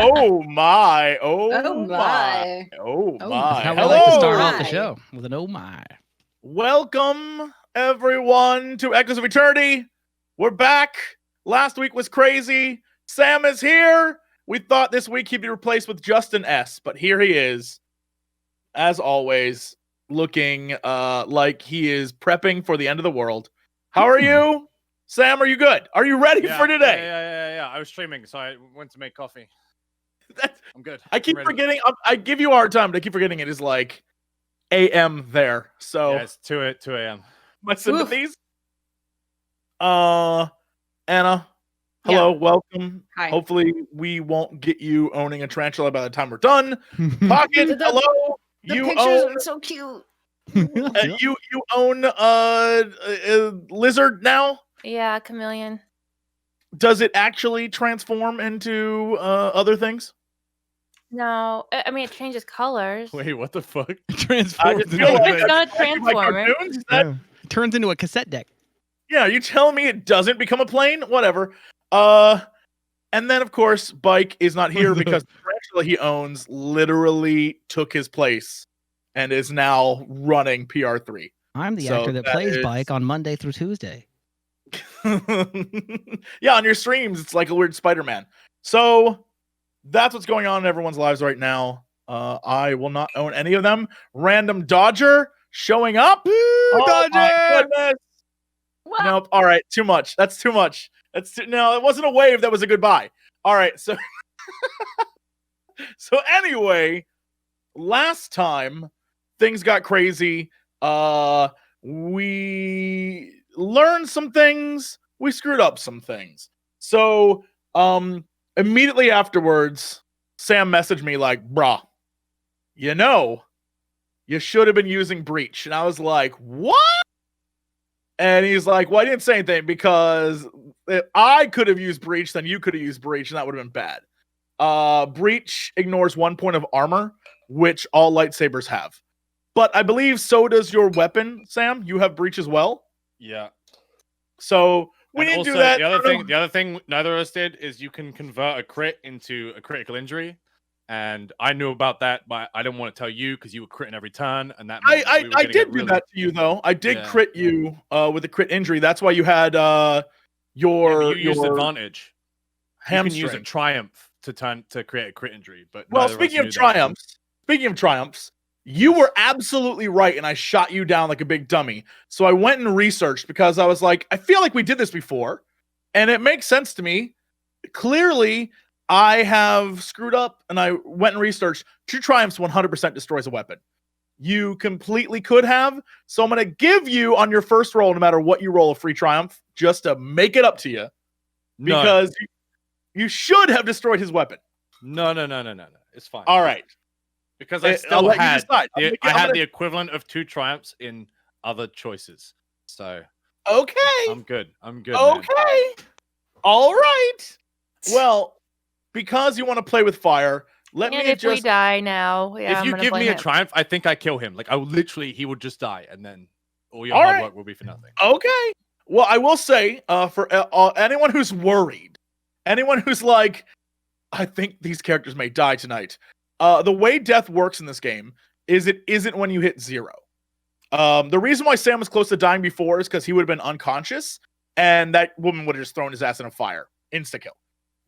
Oh my! Oh Oh my! my! Oh Oh my! That's how we Hello! like to start off the my. show with an oh my. Welcome everyone to Echoes of Eternity. We're back. Last week was crazy. Sam is here. We thought this week he'd be replaced with Justin S, but here he is, as always, looking like he is prepping for the end of the world. How are you? Sam, are you good? Are you ready for today? Yeah. I was streaming, so I went to make coffee. I'm good. I keep I'm ready. forgetting. I give you a hard time, but I keep forgetting it is like a.m. there. So Yeah, it's 2 a.m. my sympathies. Anna, hello, welcome. Hi. Hopefully, we won't get you owning a tarantula by the time we're done. Pocket, hello. The You pictures own are so cute. you own a lizard now. Yeah, chameleon. Does it actually transform into other things? No, I mean it changes colors. Wait, what the fuck? Transforms just feel into like It's a- not a Like transformer. cartoons? Is that- Yeah. It turns into a cassette deck. Yeah, you telling me it doesn't become a plane? Whatever. And then of course, Bike is not here because the tarantula he owns literally took his place and is now running PR-3. I'm the So actor that that plays is- Bike on Monday through Tuesday. Yeah, on your streams, it's like a weird Spider-Man. So that's what's going on in everyone's lives right now. I will not own any of them. Random Dodger showing up. Oh my Dodger! goodness. What? Nope. All right. Too much. That's too much. No, it wasn't a wave. That was a goodbye. All right. So, so anyway, last time things got crazy. We learned some things. We screwed up some things. So, immediately afterwards, Sam messaged me like, "Bruh, you should have been using Breach." And I was like, "What?" And he's like, "Well, I didn't say anything because if I could have used Breach, then you could have used Breach, and that would have been bad." Breach ignores 1 point of armor, which all lightsabers have. But I believe so does your weapon, Sam. You have Breach as well. Yeah. So we And didn't also, do that. The other thing neither of us did is you can convert a crit into a critical injury. And I knew about that, but I didn't want to tell you because you were critting every turn, and that meant that we were I gonna did get do really... that to you though. I did Yeah. crit you with a crit injury. That's why you had your you used your advantage. hamstring. You can use a triumph to create a crit injury. But Well, neither of us speaking of knew that. triumphs, you were absolutely right, and I shot you down like a big dummy. So I went and researched because I was like, I feel like we did this before, and it makes sense to me. Clearly, I have screwed up, and I went and researched. True triumphs 100% destroys a weapon. You completely could have. So I'm going to give you on your first roll, no matter what you roll, a free triumph, just to make it up to you, No. because you should have destroyed his weapon. No. It's fine. All right. Because I I'll still let you had decide. the, I'm I gonna- had the equivalent of 2 triumphs in other choices. So Okay. I'm good. Man. Okay. All right. Well, because you want to play with fire, let And me if we just. die now, yeah, If I'm you gonna give blame me a him. triumph, I think I kill him. Like he would just die, and then all your All hard right. work will be for nothing. Okay. Well, I will say, for anyone who's worried, anyone who's like, I think these characters may die tonight. The way death works in this game is it isn't when you hit 0. The reason why Sam was close to dying before is because he would have been unconscious, and that woman would have just thrown his ass in a fire, insta kill.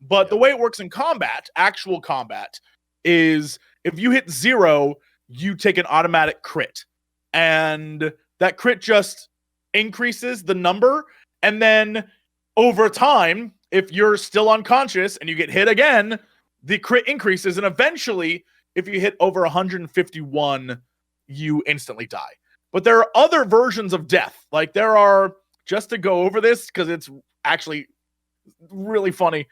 But the way it works in combat, actual combat, is if you hit 0, you take an automatic crit, and that crit just increases the number, and then over time, if you're still unconscious and you get hit again, the crit increases, and eventually, if you hit over 151, you instantly die. But there are other versions of death. Like there are, just to go over this, because it's actually really funny.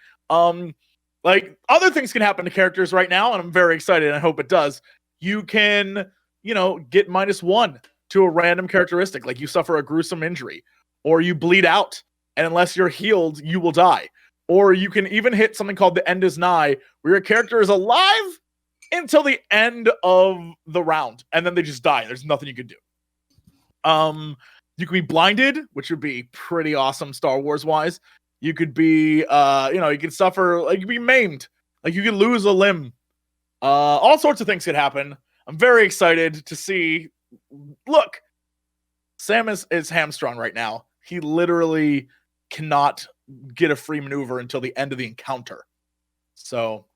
Like other things can happen to characters right now, and I'm very excited, and I hope it does. You can, get -1 to a random characteristic, like you suffer a gruesome injury, or you bleed out, and unless you're healed, you will die. Or you can even hit something called the end is nigh, where your character is alive until the end of the round, and then they just die. There's nothing you can do. You can be blinded, which would be pretty awesome Star Wars wise. You could be, you could suffer, like, you could be maimed. Like you could lose a limb. All sorts of things could happen. I'm very excited to see. Look, Sam is hamstrung right now. He literally cannot get a free maneuver until the end of the encounter. So,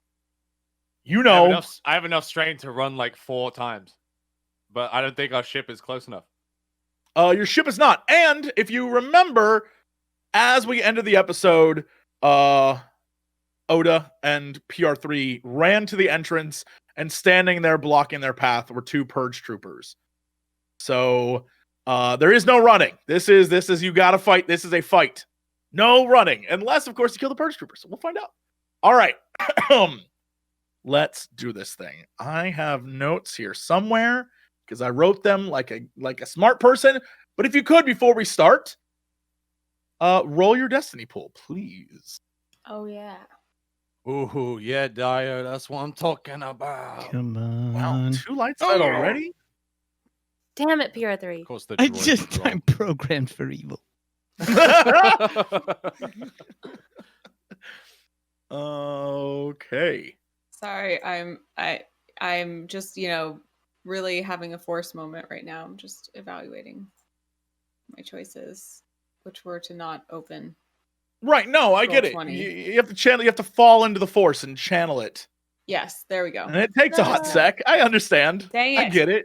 I have enough strain to run like 4 times, but I don't think our ship is close enough. Your ship is not. And if you remember, as we ended the episode, Oda and PR-3 ran to the entrance, and standing there blocking their path were 2 purge troopers. So there is no running. This is you gotta fight. This is a fight. No running. Unless, of course, you kill the purge troopers. We'll find out. All right. Let's do this thing. I have notes here somewhere because I wrote them like a smart person. But if you could, before we start, roll your destiny pool, please. Oh yeah. Ooh, yeah, DAEYO, that's what I'm talking about. Come on. Wow, 2 lights out already? Damn it, PR3. Of course, the I'm programmed for evil. Okay. Sorry, I'm just, really having a force moment right now. I'm just evaluating my choices, which were to not open. Right, no, I get it. 20. You have to channel, you have to fall into the force and channel it. Yes, there we go. And it takes a hot sec. I understand. Dang I it. get it.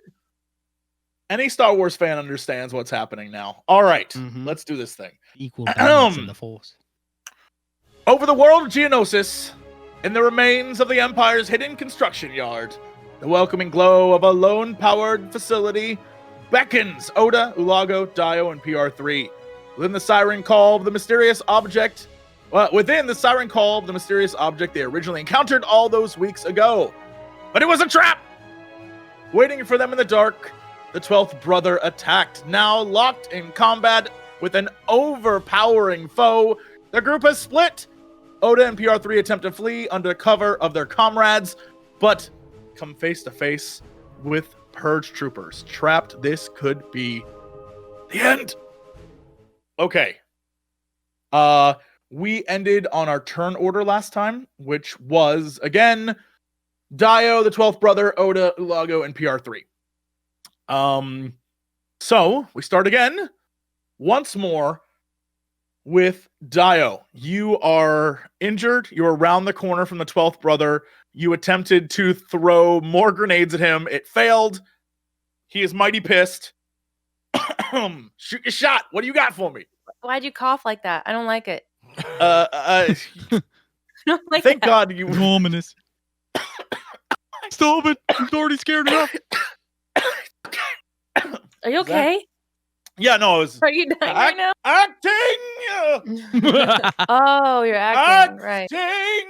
Any Star Wars fan understands what's happening now. All right, let's do this thing. Equal balance in the force. Over the world of Geonosis, in the remains of the Empire's hidden construction yard, the welcoming glow of a lone-powered facility beckons Oda, ULAGO, DAEYO, and PR-3. Within the siren call of the mysterious object they originally encountered all those weeks ago. But it was a trap! Waiting for them in the dark, the 12th brother attacked. Now locked in combat with an overpowering foe, the group has split. Oda and PR-3 attempt to flee under cover of their comrades, but come face to face with purge troopers. Trapped, this could be the end. Okay. We ended on our turn order last time, which was, again, DAEYO, the 12th brother, Oda, ULAGO, and PR-3. So we start again once more with DAEYO. You are injured. You're around the corner from the 12th brother. You attempted to throw more grenades at him. It failed. He is mighty pissed. Shoot your shot. What do you got for me? Why'd you cough like that? I don't like it. I don't like thank that. God you. Ominous. Stop it! I'm already scared enough. Are you okay? Yeah, no, I was Are you dying right now? acting. Oh, you're acting right. Acting.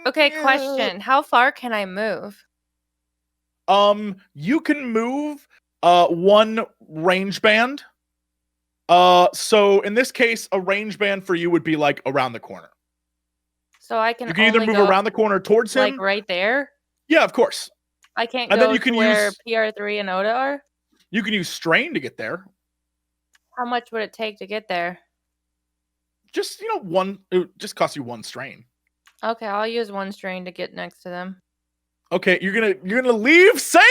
Okay, question. How far can I move? You can move 1 range band. So in this case, a range band for you would be like around the corner. So I can You can either only move go, around the corner towards him. like right there? Yeah, of course. I can't And go then you can to where use- PR3 and Oda are? You can use strain to get there. How much would it take to get there? Just, one. It just costs you 1 strain. Okay, I'll use 1 strain to get next to them. Okay, you're gonna leave Sam?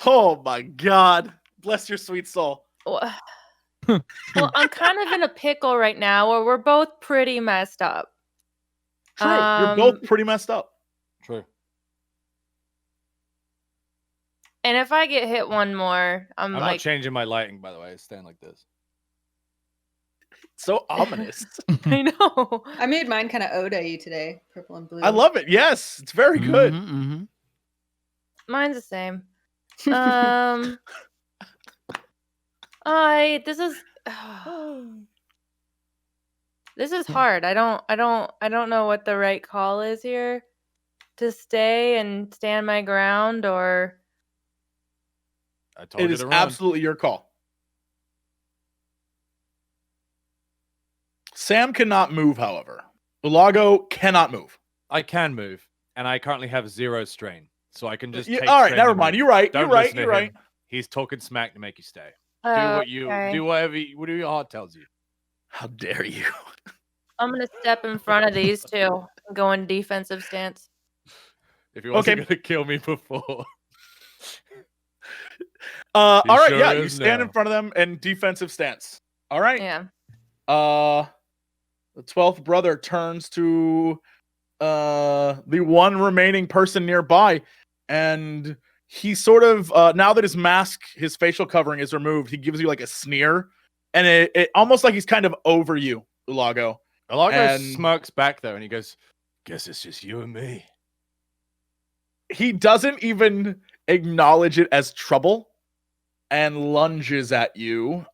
Oh my God! Bless your sweet soul. Well, I'm kind of in a pickle right now where we're both pretty messed up. True, you're both pretty messed up. True. And if I get hit one more, I'm not like, changing my lighting, by the way. It's staying like this. So ominous. I know. I made mine kind of Oda-y today, purple and blue. I love it. Yes, it's very good. Mine's the same. This is hard. I don't know what the right call is here. To stay and stand my ground, or I told It you is to run. absolutely your call. Sam cannot move, however. ULAGO cannot move. I can move, and I currently have 0 strain, so I can just. Yeah, take all right, strain never to mind. move. You're right. Don't You're right. listen to You're right. him. He's talking smack to make you stay. okay. Do whatever your heart tells you. How dare you? I'm gonna step in front of these two and go in defensive stance. if he wasn't Okay. gonna kill me before. All He right, sure yeah, you is stand in now. front of them in defensive stance. All right. Yeah. The 12th brother turns to the one remaining person nearby, and he sort of now that his mask, his facial covering is removed, he gives you like a sneer, and it almost like he's kind of over you, ULAGO. Elago And- smirks back though, and he goes, "Guess it's just you and me." He doesn't even acknowledge it as trouble and lunges at you.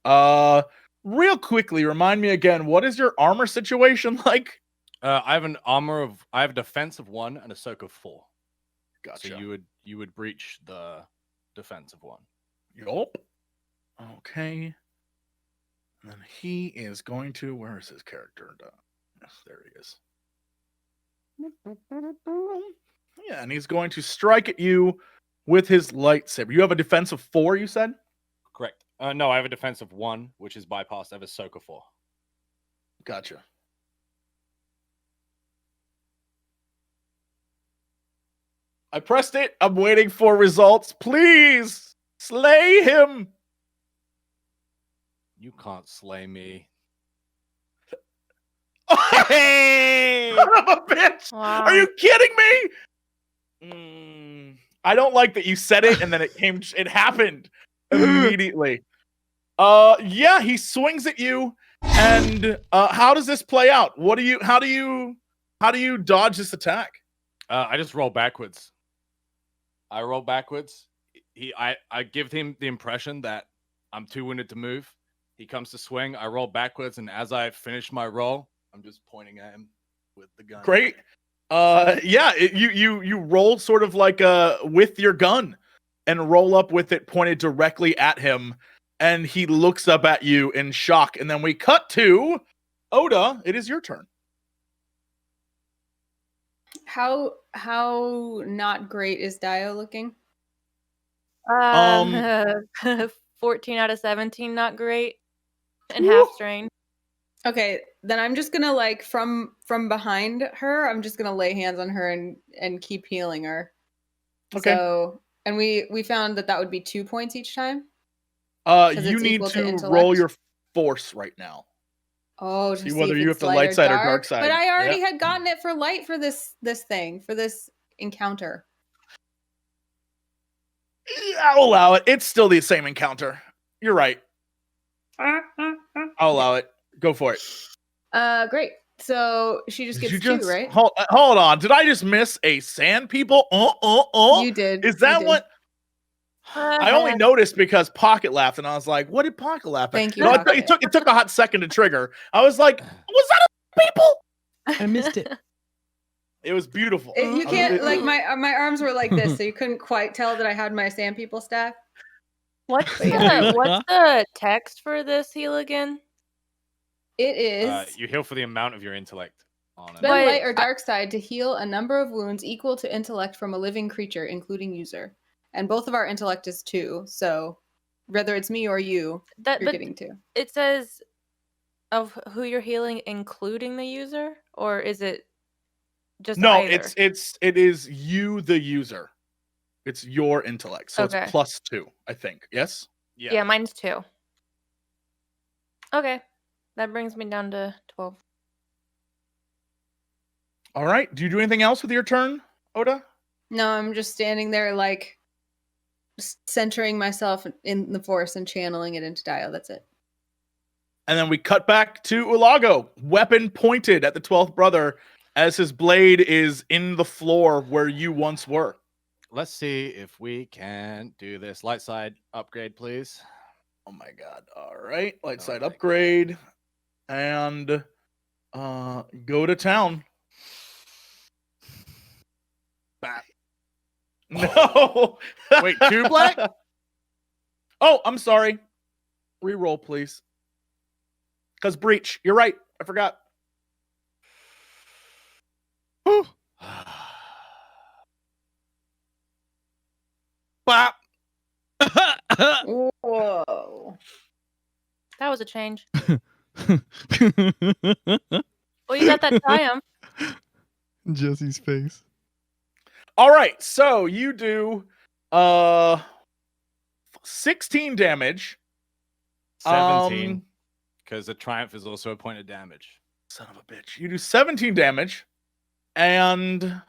Real quickly, remind me again, what is your armor situation like? I have I have a defense of 1 and a soak of 4. Gotcha. So you would breach the defense of 1. Yup. Okay. And then he is going to. Where is his character? Yes, there he is. Yeah, and he's going to strike at you with his lightsaber. You have a defense of 4, you said? Correct. No, I have a defense of 1, which is bypassed. I have a soak of 4. Gotcha. I pressed it. I'm waiting for results. Please slay him. You can't slay me. Hey! Son of a bitch! Wow. Are you kidding me? I don't like that you said it and then it happened immediately. Yeah, he swings at you, and how does this play out? How do you dodge this attack? I just roll backwards. I roll backwards. I give him the impression that I'm too wounded to move. He comes to swing. I roll backwards, and as I finish my roll, I'm just pointing at him with the gun. Great. Yeah, you roll sort of like with your gun and roll up with it pointed directly at him, and he looks up at you in shock. And then we cut to Oda. It is your turn. How not great is DAEYO looking? 14 out of 17, not great. And Woo. half strain. Okay, then I'm just gonna like from behind her, I'm just gonna lay hands on her and keep healing her. Okay. So, and we found that would be 2 points each time. 'Cause You it's need equal to to intellect. roll your force right now. Oh, to See see whether if you it's have to light side or dark side. But I already Yep. had gotten it for light for this thing, for this encounter. I'll allow it. It's still the same encounter. You're right. I'll allow it. Go for it. Great. So she just Did gets you 2, right? Hold on. Did I just miss a sand people? You did. Is You that did. what? I only noticed because Pocket laughed, and I was like, "What did Pocket laugh at?" Thank you, No, Pocket. it took a hot second to trigger. I was like, "Was that a people?" I missed it. It was beautiful. You can't like my arms were like this, so you couldn't quite tell that I had my sand people staff. What's But yeah. the text for this heal again? It is You heal for the amount of your intellect on it. spend But light or dark side to heal a number of wounds equal to intellect from a living creature, including user. And both of our intellect is 2, so whether it's me or you're But getting 2. it says of who you're healing, including the user, or is it just No, either? it is you, the user. It's your intellect, so Okay. it's +2, I think. Yes. Yeah, mine's 2. Okay, that brings me down to 12. All right. Do you do anything else with your turn, Oda? No, I'm just standing there like centering myself in the force and channeling it into DAEYO. That's it. And then we cut back to ULAGO, weapon pointed at the 12th brother as his blade is in the floor where you once were. Let's see if we can do this. Light side upgrade, please. Oh my god. All right. Light side my God. upgrade. And go to town. Bap. No. Wait, 2 black? Oh, I'm sorry. Reroll, please. Because breach. You're right. I forgot. Bap. Whoa. That was a change. Well, you got that triumph. Jesse's face. All right, so you do 16 damage. 17, because the triumph is also a point of damage. Son of a bitch. You do 17 damage, and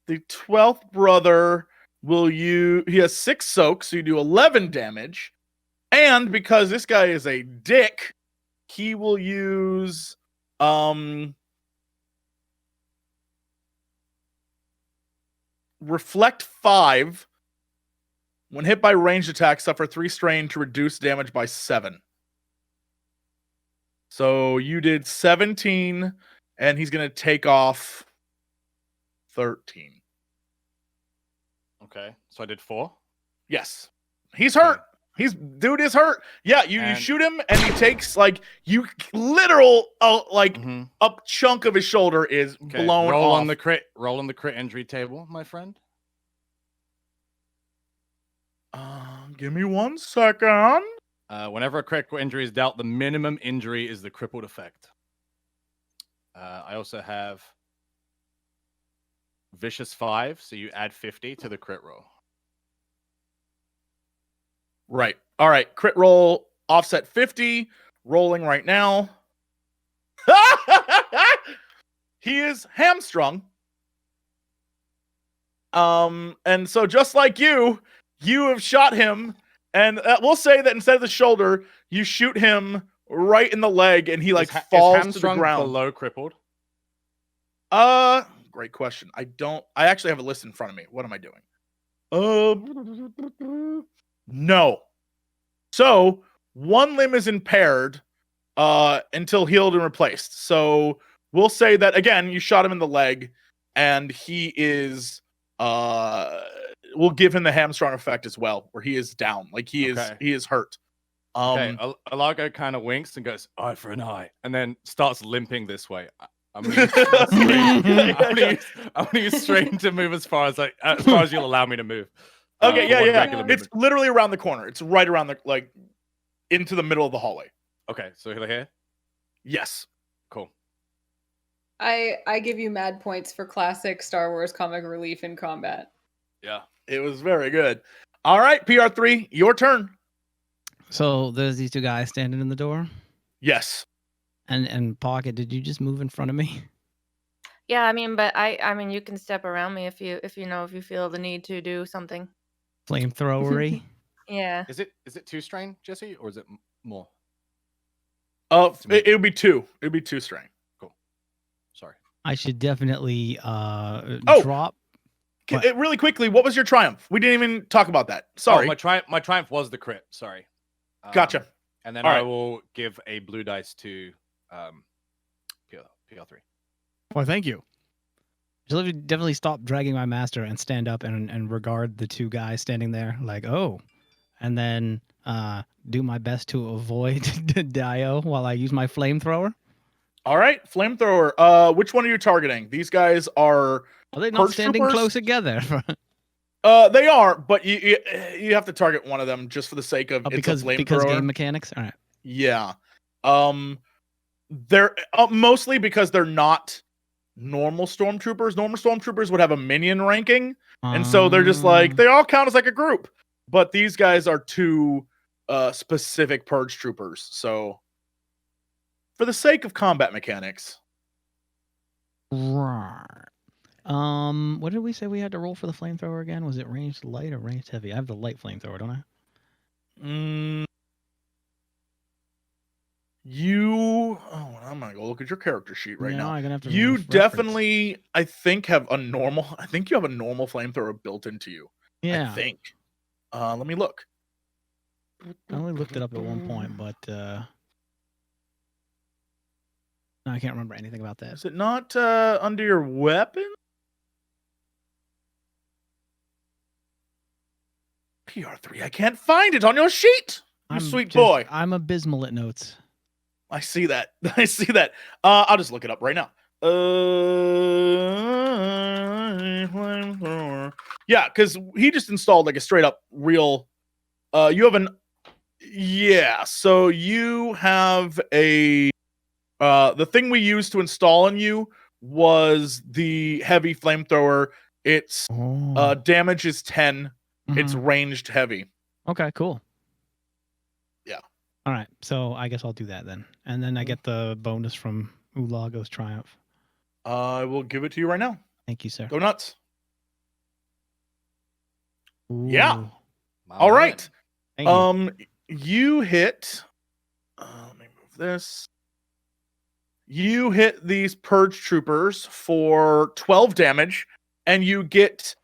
the 12th brother he has 6 soaks, so you do 11 damage. And because this guy is a dick, he will use Reflect 5. When hit by ranged attacks, suffer 3 strain to reduce damage by 7. So you did 17, and he's going to take off 13. Okay, so I did 4. Yes. He's hurt. Dude is hurt. Yeah, you shoot him, and he takes, like, literal, a chunk of his shoulder is blown roll off. Roll on the crit injury table, my friend. Give me 1 second. Whenever a critical injury is dealt, the minimum injury is the crippled effect. I also have Vicious 5, so you add 50 to the crit roll. Right. All right. Crit roll, offset 50. Rolling right now. He is hamstrung. And so just like you have shot him, and we'll say that instead of the shoulder, you shoot him right in the leg, and he falls to the ground. Below crippled? Great question. I actually have a list in front of me. What am I doing? No. So 1 limb is impaired until healed and replaced. So we'll say that again, you shot him in the leg, and he is we'll give him the hamstrung effect as well, where he is down, like he is hurt. Okay, ULAGO kind of winks and goes, eye for an eye, and then starts limping this way. I'm gonna use strain to move as far as you'll allow me to move. Okay, yeah. It's literally around the corner. It's right around into the middle of the hallway. Okay, so here? Yes. Cool. I give you mad points for classic Star Wars comic relief in combat. Yeah. It was very good. All right, PR3, your turn. So there's these 2 guys standing in the door. Yes. And Pocket, did you just move in front of me? Yeah, I mean, but I mean, you can step around me if you feel the need to do something. Flamethrowery. Yeah. Is it 2 strain, Jesse, or is it more? It would be 2. It would be 2 strain. Cool. Sorry. I should definitely drop. Really quickly, what was your triumph? We didn't even talk about that. Sorry. My triumph was the crit. Sorry. Gotcha. And then I will give a blue dice to PR3. Well, thank you. Just definitely stop dragging my master and stand up and regard the 2 guys standing there like, oh, and then do my best to avoid DAEYO while I use my flamethrower. All right, flamethrower. Which one are you targeting? These guys are they not standing close together? They are, but you have to target one of them just for the sake of because game mechanics. All right. Yeah. They're mostly because they're not normal stormtroopers. Normal stormtroopers would have a minion ranking, and so they're just they all count as like a group. But these guys are 2 specific purge troopers. So for the sake of combat mechanics. Right. What did we say we had to roll for the flamethrower again? Was it ranged light or ranged heavy? I have the light flamethrower, don't I? I'm gonna go look at your character sheet right now. I'm gonna have to you definitely, I think, have a normal. I think you have a normal flamethrower built into you. Yeah. I think. Let me look. I only looked it up at one point, but I can't remember anything about that. Is it not under your weapon? PR3, I can't find it on your sheet. You sweet boy. I'm abysmal at notes. I see that. I see that. I'll just look it up right now. Yeah, because he just installed like a straight up real. You have so you have a. The thing we used to install on you was the heavy flamethrower Its Oh. damage is 10. It's Mhm. ranged heavy. Okay, cool. Yeah. All right, so I guess I'll do that then, and then I Mhm. get the bonus from ULAGO's triumph. I will give it to you right now. Thank you, sir. Go nuts. Yeah. Ooh, My All man. right. thank you. You hit. Let me move this. You hit these purge troopers for 12 damage, and you get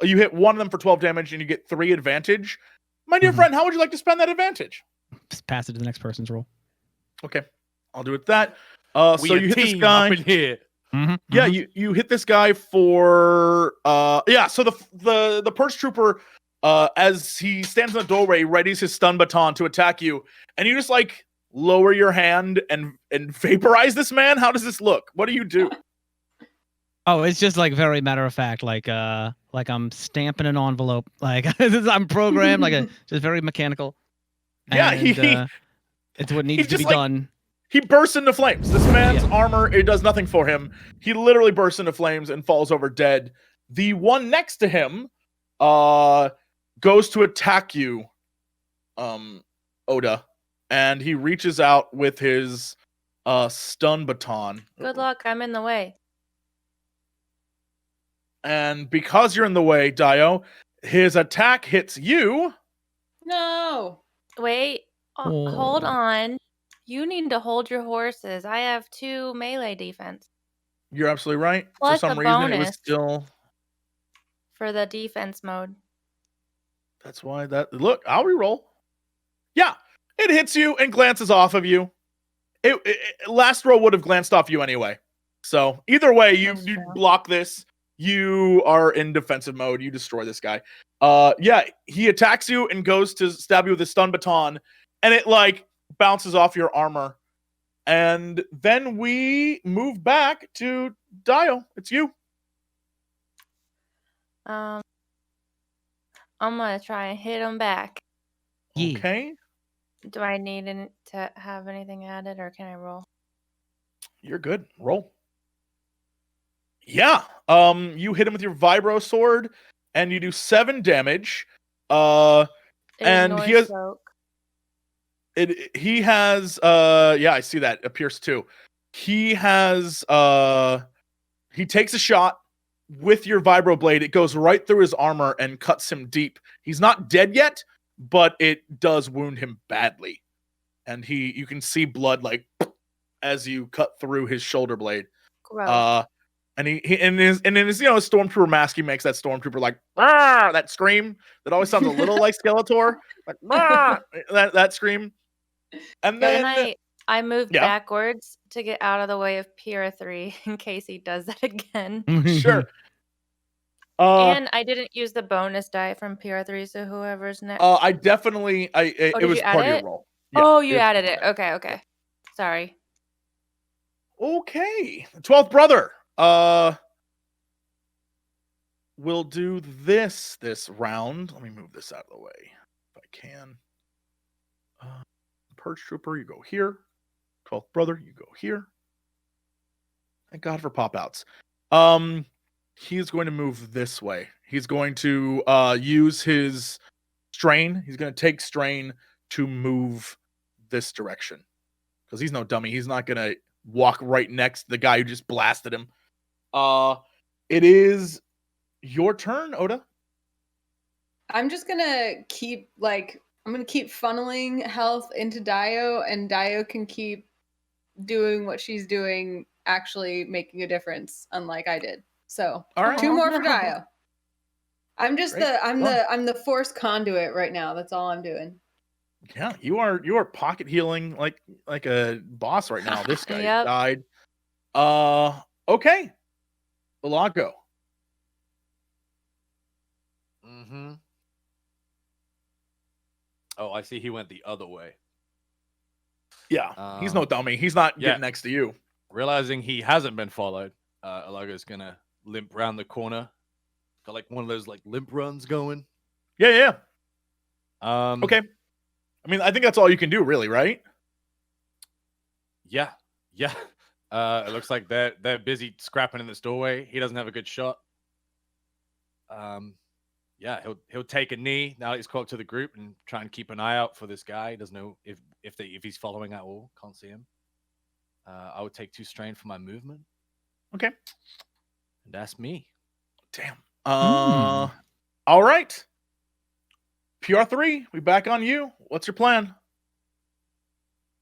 you hit one of them for 12 damage, and you get 3 advantage. My dear Mhm. friend, how would you like to spend that advantage? Just pass it to the next person's roll. Okay, I'll do it that. We So a you hit this team guy. up in here. Mm-hmm. Yeah, you hit this guy for yeah. So the purge trooper, as he stands in the doorway, readies his stun baton to attack you, and you just like lower your hand and vaporize this man. How does this look? What do you do? Oh, it's just like very matter of fact, like I'm stamping an envelope, like I'm programmed, just very mechanical. Yeah, And, it's what needs to just be like done. he bursts into flames. This man's armor, it does nothing for him. He literally bursts into flames and falls over dead. The one next to him goes to attack you, Oda, and he reaches out with his stun baton. Good luck. I'm in the way. And because you're in the way, DAEYO, his attack hits you. No. Wait. Hold Oh. on. You need to hold your horses. I have 2 melee defense You're absolutely right. For Plus some a reason, it was bonus. still. for the defense mode. That's why that. Look, I'll reroll. Yeah, it hits you and glances off of you. Last roll would have glanced off you anyway. So either way, you That's true. block this. You are in defensive mode. You destroy this guy. Yeah, he attacks you and goes to stab you with his stun baton, and it like bounces off your armor. And then we move back to DAEYO. It's you. I'm gonna try and hit him back. Yeah. Okay, Do I need to have anything added, or can I roll? you're good. Roll. Yeah. You hit him with your vibro sword, and you do 7 damage. It And ignores he has- soak. He has yeah, I see that. It appears too. He has he takes a shot with your vibro blade. It goes right through his armor and cuts him deep. He's not dead yet, but it does wound him badly. And you can see blood like as you cut through his shoulder blade. Gross. And he in his stormtrooper mask, he makes that stormtrooper like "Rah!" that scream that always sounds a little like Skeletor, like "Rah!" that scream. And Can then I move yeah. backwards to get out of the way of PR-3 in case he does that again? sure. And I didn't use the bonus die from PR-3, so whoever's next. I definitely it did was you part add of your it? role. Oh, you was added part it. of Okay. Sorry. Okay. 12th brother. We'll do this round. Let me move this out of the way if I can. Purge trooper, you go here. 12th brother, you go here. Thank God for pop outs. He's going to move this way. He's going to use his strain. He's going to take strain to move this direction because he's no dummy. He's not going to walk right next to the guy who just blasted him. It is your turn, Oda. I'm just gonna keep funneling health into DAEYO, and DAEYO can keep doing what she's doing, actually making a difference, unlike I did. So All right. 2 more for No. DAEYO. I'm just Great. I'm the force conduit right now. That's all I'm doing. Yeah, you are pocket healing like a boss right now. This guy Yep. died. Okay. ULAGO. Mm-hmm. Oh, I see. He went the other way. Yeah, he's no dummy. He's not getting next to you. Realizing he hasn't been followed, ULAGO's gonna limp round the corner. Got like one of those like limp runs going. Yeah. Um. Okay. I mean, I think that's all you can do, really, right? Yeah. It looks like they're busy scrapping in this doorway. He doesn't have a good shot. yeah, he'll take a knee now that he's caught up to the group and try and keep an eye out for this guy. He doesn't know if he's following at all. Can't see him. I would take 2 strain for my movement. Okay. And that's me. Damn. All right. PR3, we back on you. What's your plan?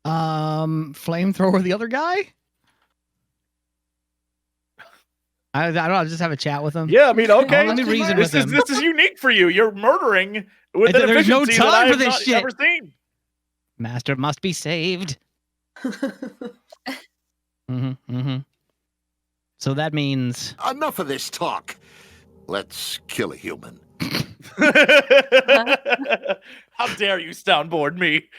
Flamethrower the other guy? I don't know, I'll just have a chat with him. Yeah, I mean, okay. Let me reason with him. This is unique for you. You're murdering with an There's no efficiency that time I for have this not shit. ever seen. Master must be saved. So that means Enough of this talk. Let's kill a human. How dare you soundboard me?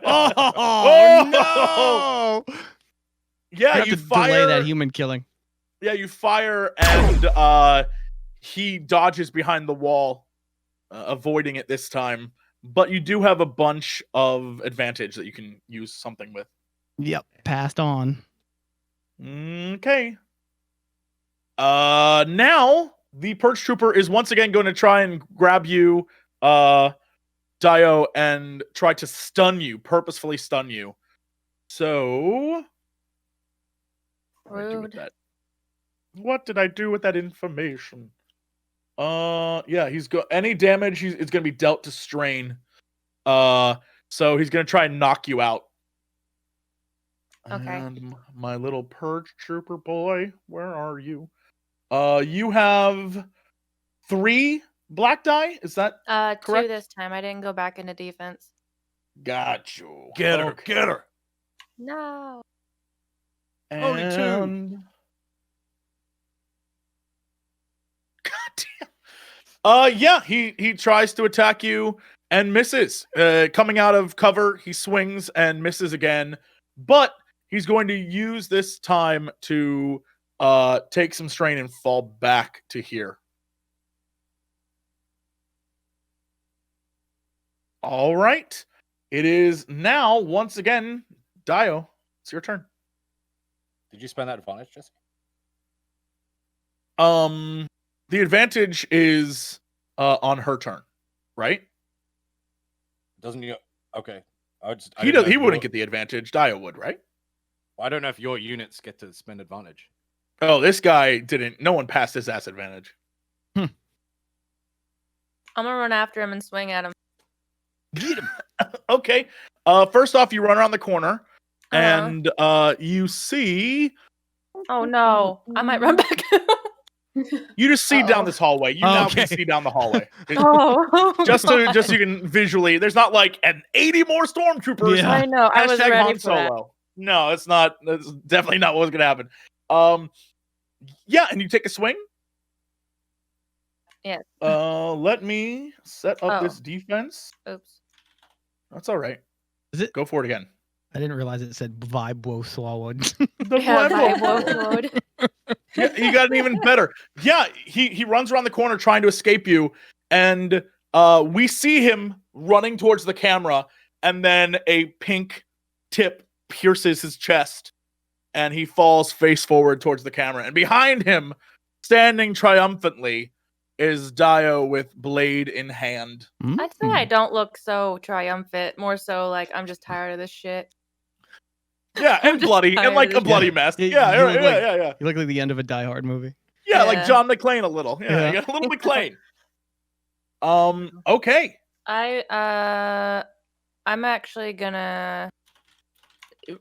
oh no! Yeah, you you have to fire delay that human killing. Yeah, you fire and he dodges behind the wall, avoiding it this time. But you do have a bunch of advantage that you can use something with. Yep, passed on. Okay. Now the Purge Trooper is once again going to try and grab you, DAEYO, and try to stun you, purposefully stun you. So, Rude. what did I do with that information? Yeah, any damage it's going to be dealt to strain. So he's going to try and knock you out. Okay. And my little Purge Trooper boy, where are you? You have 3 black die. Is that 2 correct? this time. I didn't go back into defense. Got you. Get her, Okay. get her. No. Only 2. And... God damn. Yeah, he tries to attack you and misses. Coming out of cover, he swings and misses again. But he's going to use this time to take some strain and fall back to here. All right. It is now, once again, DAEYO. It's your turn. Did you spend that advantage, Jessica? The advantage is on her turn, right? Doesn't you? Okay. He wouldn't get the advantage. DAEYO would, right? Well, I don't know if your units get to spend advantage. Oh, this guy didn't. No one passed his ass advantage. I'm gonna run after him and swing at him. Get him. Okay. First off, you run around the corner and you see. Oh no! I might run back. You just see down this hallway. You now can Okay. see down the hallway. Oh. just so you can visually. There's not like an 80 more stormtroopers. Yeah. I know. I was Hashtag ready Han for that. Solo. No, it's not. That's definitely not what's gonna happen. Yeah, and you take a swing. Yes. Let me set up Oh. this defense. Oops. That's all right. Is it? Go for it again. I didn't realize it said vibe woe swallowed. Yeah, Bible. vibe mode. Yeah, you got it even better. Yeah, he runs around the corner trying to escape you, and we see him running towards the camera, and then a pink tip pierces his chest, and he falls face forward towards the camera. And behind him, standing triumphantly, is DAEYO with blade in hand. I'd say I don't look so triumphant. More so like I'm just tired of this shit. Yeah, and just bloody, and tired like of a this bloody shit. mess. You Yeah, look like- yeah. You look like the end of a Die Hard movie. Yeah, like Yeah. John McClane a little. Yeah, you got a little McClane. Okay. I'm actually gonna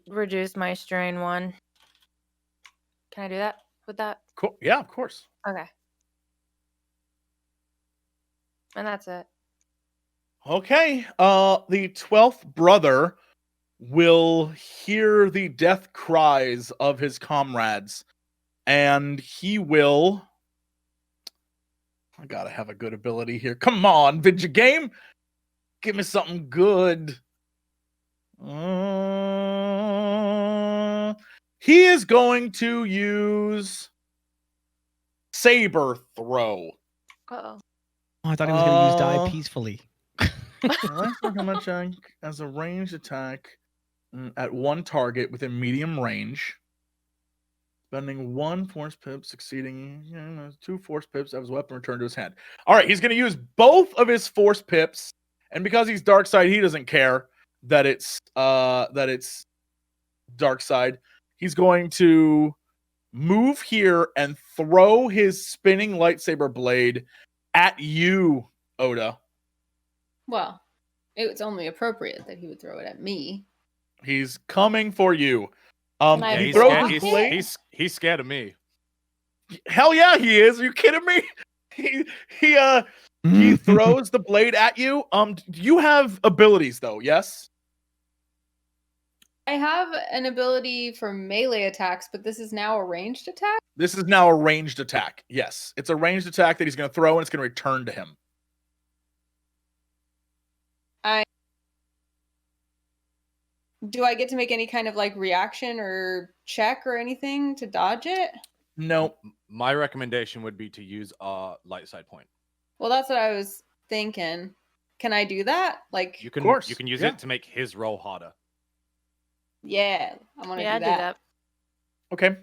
reduce my strain 1. Can I do that with that? Cool. Yeah, of course. Okay. And that's it. Okay. The 12th brother will hear the death cries of his comrades, and he will. I gotta have a good ability here. Come on, video game. Give me something good. He is going to use Saber Throw. Uh-oh. Oh, I thought he was going to use die peacefully. Last Pokemon check as a ranged attack at one target within medium range. Spending 1 force pip, succeeding 2 force pips, have his weapon returned to his hand. All right, he's going to use both of his force pips, and because he's dark side, he doesn't care that it's dark side. He's going to move here and throw his spinning lightsaber blade at you, Oda. Well, it's only appropriate that he would throw it at me. He's coming for you. Can I Yeah, he he's throws scared, his block blade. it? he's scared of me. Hell yeah, he is. Are you kidding me? He throws the blade at you. You have abilities though, yes? I have an ability for melee attacks, but this is now a ranged attack? This is now a ranged attack. Yes. It's a ranged attack that he's going to throw and it's going to return to him. Do I get to make any kind of like reaction or check or anything to dodge it? No. My recommendation would be to use a light side point. Well, that's what I was thinking. Can I do that? Like, You can course, you can use yeah. it to make his roll harder. yeah, I want to Yeah, do do that. that. Okay.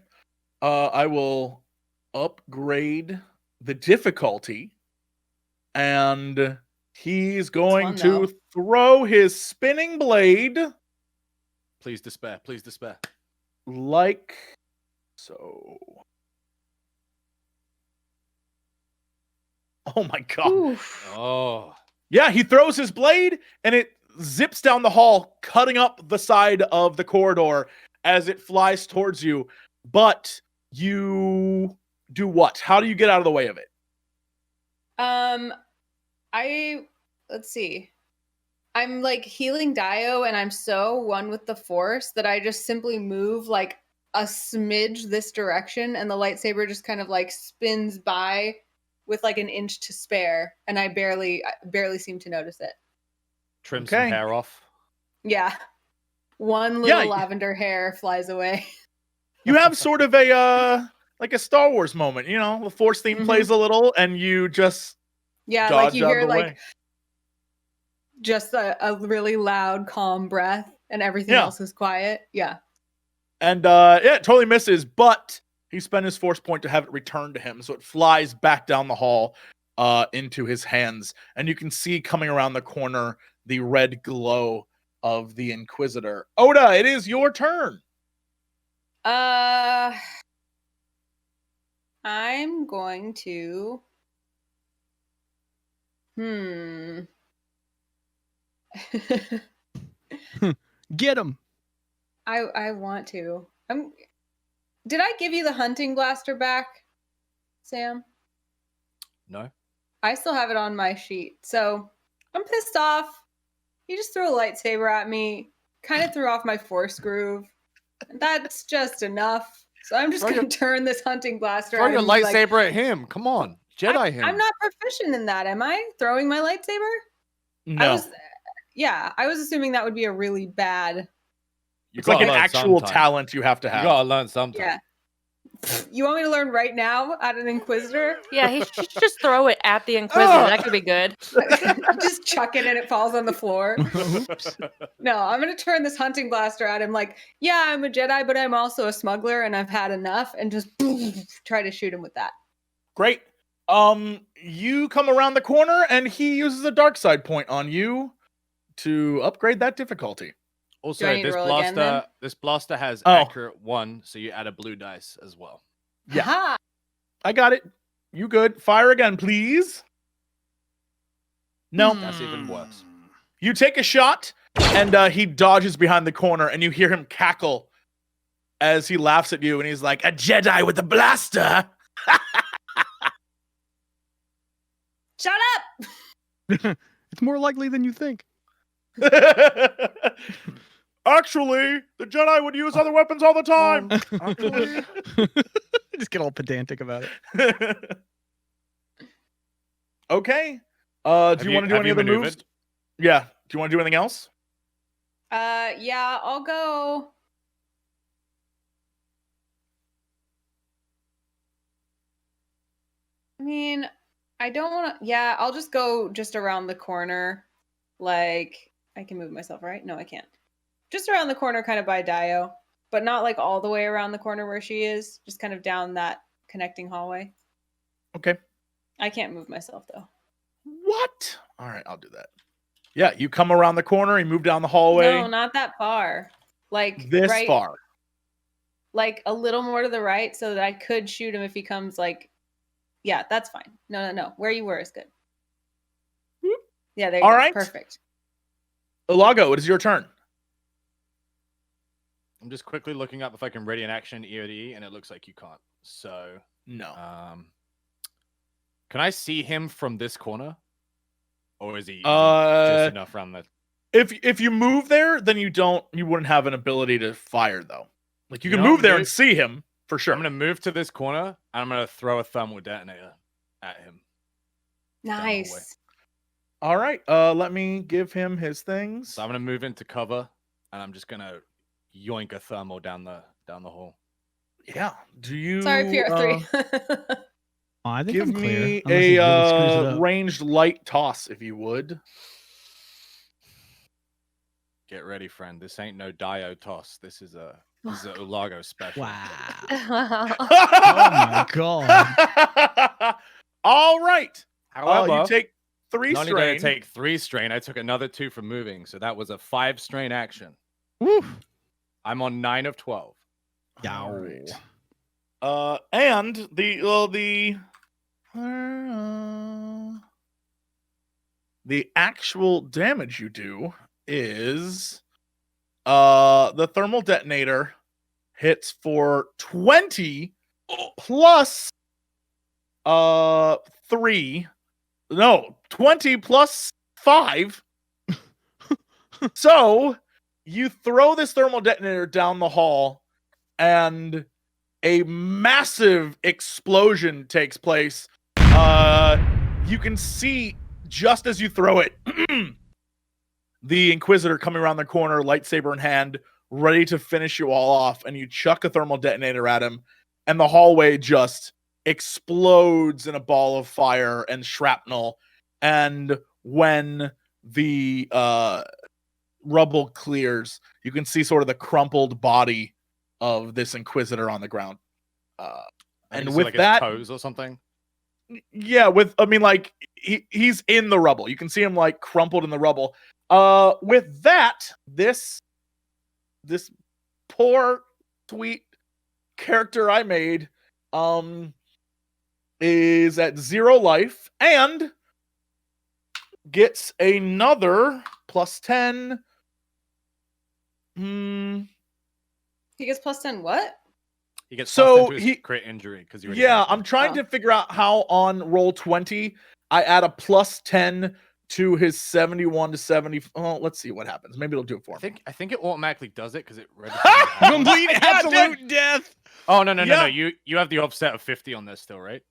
I will upgrade the difficulty, and he's going fun, to though. throw his spinning blade Please despair. Please despair. like so. Oh my god. Oof. Oh, Yeah, he throws his blade and it zips down the hall, cutting up the side of the corridor as it flies towards you. But you do what? How do you get out of the way of it? Let's see. I'm like healing DAEYO, and I'm so one with the Force that I just simply move like a smidge this direction, and the lightsaber just kind of like spins by with like an inch to spare, and I barely barely seem to notice it. trim some Okay. hair off. Yeah. One little Yeah. lavender hair flies away. You have sort of a like a Star Wars moment, you know, the Force theme Mhm. plays a little and you just Yeah, dodge like you out hear of the like way. just a really loud, calm breath, and everything Yeah. else is quiet. Yeah. And yeah, it totally misses, but he spent his force point to have it return to him. So it flies back down the hall into his hands. And you can see coming around the corner the red glow of the Inquisitor. Oda, it is your turn. I'm going to. Get him. I want to. Did I give you the hunting blaster back, Sam? No. I still have it on my sheet. So I'm pissed off. He just threw a lightsaber at me, kind of threw off my force groove. That's just enough. So I'm just Throw going to turn this hunting blaster Throw at your him and be like, lightsaber at him. Come on, Jedi him. I'm not proficient in that, am I? Throwing my lightsaber? No. I was assuming that would be a really bad. You It's like gotta an learn actual sometime. talent you have to You have. gotta learn sometime. Yeah. You want me to learn right now at an Inquisitor? Yeah, he should just throw it at the Inquisitor. That could be good. Just chuck it and it falls on the floor. Oops. No, I'm gonna turn this hunting blaster at him like, yeah, I'm a Jedi, but I'm also a smuggler and I've had enough, and just try to shoot him with that. Great. You come around the corner and he uses a dark side point on you to upgrade that difficulty. Also, Do I need to this roll again, then? blaster has Oh. accurate 1, so you add a blue dice as well. Yeah. Ha! I got it. You good. Fire again, please. No. That's even worse. You take a shot, and he dodges behind the corner, and you hear him cackle as he laughs at you, and he's like, a Jedi with a blaster. Shut up! It's more likely than you think. Actually, the Jedi would use other weapons all the time. Actually. Just get all pedantic about it. Okay. Do Have you want to do have any you other moves? maneuvered? Yeah. Do you want to do anything else? Yeah, I'll go. I mean, I don't want to. Yeah, I'll just go just around the corner. Like, I can move myself, right? No, I can't. Just around the corner, kind of by DAEYO. but not like all the way around the corner where she is, just kind of down that connecting hallway. Okay. I can't move myself though. What? All right, I'll do that. Yeah, you come around the corner, you move down the hallway. No, not that far. Like This right, far. like a little more to the right, so that I could shoot him if he comes. Like, yeah, that's fine. No. Where you were is good. Yeah, there you All go. right. Perfect. ULAGO, it is your turn. I'm just quickly looking up if I can ready an action EOD, and it looks like you can't. So, No. can I see him from this corner, or is he just enough around the? If you move there, then you wouldn't have an ability to fire though. Like you can know, move there dude, and see him for sure. I'm gonna move to this corner, and I'm gonna throw a thermal detonator at him. Nice. All right. Let me give him his things. So I'm gonna move into cover, and I'm just gonna yoink a thermal down the hall. Yeah. Do you? Sorry, PR3. I think Give I'm clear. me unless he really screws it a up. ranged light toss, if you would. Get ready, friend. This ain't no DAEYO toss. This is a ULAGO special. Wow. Wow. Oh my god. All right. However, you take 3 not only did I strain. take 3 strain, I took another 2 for moving, so that was a 5 strain action. Woo. I'm on 9 of 12. All right. And the actual damage you do is the thermal detonator hits for 20 plus 3. No, 20 plus 5. So you throw this thermal detonator down the hall, and a massive explosion takes place. You can see just as you throw it, the Inquisitor coming around the corner, lightsaber in hand, ready to finish you all off, and you chuck a thermal detonator at him, and the hallway just explodes in a ball of fire and shrapnel. And when the rubble clears, you can see sort of the crumpled body of this Inquisitor on the ground. And with like that, his toes or something. Yeah, like he's in the rubble. You can see him like crumpled in the rubble. With that, this poor sweet character I made is at 0 life and gets another plus 10. He gets plus 10 what? He gets So plus 10 to his crit injury because you. Yeah, I'm trying to figure out how on roll 20 I add a plus 10 to his 71 to 70. Oh, let's see what happens. Maybe it'll do it for me. I think it automatically does it because it registers. Complete Yeah, absolute death. Oh no. Yeah. You have the offset of 50 on this still, right?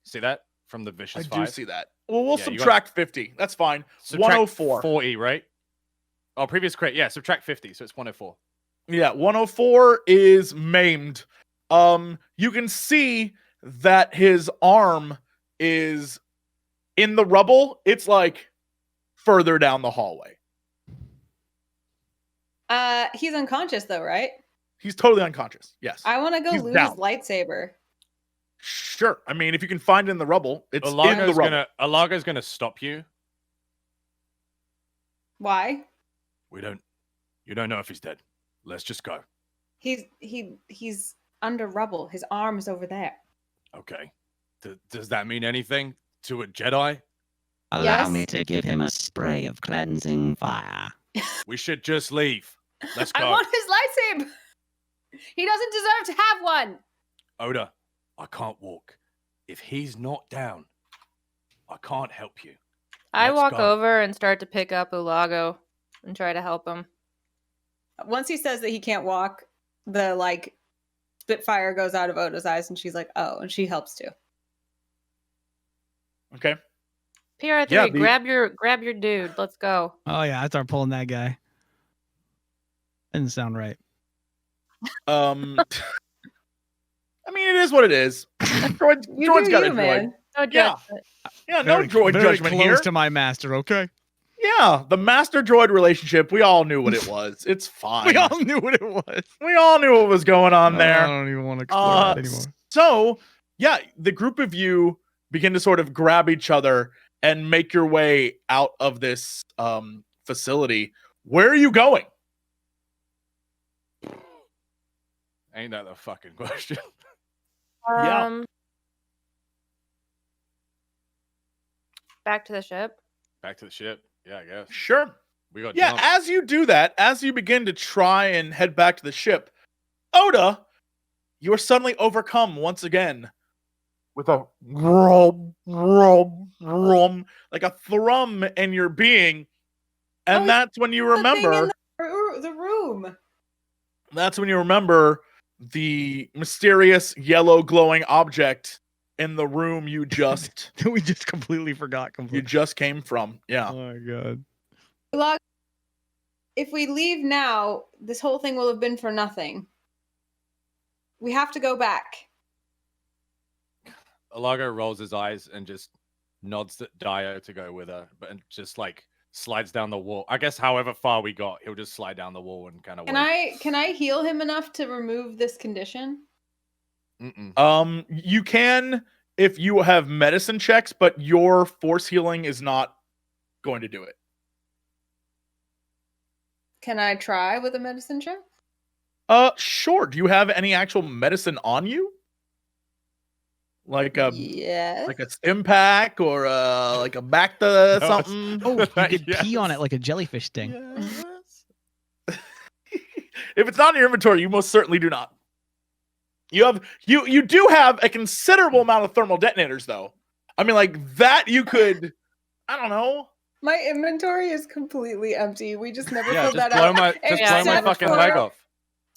See that from the I vicious do 5? see that. Well, we'll Yeah, you subtract 50. That's fine. Subtract 104. 40, right? Oh, previous crit. Yeah, subtract 50, so it's 104. Yeah, 104 is maimed. You can see that his arm is in the rubble. It's like further down the hallway. He's unconscious though, right? He's totally unconscious. Yes. I want to go He's lose down. his lightsaber. Sure. I mean, if you can find it in the rubble, it's in the rubble. ULAGO's gonna stop you. Why? You don't know if he's dead. Let's just go. He's under rubble. His arm is over there. Okay. Does that mean anything to a Jedi? Allow Yes. me to give him a spray of cleansing fire. We should just leave. Let's I go. want his lightsaber. He doesn't deserve to have one. Oda, I can't walk. If he's not down, I can't help you. I Let's walk go. over and start to pick up ULAGO and try to help him. Once he says that he can't walk, the like Spitfire goes out of Oda's eyes, and she's like, "Oh," and she helps too. Okay. PR3, Yeah, grab your dude. Let's go. Oh yeah, I start pulling that guy. Didn't sound right. I mean, it is what it is. Droid's got a droid. No Yeah. judgment. Yeah, no Very- droid very judgment close here. to my master. Okay. Yeah, the master droid relationship. We all knew what it was. It's fine. We all knew what it was. We all knew what was going on there. I don't even want to explore that anymore. So, yeah, the group of you begin to sort of grab each other and make your way out of this facility. Where are you going? Ain't that the fucking question? Yeah. Back to the ship. Back to the ship. Yeah, I guess. Sure. We got Yeah, jumped. as you do that, as you begin to try and head back to the ship, Oda, you are suddenly overcome once again with a rum, like a thrum in your being. And Oh, that's when you The thing in remember, the room. that's when you remember the mysterious yellow glowing object in the room you just We just completely forgot you completely. just came from. Yeah. Oh my god. ULAGO, if we leave now, this whole thing will have been for nothing. We have to go back. ULAGO rolls his eyes and just nods at DAEYO to go with her, but just like slides down the wall. I guess however far we got, he'll just slide down the wall and kind of Can I heal him enough to remove this condition? You can if you have medicine checks, but your force healing is not going to do it. Can I try with a medicine check? Sure. Do you have any actual medicine on you? Like a Yes. like a stim pack or like a Bacta No, something? Oh, you could pee on Yes. it like a jellyfish sting. If it's not in your inventory, you most certainly do not. You do have a considerable amount of thermal detonators, though. I mean, like that you could. I don't know. My inventory is completely empty. We just never Yeah, filled just that blow out. my blow my Except fucking for- leg off.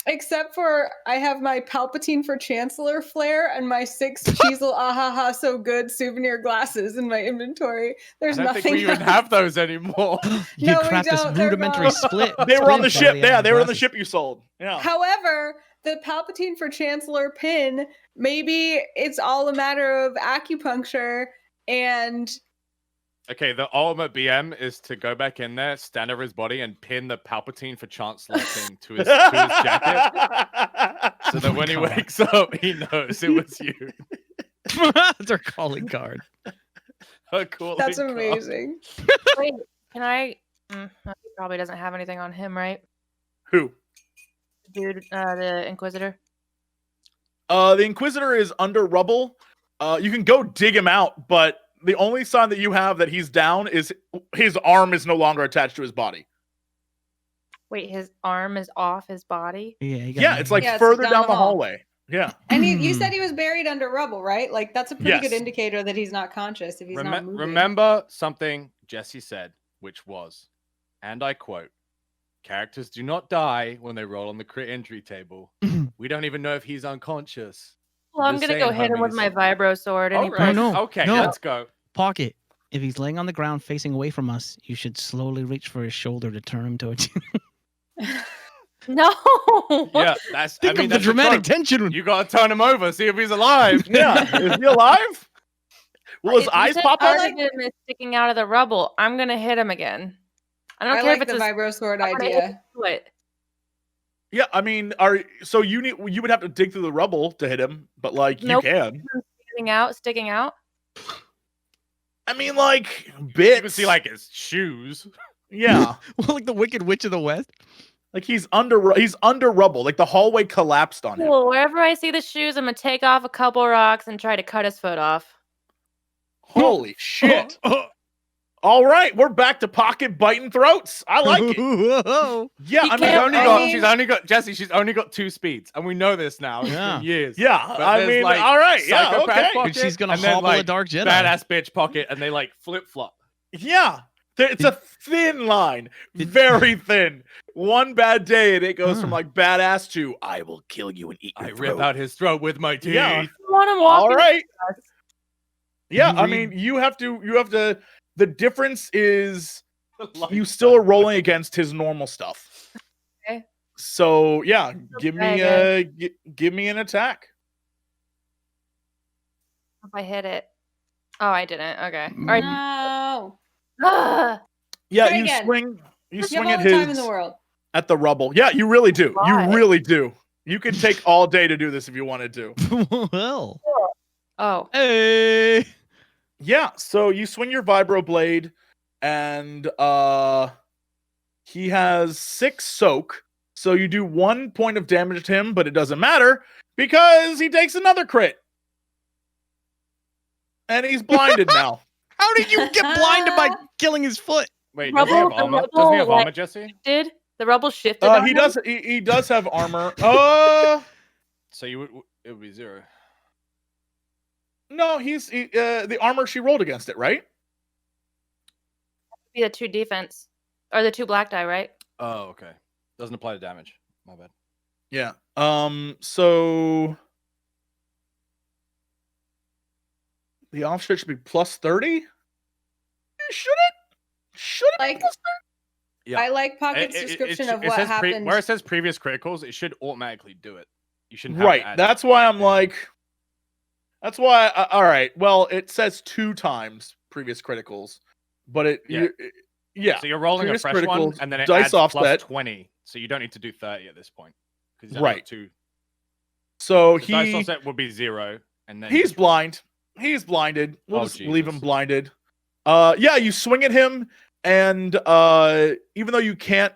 Except for I have my Palpatine for Chancellor flare and my 6 Cheezel Ahaha So Good souvenir glasses in my inventory. There's I don't nothing think we even else. have those anymore. You No, could we craft this don't. They're rudimentary gone. split. They were on the splint out ship. of the Yeah, they were on the glasses. ship you sold. Yeah. However, the Palpatine for Chancellor pin, maybe it's all a matter of acupuncture and Okay, the ultimate BM is to go back in there, stand over his body, and pin the Palpatine for Chancellor thing to his jacket, so that when he God. wakes up, he knows it was you. That's our calling card. A cool that's card. amazing. Wait, can I? He probably doesn't have anything on him, right? Who? Dude, the Inquisitor. The Inquisitor is under rubble. You can go dig him out, but the only sign that you have that he's down is his arm is no longer attached to his body. Wait, his arm is off his body. Yeah, it's like Yeah, it's further down down the the hall. hallway. Yeah. And you said he was buried under rubble, right? Like that's a pretty Yes. good indicator that he's not conscious if he's not moving. Remember something Jesse said, which was, and I quote, "Characters do not die when they roll on the crit injury table. We don't even know if he's unconscious." Well, I'm Just gonna go saying, hit him with homies. my vibro sword. All right. no, Okay, no. let's go. Pocket. If he's laying on the ground facing away from us, you should slowly reach for his shoulder to turn him towards you. No. Yeah, that's. Think I mean, of the that's the dramatic trope. tension. You gotta turn him over, see if he's alive. Yeah. Is he alive? Will his If you eyes said pop part out? of him is sticking out of the rubble, I'm gonna hit him again. I don't I care like if it's the a vibro sword I'm gonna hit idea. him with it. Yeah, I mean, you would have to dig through the rubble to hit him, but like Nope. you can. Sticking out. I mean, like You bits. can see like his shoes. yeah, Well, like the Wicked Witch of the West. like he's under rubble. Like the hallway collapsed on him. Cool. Wherever I see the shoes, I'm gonna take off a couple rocks and try to cut his foot off. Holy shit! All right, we're back to pocket biting throats. I like it. Whoa. Yeah, He I mean, can't- She's only got Jesse. She's only got 2 speeds, and we know this now. It's Yeah. been years. yeah. But I there's, mean, like, all right. Yeah, Psychopath okay. pocket, She's gonna and then, hobble a like, Dark Jedi. Badass bitch pocket, and they like flip flop. Yeah, it's a thin line, very thin. One bad day, and it goes from like badass to I will kill you and eat your I throat. rip out his throat with my teeth. Yeah. I want him walking. All right. with us. Yeah, You I read- mean, you have to. The difference is Like you still are rolling against his normal stuff. Okay. So yeah, give me try give me an attack. If I hit it. Oh, I didn't. Okay. All right. No. Ah! Yeah, Try you again. swing. You You have swing all at the time in his the world. at the rubble. Yeah, you really do. Why? You really do. You could take all day to do this if you wanted to. Well. Oh. Hey. Yeah, so you swing your vibro blade, and he has 6 soak. So you do 1 point of damage to him, but it doesn't matter because he takes another crit. And he's blinded now. How did you get blinded by killing his foot? Wait, does he have Rubble- the armor? Doesn't he have rubble, armor, like- Jesse? Did the rubble shifted? on He him? does. He does have armor. So it would be 0. No, he's the armor she rolled against it, right? Be the 2 defense or the 2 black die, right? Oh, okay. Doesn't apply to damage. My bad. Yeah. So the offset should be plus 30. Should it? Should it? Like, Be plus 30? Yeah. I like Pocket's It description sh- of it what says happened. where it says previous criticals, it should automatically do it. You shouldn't have to Right. add That's why I'm anything. like. That's why. All right. Well, it says 2 times previous criticals, but Yeah. Yeah. So you're rolling a previous fresh one, criticals, and then it dice adds plus offset. 20. So you don't need to do 30 at this point. Because Right. 2. So The dice he offset would be 0, and then he's just roll. blind. He's blinded. We'll Oh, just leave him Jesus. blinded. Yeah, you swing at him, and even though you can't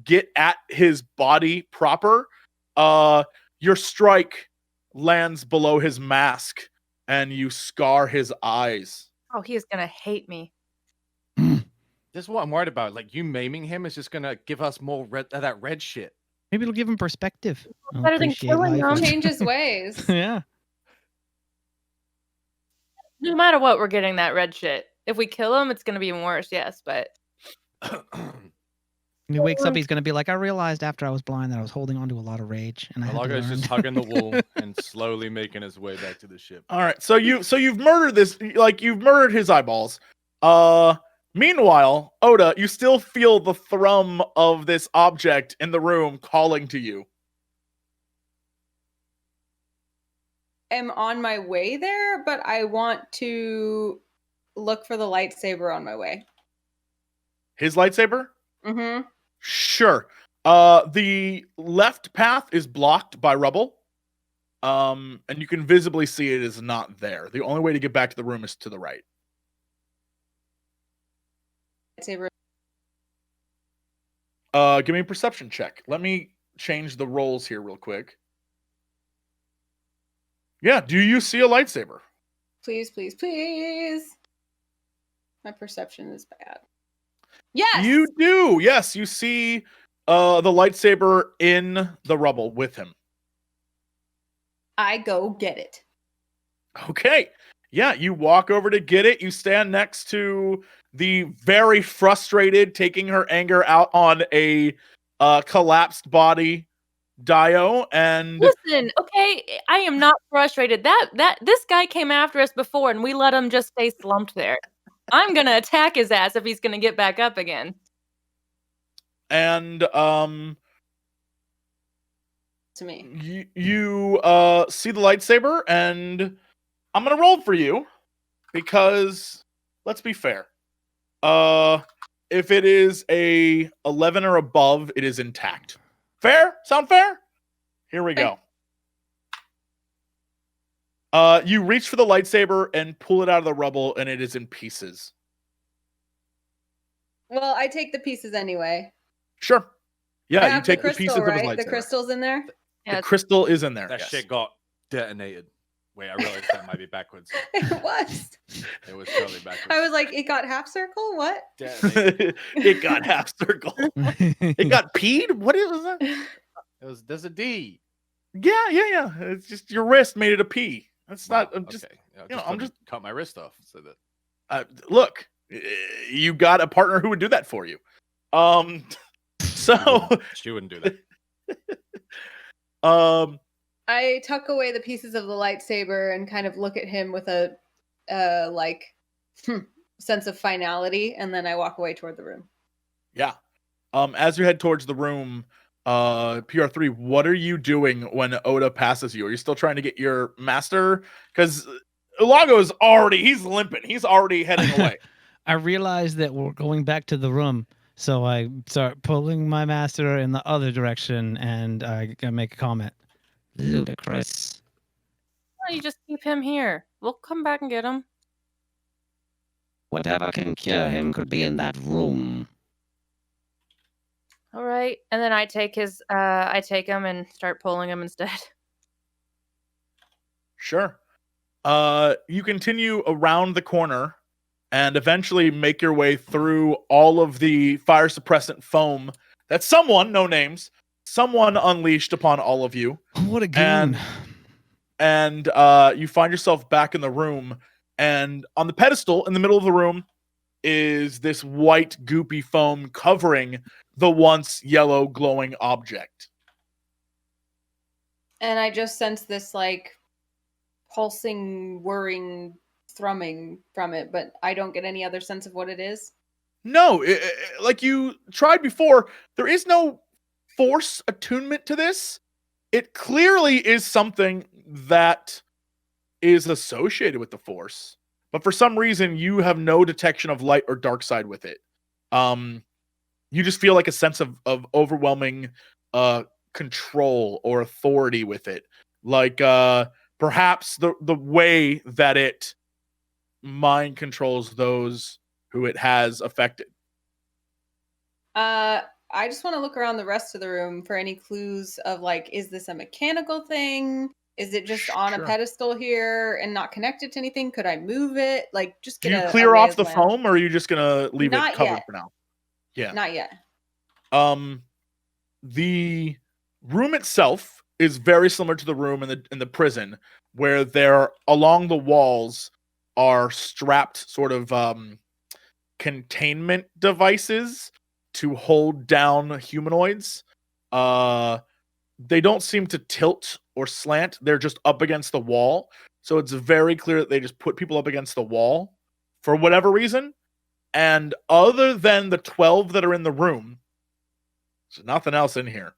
get at his body proper, your strike lands below his mask, and you scar his eyes. Oh, he is gonna hate me. This is what I'm worried about. Like, you maiming him is just gonna give us more that red shit. Maybe it'll give him perspective. I'll Better than appreciate killing life him. and- Change his ways. Yeah. No matter what, we're getting that red shit. If we kill him, it's gonna be even worse. Yes, but When he wakes up, he's gonna be like, I realized after I was blind that I was holding on to a lot of rage, and I had to Malago's learn. just hugging the wall and slowly making his way back to the ship. All right, so you've murdered this, like you've murdered his eyeballs. Meanwhile, Oda, you still feel the thrum of this object in the room calling to you. Am on my way there, but I want to look for the lightsaber on my way. His lightsaber? Mm-hmm. Sure. The left path is blocked by rubble. And you can visibly see it is not there. The only way to get back to the room is to the right. Lightsaber. Give me a perception check. Let me change the roles here real quick. Yeah, do you see a lightsaber? Please, please, please. My perception is bad. Yes. You do. Yes, you see the lightsaber in the rubble with him. I go get it. Okay. Yeah, you walk over to get it. You stand next to the very frustrated, taking her anger out on a collapsed body DAEYO, and listen, okay, I am not frustrated. This guy came after us before, and we let him just stay slumped there. I'm gonna attack his ass if he's gonna get back up again. and To me. you see the lightsaber, and I'm gonna roll for you because let's be fair. If it is a 11 or above, it is intact. Fair? Sound fair? Here we go. You reach for the lightsaber and pull it out of the rubble, and it is in pieces. Well, I take the pieces anyway. Sure. I Yeah, you have take the crystal, pieces of his right? lightsaber. The crystal's in there. The Yeah, crystal is in there. That yes. shit got detonated. Wait, I realized that might be backwards. It was. It was totally backwards. I was like, it got half circle? What? Detonated. It got half circle. It got peed? What is that? There's a D. Yeah. It's just your wrist made it a P. That's not. I'm just okay. you know, I'm fucking just- cut my wrist off so that look. You got a partner who would do that for you. So she wouldn't do that. I tuck away the pieces of the lightsaber and kind of look at him with a sense of finality, and then I walk away toward the room. Yeah. As you head towards the room, PR-3, what are you doing when Oda passes you? Are you still trying to get your master? Because ULAGO is already, he's limping. He's already heading away. I realize that we're going back to the room, so I start pulling my master in the other direction, and I make a comment. Ludicrous. Why don't you just keep him here? We'll come back and get him. Whatever can cure him could be in that room. All right. And then I take him and start pulling him instead. Sure. You continue around the corner and eventually make your way through all of the fire suppressant foam that someone, no names, someone unleashed upon all of you. What a goon. And you find yourself back in the room, and on the pedestal in the middle of the room is this white goopy foam covering the once yellow glowing object. And I just sense this like pulsing, whirring, thrumming from it, but I don't get any other sense of what it is. No, like you tried before, there is no force attunement to this. It clearly is something that is associated with the force, but for some reason you have no detection of light or dark side with it. You just feel like a sense of overwhelming control or authority with it, like perhaps the way that it mind controls those who it has affected. I just want to look around the rest of the room for any clues of like, is this a mechanical thing? Is it just on a Sure. pedestal here and not connected to anything? Could I move it? Like, just Do get you a clear lay off of the land. foam, or are you just gonna leave Not it covered yet. for now? Yeah. Not yet. The room itself is very similar to the room in the prison, where there along the walls are strapped sort of containment devices to hold down humanoids. They don't seem to tilt or slant. They're just up against the wall. So it's very clear that they just put people up against the wall for whatever reason. And other than the 12 that are in the room, there's nothing else in here.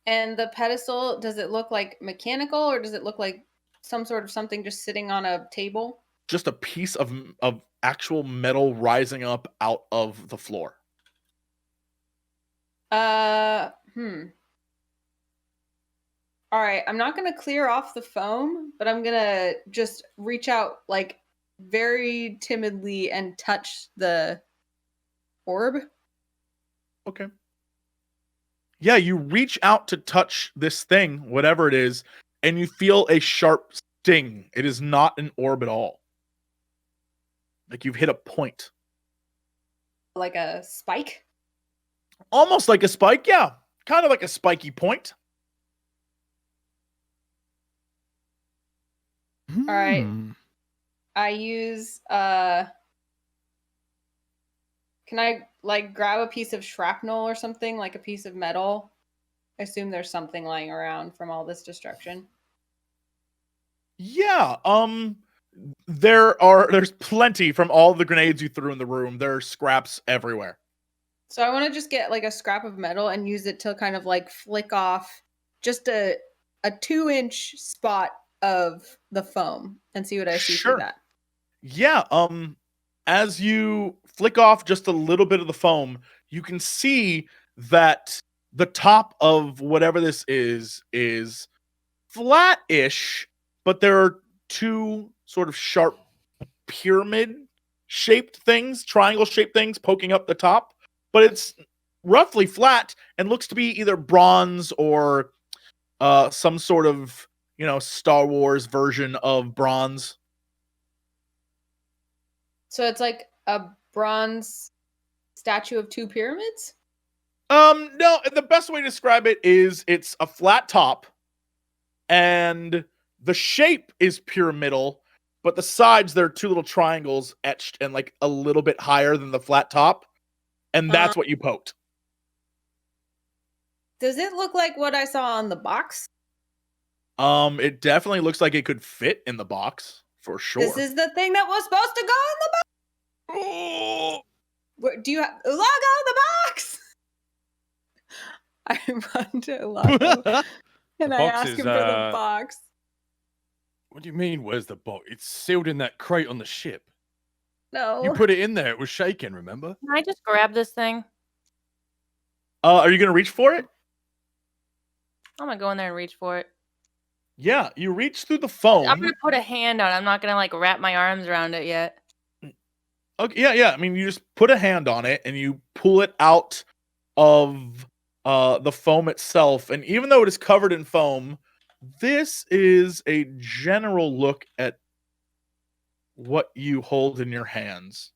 And the pedestal, does it look like mechanical or does it look like some sort of something just sitting on a table? Just a piece of actual metal rising up out of the floor. All right, I'm not going to clear off the foam, but I'm going to just reach out like very timidly and touch the orb. Okay. Yeah, you reach out to touch this thing, whatever it is, and you feel a sharp sting. It is not an orb at all. Like you've hit a point. Like a spike? Almost like a spike, yeah. Kind of like a spiky point. All right. I use can I like grab a piece of shrapnel or something, like a piece of metal? I assume there's something lying around from all this destruction. Yeah, there's plenty from all the grenades you threw in the room. There are scraps everywhere. So I want to just get like a scrap of metal and use it to kind of like flick off just a 2-inch spot of the foam and see what I see through that. Yeah, as you flick off just a little bit of the foam, you can see that the top of whatever this is flat-ish, but there are two sort of sharp pyramid-shaped things, triangle-shaped things poking up the top, but it's roughly flat and looks to be either bronze or some sort of, Star Wars version of bronze. So it's like a bronze statue of 2 pyramids? No, the best way to describe it is it's a flat top and the shape is pyramidal, but the sides, there are 2 little triangles etched and like a little bit higher than the flat top. And that's what you poked. Does it look like what I saw on the box? It definitely looks like it could fit in the box for sure. This is the thing that was supposed to go in the box. Oh! Do you have ULAGO the box? I run to ULAGO and I ask him for the box. What do you mean, where's the box? It's sealed in that crate on the ship. No. You put it in there. It was shaking. Remember? Can I just grab this thing? Are you gonna reach for it? I'm gonna go in there and reach for it. Yeah, you reach through the I'm foam. gonna put a hand on it. I'm not gonna like wrap my arms around it yet. Okay, yeah. I mean, you just put a hand on it and you pull it out of the foam itself. And even though it is covered in foam, this is a general look at what you hold in your hands.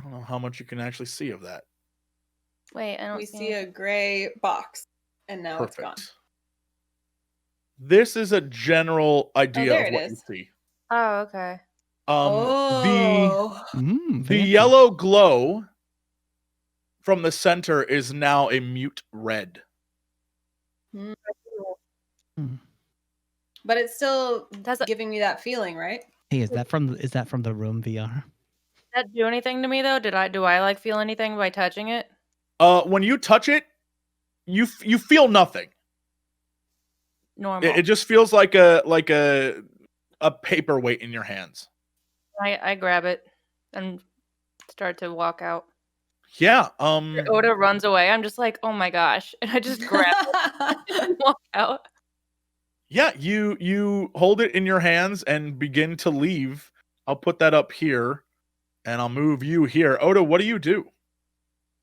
I don't know how much you can actually see of that. Wait, I don't We see see a gray box, and now it's gone. This is a general idea there of it what is. you see. Oh, okay. Oh. The Fancy. yellow glow from the center is now a mute red. But it's still Does it giving me that feeling, right? Hey, is that from the room VR? do anything to me though? Do I like feel anything by touching it? When you touch it, you feel nothing. Normal. It just feels like a paperweight in your hands. I grab it and start to walk out. Yeah. Oda runs away. I'm just like, oh my gosh, and I just grab it and walk out. Yeah, you hold it in your hands and begin to leave. I'll put that up here, and I'll move you here. Oda, what do you do?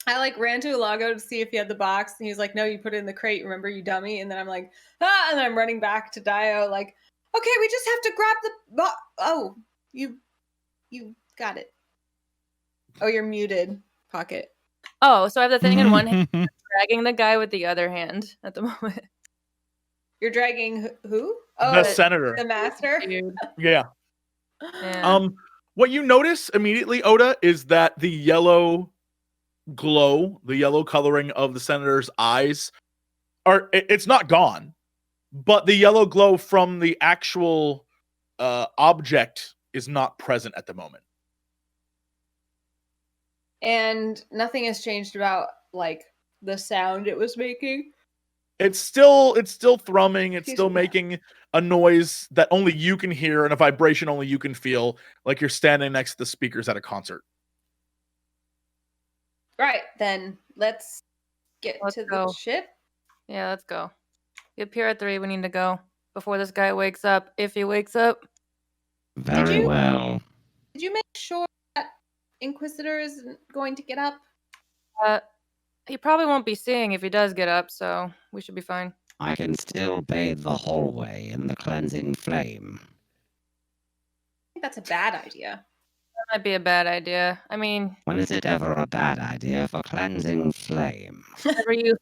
I like ran to ULAGO to see if he had the box, and he's like, "No, you put it in the crate. Remember, you dummy." And then I'm like, and then I'm running back to DAEYO, like, "Okay, we just have to grab the oh, you got it. Oh, you're muted, Pocket. Oh, so I have the thing in one hand, dragging the guy with the other hand at the moment. You're dragging who? Oh, The senator. the master. Dude. Yeah. Yeah. What you notice immediately, Oda, is that the yellow glow, the yellow coloring of the senator's eyes it's not gone, but the yellow glow from the actual object is not present at the moment. And nothing has changed about like the sound it was making. It's still thrumming, it's Excuse still me. making a noise that only you can hear and a vibration only you can feel, like you're standing next to the speakers at a concert. Right, then let's get Let's to go. the ship. Yeah, let's go. The PR-3, we need to go before this guy wakes up. If he wakes up. Very you- well. Did you make sure that Inquisitor isn't going to get up? He probably won't be seeing if he does get up, so we should be fine. I can still bathe the hallway in the cleansing flame. I think that's a bad idea. That might be a bad idea. I mean, When is it ever a bad idea for cleansing flame? whenever you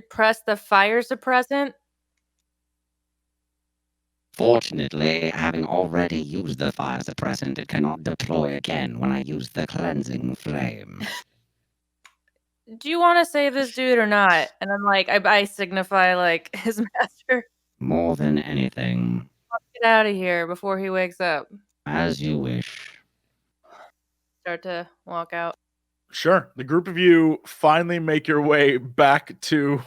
press the fire suppressant. Fortunately, having already used the fire suppressant, it cannot deploy again when I use the cleansing flame. Do you want to save this dude or not? And I'm like, I signify like his master. More than anything, Let's get out of here before he wakes up. as you wish. Start to walk out. Sure. The group of you finally make your way back to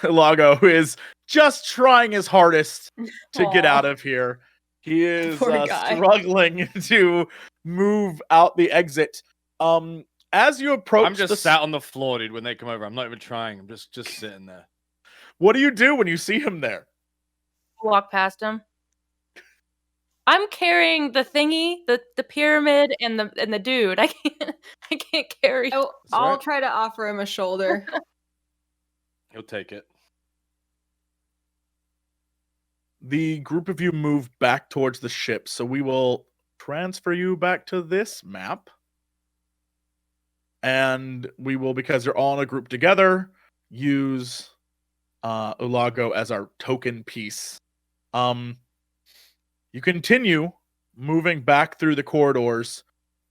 ULAGO, who is just trying his hardest to get Aw. out of here. He is Poor guy. struggling to move out the exit. As you approach, I'm just sat on the floor, dude. When they come over, I'm not even trying. I'm just sitting there. What do you do when you see him there? Walk past him. I'm carrying the thingy, the pyramid, and the dude. I can't carry. Oh, That's I'll right. try to offer him a shoulder. He'll take it. The group of you move back towards the ship, so we will transfer you back to this map. And we will, because they're all in a group together, use ULAGO as our token piece. You continue moving back through the corridors.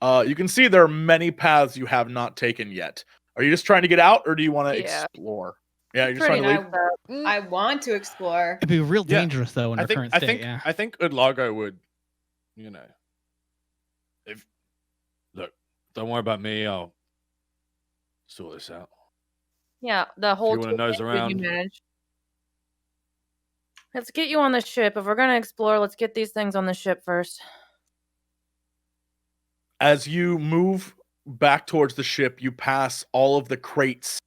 You can see there are many paths you have not taken yet. Are you just trying to get out, or do you want to Yeah. explore? Yeah, you're just Pretty trying to leave. nice. I want to explore. It'd be real Yeah, dangerous though in our current state. Yeah. I think ULAGO would, if look, don't worry about me. I'll sort this out. Yeah, the whole. you wanna nose toolkit around. you manage. Let's get you on the ship. If we're gonna explore, let's get these things on the ship first. As you move back towards the ship, you pass all of the crates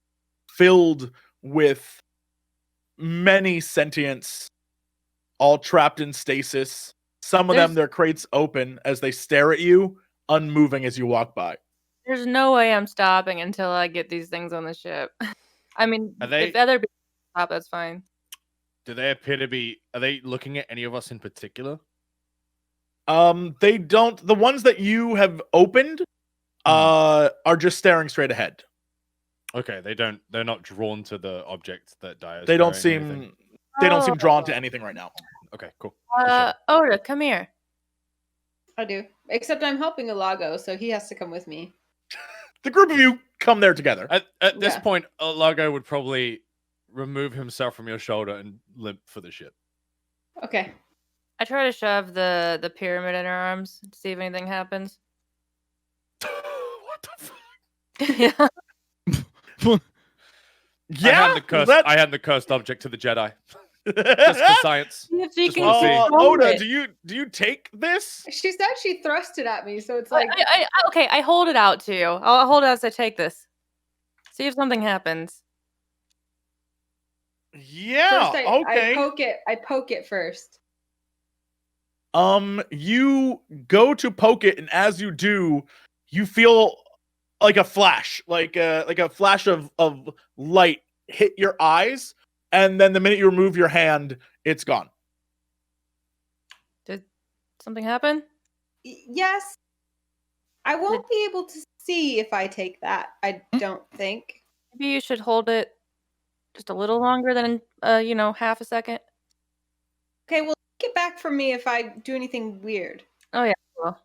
filled with many sentients, all trapped in stasis. Some of them, their crates open as they stare at you, unmoving as you walk by. There's no way I'm stopping until I get these things on the ship. I mean, if other people stop, that's fine. Do they appear to be? Are they looking at any of us in particular? They don't. The ones that you have opened, are just staring straight ahead. Okay, they're not drawn to the object that DAEYO's They don't carrying or seem. anything? They don't seem drawn to anything right now. Okay, cool. Oda, come here. I do. Except I'm helping ULAGO, so he has to come with me. The group of you come there together. At this point, ULAGO would probably remove himself from your shoulder and limp for the ship. Okay. I try to shove the pyramid in her arms to see if anything happens. What the fuck? Yeah. Yeah, I hand the cursed object to the Jedi. Just for science. If she Just can wanna see. control Oda, it. do you take this? She said she thrust it at me, so it's like Okay, I hold it out to you. I'll hold it out as I take this. See if something happens. Yeah. first okay. I poke it first. You go to poke it, and as you do, you feel like a flash, like a flash of light hit your eyes, and then the minute you remove your hand, it's gone. Did something happen? Yes. I won't be able to see if I take that. I don't think. Maybe you should hold it just a little longer than half a second. Okay, well, get back from me if I do anything weird. Oh yeah. Well.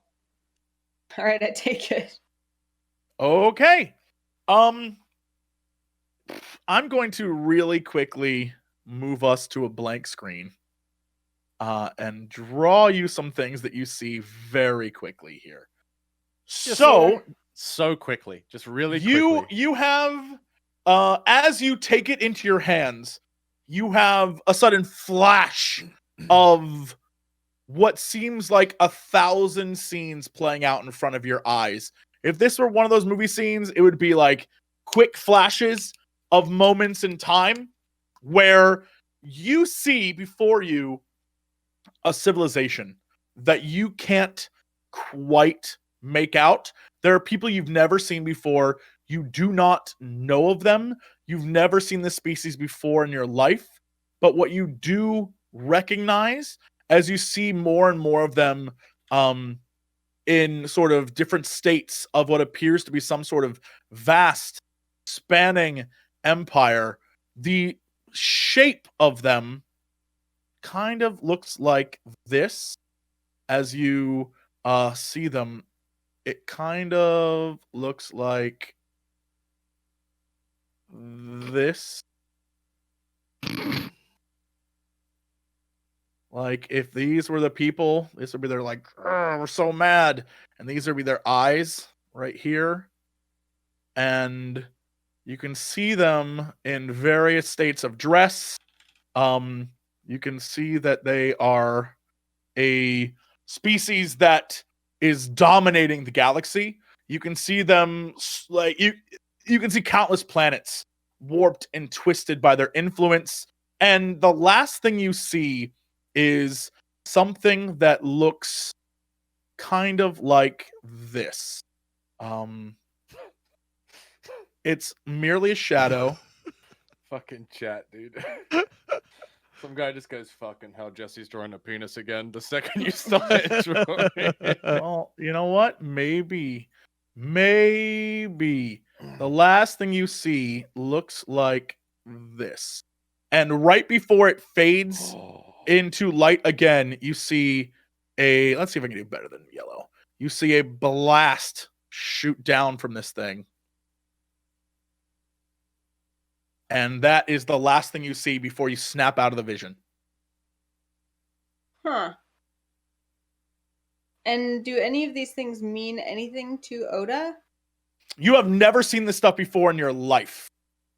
All right, I take it. Okay. I'm going to really quickly move us to a blank screen and draw you some things that you see very quickly here. So quickly, just really quickly. quickly. You have, as you take it into your hands, you have a sudden flash of what seems like 1,000 scenes playing out in front of your eyes. If this were one of those movie scenes, it would be like quick flashes of moments in time where you see before you a civilization that you can't quite make out. There are people you've never seen before. You do not know of them. You've never seen this species before in your life. But what you do recognize as you see more and more of them in sort of different states of what appears to be some sort of vast, spanning empire, the shape of them kind of looks like this. As you see them, it kind of looks like this. Like, if these were the people, this would be their, like, we're so mad. And these would be their eyes right here. And you can see them in various states of dress. You can see that they are a species that is dominating the galaxy. You can see them, like, you can see countless planets warped and twisted by their influence. And the last thing you see is something that looks kind of like this. It's merely a shadow. Fucking chat, dude. Some guy just goes, fucking hell, Jesse's drawing a penis again the second you start drawing. Well, you know what? Maybe the last thing you see looks like this. And right before it fades into light again, you see let's see if I can do better than yellow. You see a blast shoot down from this thing. And that is the last thing you see before you snap out of the vision. Huh. And do any of these things mean anything to Oda? You have never seen this stuff before in your life.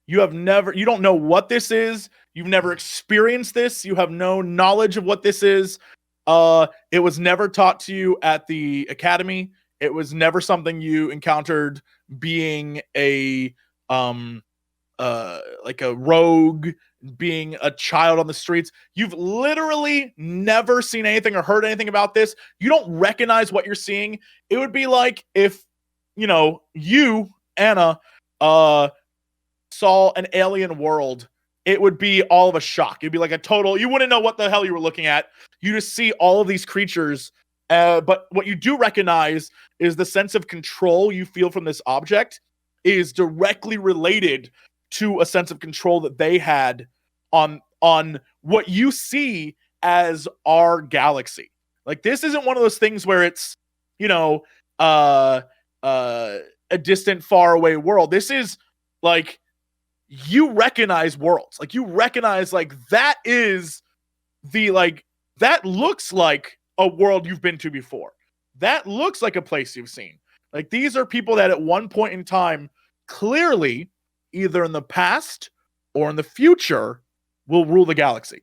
You don't know what this is. You've never experienced this. You have no knowledge of what this is. It was never taught to you at the academy. It was never something you encountered being a like a rogue, being a child on the streets. You've literally never seen anything or heard anything about this. You don't recognize what you're seeing. It would be like if, you, Anna, saw an alien world. It would be all of a shock. It'd be like a total, you wouldn't know what the hell you were looking at. You just see all of these creatures. But what you do recognize is the sense of control you feel from this object is directly related to a sense of control that they had on what you see as our galaxy. Like, this isn't one of those things where it's, a distant, far away world. This is like, you recognize worlds. Like, you recognize, like, that is the, like, that looks like a world you've been to before. That looks like a place you've seen. Like, these are people that at one point in time, clearly, either in the past or in the future, will rule the galaxy.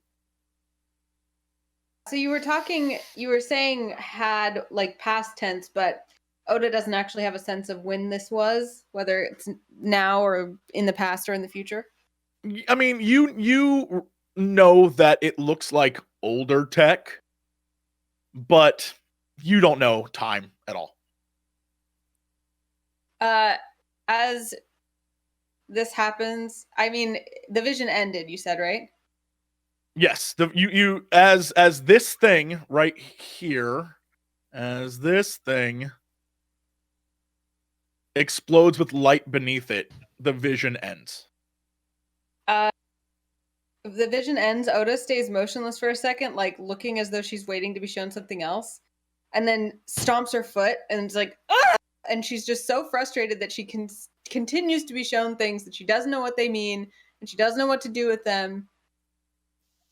So you were saying had like past tense, but Oda doesn't actually have a sense of when this was, whether it's now or in the past or in the future. I mean, you know that it looks like older tech, but you don't know time at all. As this happens, I mean, the vision ended, you said, right? Yes, you as this thing right here, as this thing explodes with light beneath it, the vision ends. If the vision ends, Oda stays motionless for a second, like looking as though she's waiting to be shown something else, and then stomps her foot and is like, ah! And she's just so frustrated that she continues to be shown things that she doesn't know what they mean, and she doesn't know what to do with them.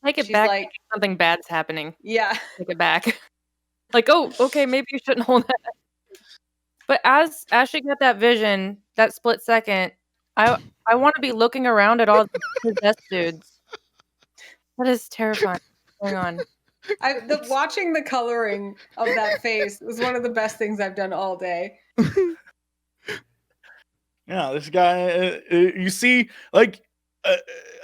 Take it She's back. like, Something bad's happening. yeah. Take it back. Like, oh, okay, maybe you shouldn't hold that. But as she got that vision, that split second, I want to be looking around at all the possessed dudes. That is terrifying. What's going on? Watching the coloring of that face was one of the best things I've done all day. Yeah, this guy, you see, like,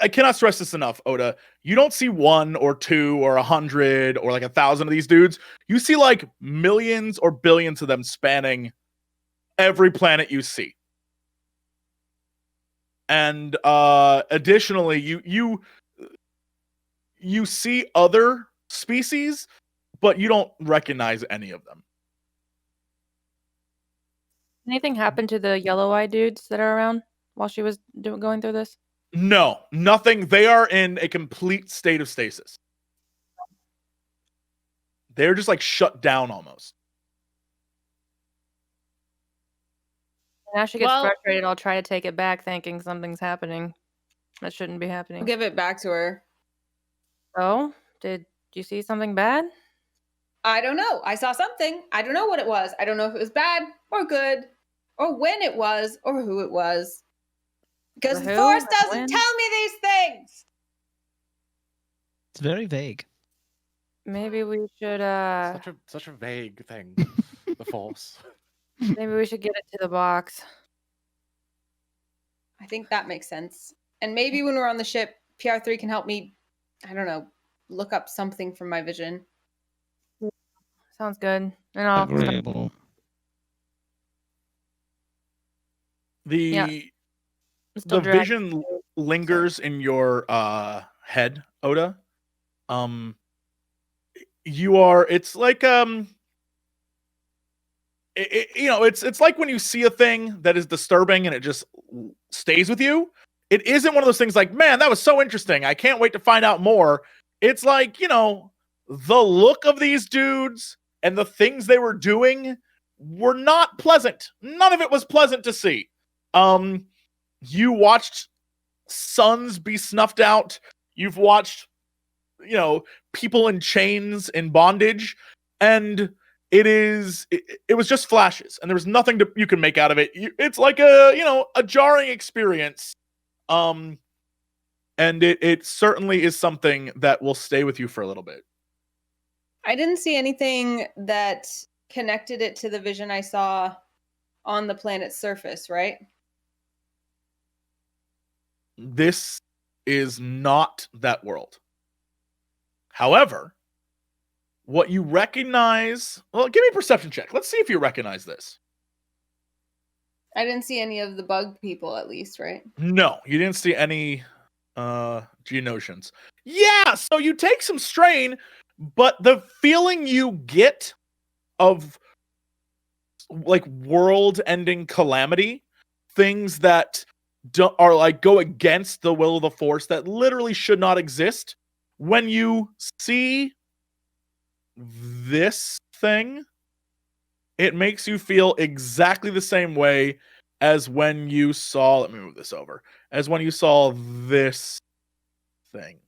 I cannot stress this enough, Oda. You don't see 1 or 2 or 100 or like 1,000 of these dudes. You see like millions or billions of them spanning every planet you see. And additionally, you see other species, but you don't recognize any of them. Anything happened to the yellow-eyed dudes that are around while she was going through this? No, nothing. They are in a complete state of stasis. They're just like shut down almost. Now she gets frustrated. I'll try to take it back thinking something's happening. That shouldn't be happening. I'll give it back to her. Oh? Did you see something bad? I don't know. I saw something. I don't know what it was. I don't know if it was bad or good or when it was or who it was. Because the Force doesn't tell me these things. It's very vague. Maybe we should such a vague thing. The Force. Maybe we should get it to the box. I think that makes sense. And maybe when we're on the ship, PR-3 can help me, I don't know, look up something from my vision. Sounds good. And I'll Agreeable. The vision lingers in your head, Oda. It's like it's like when you see a thing that is disturbing and it just stays with you. It isn't one of those things like, man, that was so interesting, I can't wait to find out more. It's like, the look of these dudes and the things they were doing were not pleasant. None of it was pleasant to see. You watched suns be snuffed out. You've watched, people in chains in bondage, and it was just flashes, and there was nothing you can make out of it. It's like a jarring experience. And it certainly is something that will stay with you for a little bit. I didn't see anything that connected it to the vision I saw on the planet's surface, right? This is not that world. However, what you recognize... Well, give me a perception check. Let's see if you recognize this. I didn't see any of the bug people, at least, right? No, you didn't see any Geonosians. Yeah, so you take some strain, but the feeling you get of like world-ending calamity, things that are like go against the will of the Force that literally should not exist, when you see this thing, it makes you feel exactly the same way as when you saw, let me move this over, as when you saw this thing.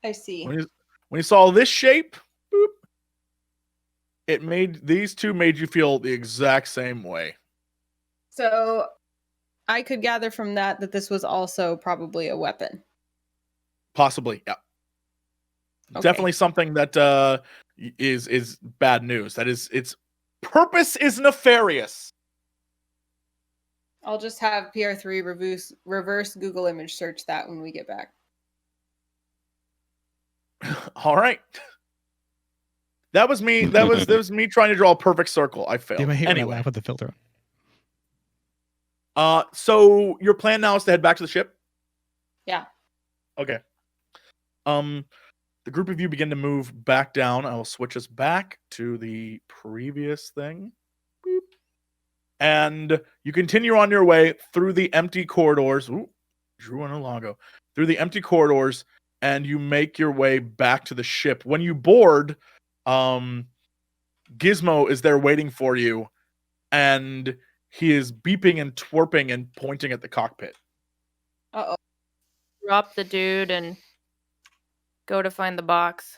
I see. When you saw this shape, boop, these two made you feel the exact same way. So I could gather from that this was also probably a weapon. Possibly, yeah. Okay. Definitely something that is bad news. That is, its purpose is nefarious. I'll just have PR-3 reverse Google image search that when we get back. All right. That was me. That was me trying to draw a perfect circle. I failed. Damn, I hate when I Anyway, laugh with the filter. so your plan now is to head back to the ship? Yeah. Okay. The group of you begin to move back down. I will switch us back to the previous thing. Boop. And you continue on your way through the empty corridors. Ooh, drew on a logo. Through the empty corridors, and you make your way back to the ship. When you board, Gizmo is there waiting for you, and he is beeping and twerping and pointing at the cockpit. Uh-oh. Drop the dude and go to find the box.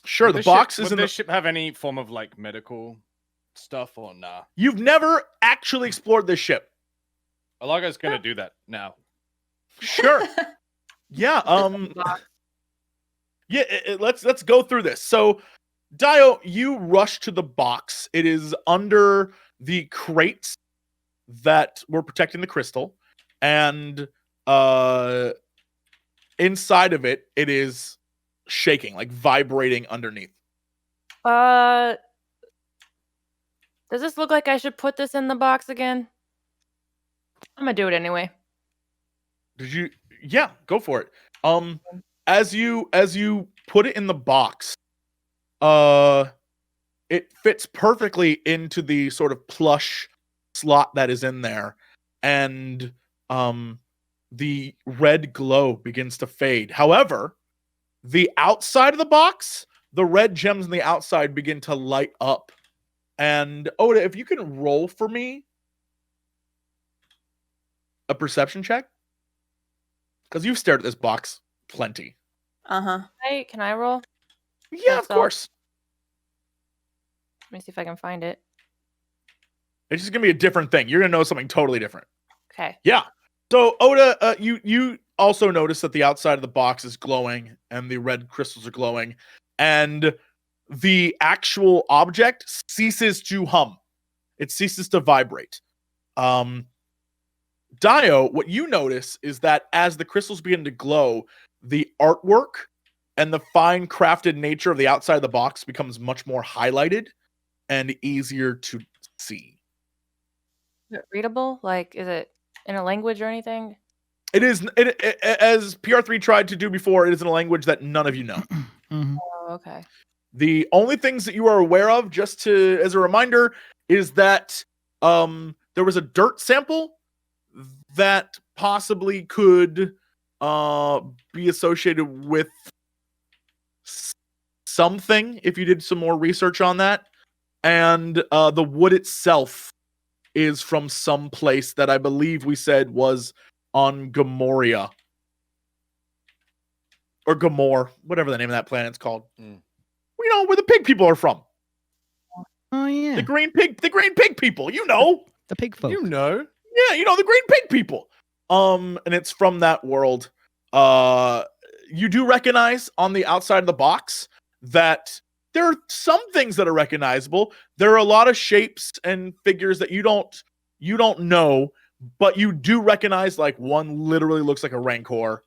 Sure, Would the this box ship, is would in the... this ship have any form of like medical stuff or nah? You've never actually explored this ship. Alaga's gonna do that now. Sure. Yeah. Yeah. Let's go through this. So, DAEYO, you rush to the box. It is under the crates that were protecting the crystal, and inside of it, it is shaking, like vibrating underneath. Does this look like I should put this in the box again? I'm gonna do it anyway. Did you? Yeah, go for it. As you put it in the box, it fits perfectly into the sort of plush slot that is in there, and the red glow begins to fade. However, the outside of the box, the red gems on the outside begin to light up. And Oda, if you can roll for me a perception check, because you've stared at this box plenty. Uh-huh. Hey, can I roll? Yeah, of Myself? course. Let me see if I can find it. It's just gonna be a different thing. You're gonna know something totally different. Okay. Yeah. So Oda, you also notice that the outside of the box is glowing and the red crystals are glowing, and the actual object ceases to hum. It ceases to vibrate. DAEYO, what you notice is that as the crystals begin to glow, the artwork and the fine crafted nature of the outside of the box becomes much more highlighted and easier to see. Is it readable? Like, is it in a language or anything? It is, as PR-3 tried to do before, it is in a language that none of you know. Mhm. Oh, okay. The only things that you are aware of, just to as a reminder, is that there was a dirt sample that possibly could be associated with something if you did some more research on that. And the wood itself is from some place that I believe we said was on Gamoria. Or Gamor, whatever the name of that planet's called. You know, where the pig people are from. Oh yeah, The green pig people, you know. the pig folk. You know. Yeah, you know, the green pig people. And it's from that world. You do recognize on the outside of the box that there are some things that are recognizable. There are a lot of shapes and figures that you don't know, but you do recognize. Like one literally looks like a Rancor.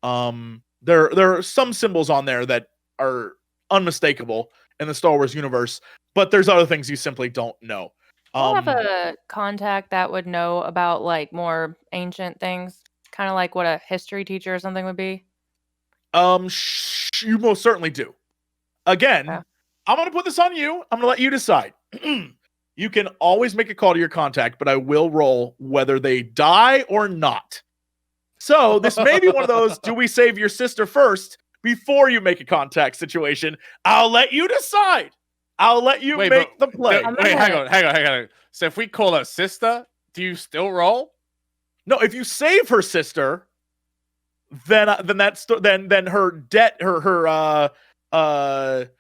There are some symbols on there that are unmistakable in the Star Wars universe, but there's other things you simply don't know. I have a contact that would know about like more ancient things, kind of like what a history teacher or something would be. You most certainly do. Again, Yeah. I'm going to put this on you. I'm going to let you decide. You can always make a call to your contact, but I will roll whether they die or not. So this may be one of those, do we save your sister first before you make a contact situation? I'll let you decide. I'll let you make the play. Hang on. So if we call her sister, do you still roll? No, if you save her sister, then her debt, what The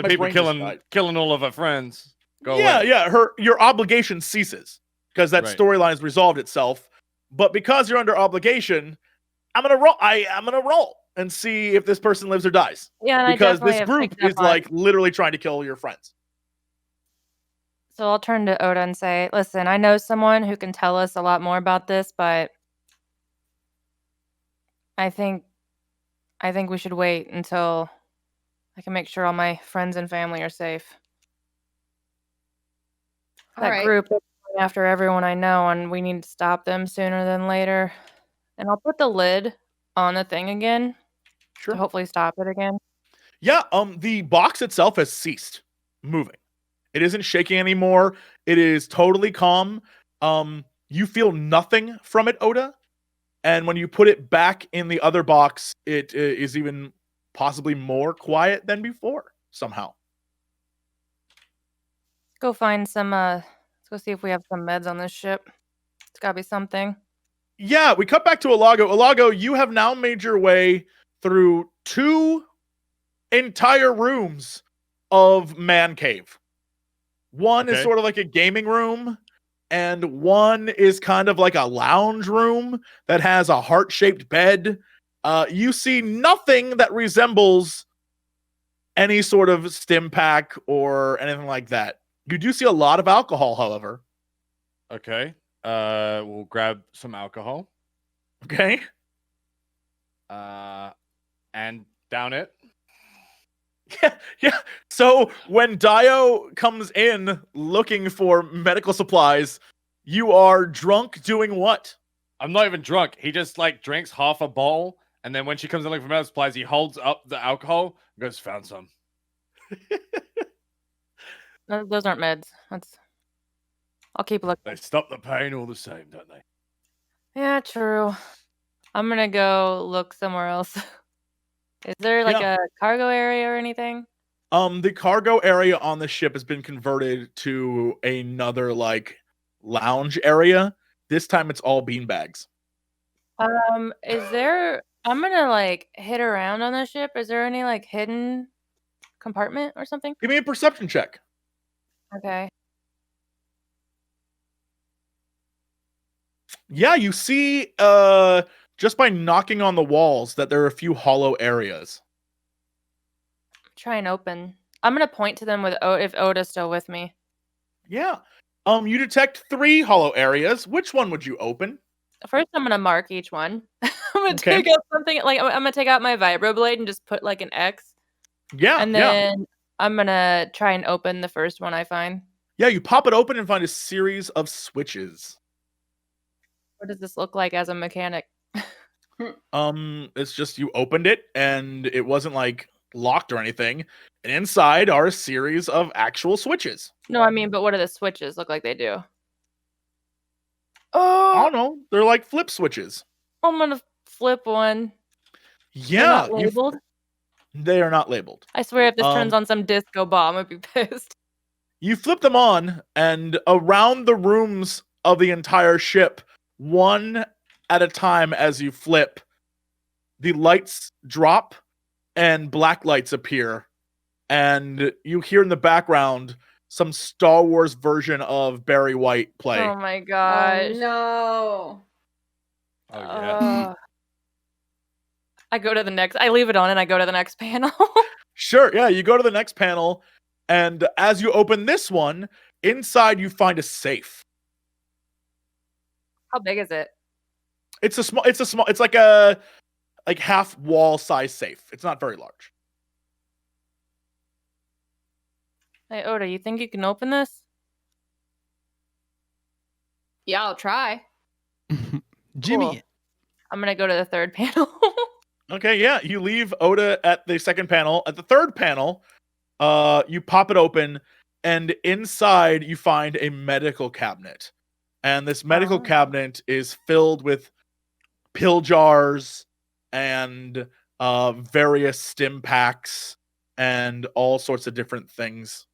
my people brain just died. killing all of her friends. Go Yeah, away. yeah. Your obligation ceases because that Right. storyline has resolved itself. But because you're under obligation, I'm gonna roll. I'm gonna roll and see if this person lives or dies. Yeah, and Because I definitely this have group picked up is on- like literally trying to kill your friends. So I'll turn to Oda and say, "Listen, I know someone who can tell us a lot more about this, but I think we should wait until I can make sure all my friends and family are safe." All That right. group is going after everyone I know, and we need to stop them sooner than later. And I'll put the lid on the thing again Sure. to hopefully stop it again. Yeah. The box itself has ceased moving. It isn't shaking anymore. It is totally calm. You feel nothing from it, Oda. And when you put it back in the other box, it is even possibly more quiet than before somehow. Go find some. Let's go see if we have some meds on this ship. It's gotta be something. Yeah, we cut back to ULAGO. ULAGO, you have now made your way through 2 entire rooms of man cave. One is Okay. sort of like a gaming room, and one is kind of like a lounge room that has a heart-shaped bed. You see nothing that resembles any sort of stim pack or anything like that. You do see a lot of alcohol, however. Okay. We'll grab some alcohol. Okay. And down it. Yeah. So when DAEYO comes in looking for medical supplies, you are drunk doing what? I'm not even drunk. He just like drinks half a bowl, and then when she comes in looking for medical supplies, he holds up the alcohol and goes, "Found some." Those aren't meds. I'll keep looking. They stop the pain all the same, don't they? Yeah, true. I'm gonna go look somewhere else. Is there like a cargo area or anything? The cargo area on the ship has been converted to another like lounge area. This time it's all beanbags. Is there? I'm gonna like hit around on the ship. Is there any like hidden compartment or something? Give me a perception check. Okay. Yeah, you see just by knocking on the walls that there are a few hollow areas. Try and open. I'm gonna point to them with if Oda's still with me. Yeah. You detect 3 hollow areas. Which one would you open? First, I'm gonna mark each one. I'm gonna Okay. take out something like I'm gonna take out my vibroblade and just put like an X, Yeah, and then I'm gonna try and open the first one I find. Yeah, you pop it open and find a series of switches. What does this look like as a mechanic? It's just you opened it and it wasn't like locked or anything. And inside are a series of actual switches. No, I mean, but what do the switches look like they do? I Oh, don't know. They're like flip switches. I'm gonna flip one. They're Yeah, not labeled. they are not labeled. I swear, if this turns on some disco ball, I'm gonna be pissed. You flip them on, and around the rooms of the entire ship, one at a time as you flip, the lights drop and black lights appear. And you hear in the background some Star Wars version of Barry White play. Oh my Oh gosh. no. Oh yeah. I go to the next. I leave it on and I go to the next panel. Sure, yeah, you go to the next panel, and as you open this one, inside you find a safe. How big is it? It's like a half wall size safe. It's not very large. Hey, Oda, you think you can open this? Yeah, I'll try. Jimmy. Cool. I'm gonna go to the third panel. Okay, yeah, you leave Oda at the second panel. At the third panel, you pop it open, and inside you find a medical cabinet. And this medical Oh. cabinet is filled with pill jars and various stim packs and all sorts of different things.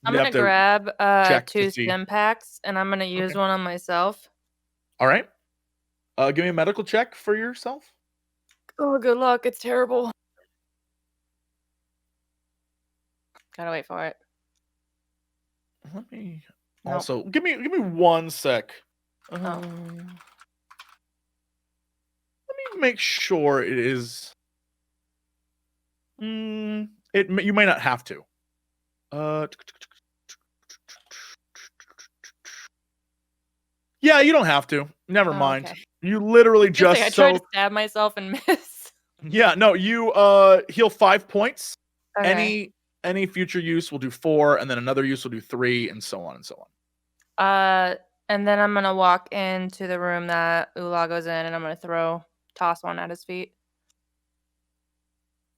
I'm You gonna have to grab check to 2 see. stim packs, and I'm gonna use Okay. one on myself. All right. Give me a medical check for yourself. Oh, good luck. It's terrible. Gotta wait for it. Let me Nope. also give me 1 sec. Oh. Let me make sure it is. You may not have to. Yeah, you don't have to. Never Oh, mind. okay. You literally just I tried to stab myself and miss. Yeah, no, you heal 5 points. Okay. Any future use will do 4, and then another use will do 3, and so on and so on. And then I'm gonna walk into the room that ULAGO's in, and I'm gonna toss one at his feet.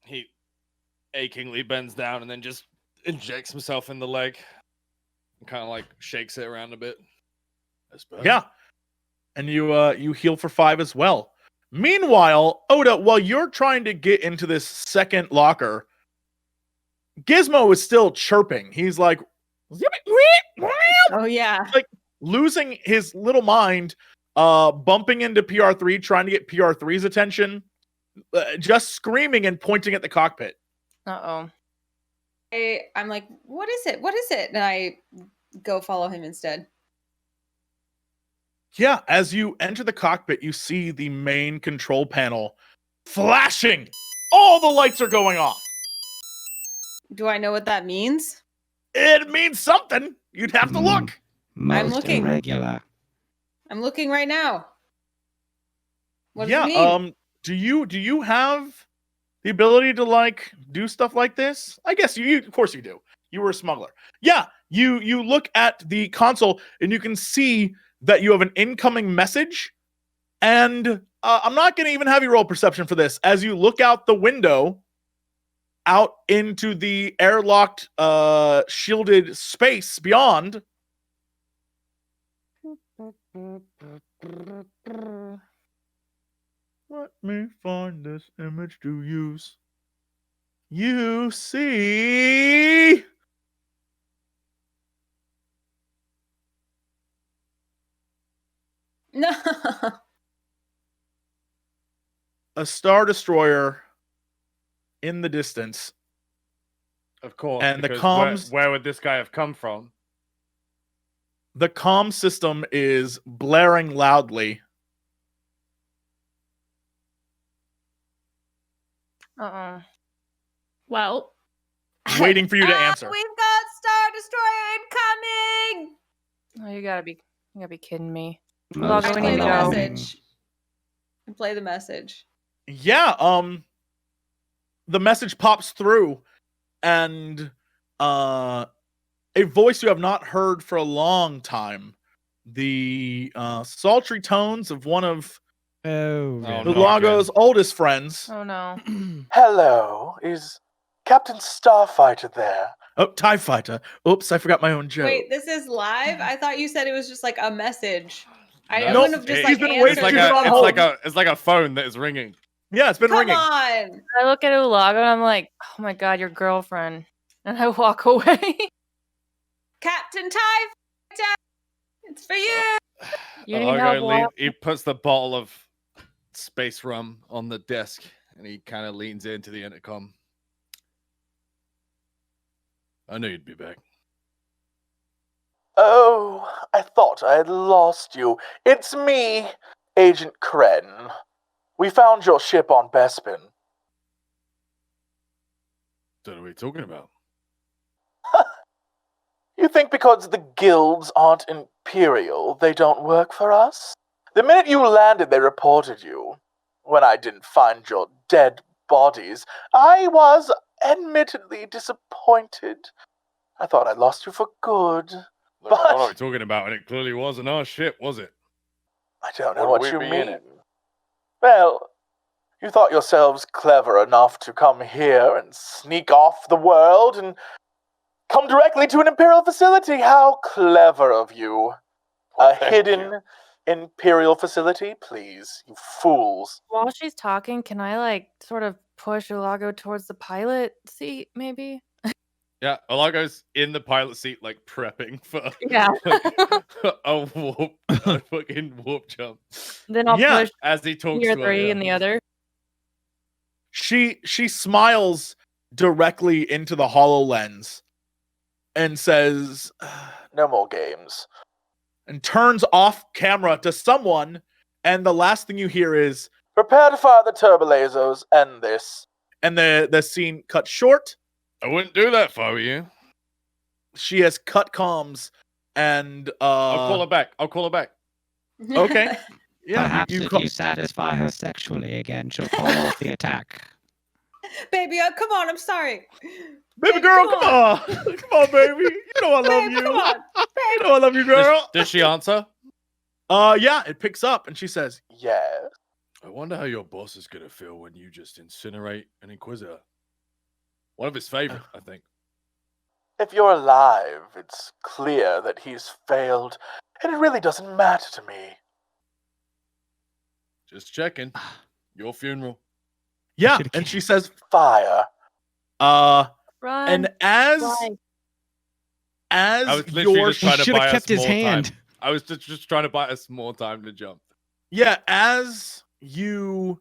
He achingly bends down and then just injects himself in the leg and kind of like shakes it around a bit. Yeah. And you heal for 5 as well. Meanwhile, Oda, while you're trying to get into this second locker, Gizmo is still chirping. He's like, Oh yeah. like losing his little mind, bumping into PR-3, trying to get PR-3's attention, just screaming and pointing at the cockpit. Uh-oh. I'm like, what is it? What is it? And I go follow him instead. Yeah, as you enter the cockpit, you see the main control panel flashing. All the lights are going off. Do I know what that means? It means something. You'd have to look. Most looking. irregular. I'm looking right now. What does Yeah, it mean? do you have the ability to like do stuff like this? I guess you of course you do. You were a smuggler. Yeah, you look at the console and you can see that you have an incoming message, and I'm not going to even have you roll perception for this. As you look out the window, out into the airlocked, shielded space beyond. Let me find this image to use. You see No. a Star Destroyer in the distance. Of course. And the because comms- Where would this guy have come from? The comm system is blaring loudly. Uh-oh. Well, Waiting for you to answer. We've got Star Destroyer incoming. Oh, you gotta be kidding me. Most I I we play need the to go. message. I play the message. Yeah, the message pops through, and a voice you have not heard for a long time. The sultry tones of one of Oh, Oh, really? no. ULAGO's oldest friends. Oh no. Hello, is Captain Starfighter there? Oh, TIE Fighter. Oops, I forgot my own joke. Wait, this is live? I thought you said it was just like a message. I No, wouldn't have just he's like been answered. waiting. It's like She's been on hold. it's like a phone that is ringing. Yeah, it's been Come ringing. on. I look at ULAGO and I'm like, oh my god, your girlfriend. And I walk away. Captain TIE Fighter, it's for you. You need help. Walt? He puts the bottle of space rum on the desk and he kind of leans into the intercom. I knew you'd be back. Oh, I thought I had lost you. It's me, Agent Kren. We found your ship on Bespin. What are we talking about? You think because the guilds aren't Imperial, they don't work for us? The minute you landed, they reported you. When I didn't find your dead bodies, I was admittedly disappointed. I thought I'd lost you for good. Look, what are But we talking about? And it clearly wasn't our ship, was it? I don't know Would what you we be in mean. it? Well, you thought yourselves clever enough to come here and sneak off the world and come directly to an Imperial facility. How clever of you. Well, A thank hidden you. Imperial facility? Please, you fools. While she's talking, can I like sort of push ULAGO towards the pilot seat, maybe? Yeah, ULAGO's in the pilot seat, like prepping for Yeah. a fucking warp jump. Then I'll Yeah, push As he talks tier to her. 3 Yeah. in the other. She smiles directly into the HoloLens and says, "No more games." And turns off camera to someone, and the last thing you hear is, "Prepare to fire the turbolasers, end this." And the scene cuts short. I wouldn't do that if I were you. She has cut comms, and I'll call her back. I'll call her back. Okay. Yeah, Perhaps you if call- you satisfy her sexually again, she'll call off the attack. Baby, come on, I'm sorry. Baby Babe, girl, come on. Come on, baby. You know I love Babe, you. come on. You know I love you, girl. Does she answer? Yeah, it picks up and she says, "Yes." I wonder how your boss is going to feel when you just incinerate an Inquisitor. One of his favorite, I think. If you're alive, it's clear that he's failed, and it really doesn't matter to me. Just checking. Your funeral. Yeah, Should've and ca- she says, "Fire." Run. And as Fly. I was literally your just trying to should buy have us kept his more hand. time. I was just trying to buy us more time to jump. yeah, as you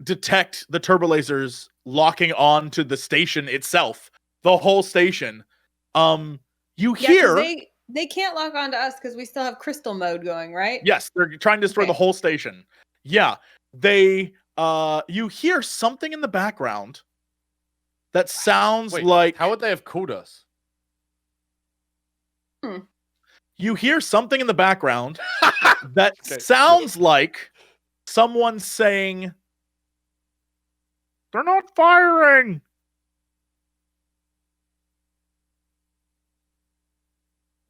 detect the turbolasers locking on to the station itself, the whole station, you Yeah, 'cause hear they can't lock on to us because we still have crystal mode going, right? yes, they're trying to destroy the Okay. whole station. Yeah, they you hear something in the background that sounds Wait, like how would they have called us? you hear something in the background that Okay. sounds like someone saying, "They're not firing."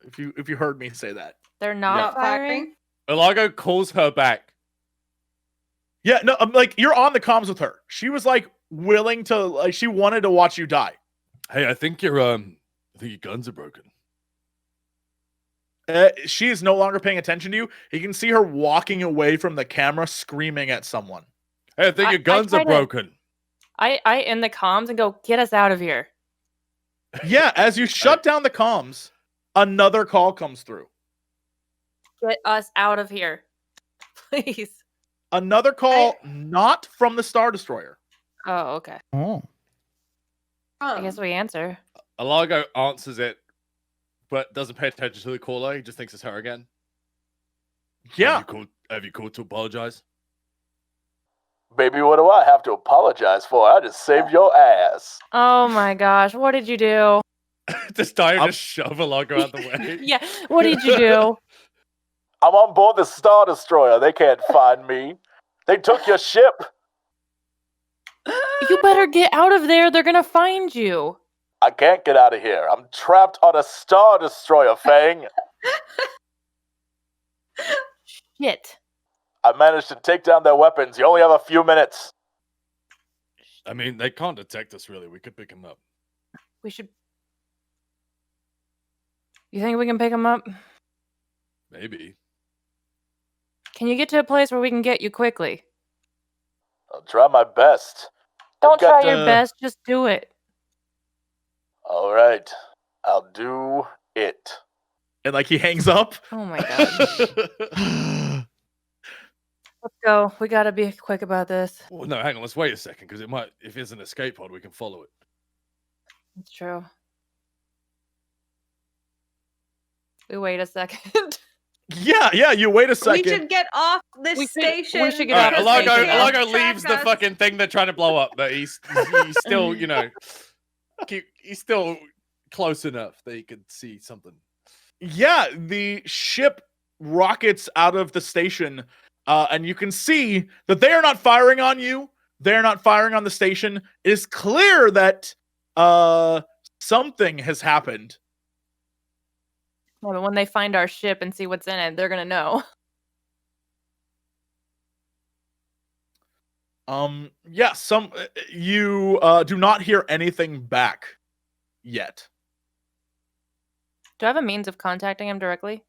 If you heard me say that. They're not, Not firing? ULAGO calls her back. Yeah, no, I'm like, you're on the comms with her. She was like willing to, like, she wanted to watch you die. Hey, I think your guns are broken. She is no longer paying attention to you. You can see her walking away from the camera, screaming at someone. Hey, I think your guns are try to- broken. I end the comms and go, get us out of here. Yeah, as you shut down the comms, another call comes through. Get us out of here. Please. Another call, not from the Star Destroyer. Oh, okay. Oh. I guess we answer. ULAGO answers it, but doesn't pay attention to the caller. He just thinks it's her again. Yeah. Have you called to apologize? Baby, what do I have to apologize for? I just saved your ass. Oh my gosh. What did you do? Does Dio just shove ULAGO out the way? Yeah. What did you do? I'm on board the Star Destroyer. They can't find me. They took your ship. You better get out of there. They're going to find you. I can't get out of here. I'm trapped on a Star Destroyer, Fang. Shit. I managed to take down their weapons. You only have a few minutes. I mean, they can't detect us, really. We could pick them up. We should. You think we can pick them up? Maybe. Can you get to a place where we can get you quickly? I'll try my best. Don't got try your best. Just do it. All right. I'll do it. And like he hangs up. Oh my god. Let's go. We gotta be quick about this. Well, no, hang on. Let's wait a second, because if it's an escape pod, we can follow it. It's true. We wait a second. Yeah. You wait a We second. should get off this We should station. get off because the they station. can't Alago track leaves the us. fucking thing they're trying to blow up, but he's still, he's still close enough that he could see something. Yeah, the ship rockets out of the station, and you can see that they are not firing on you. They're not firing on the station. It is clear that something has happened. Yeah, but when they find our ship and see what's in it, they're gonna know. Yeah, you do not hear anything back yet. Do I have a means of contacting him directly?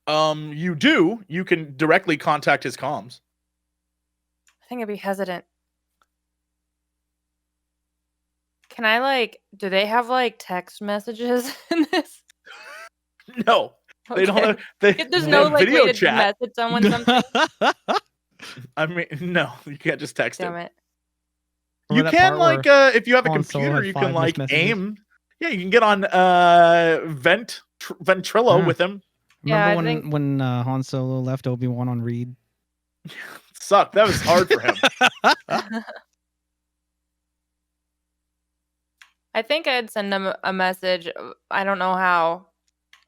You do. You can directly contact his comms. I think I'd be hesitant. Can I do they have text messages in this? No, they don't. Okay. Have, they, If there's they no have video way to chat. message someone something. I mean, no, you can't just text Damn him. it. You Remember that can part where if you have a Han Solo computer, had you 5 can missed messages? aim. Yeah, you can get on Ventrilo Yeah. with him. Yeah, Remember I think- when Han Solo left Obi-Wan on read? Sucked. That was hard for him. I think I'd send him a message. I don't know how.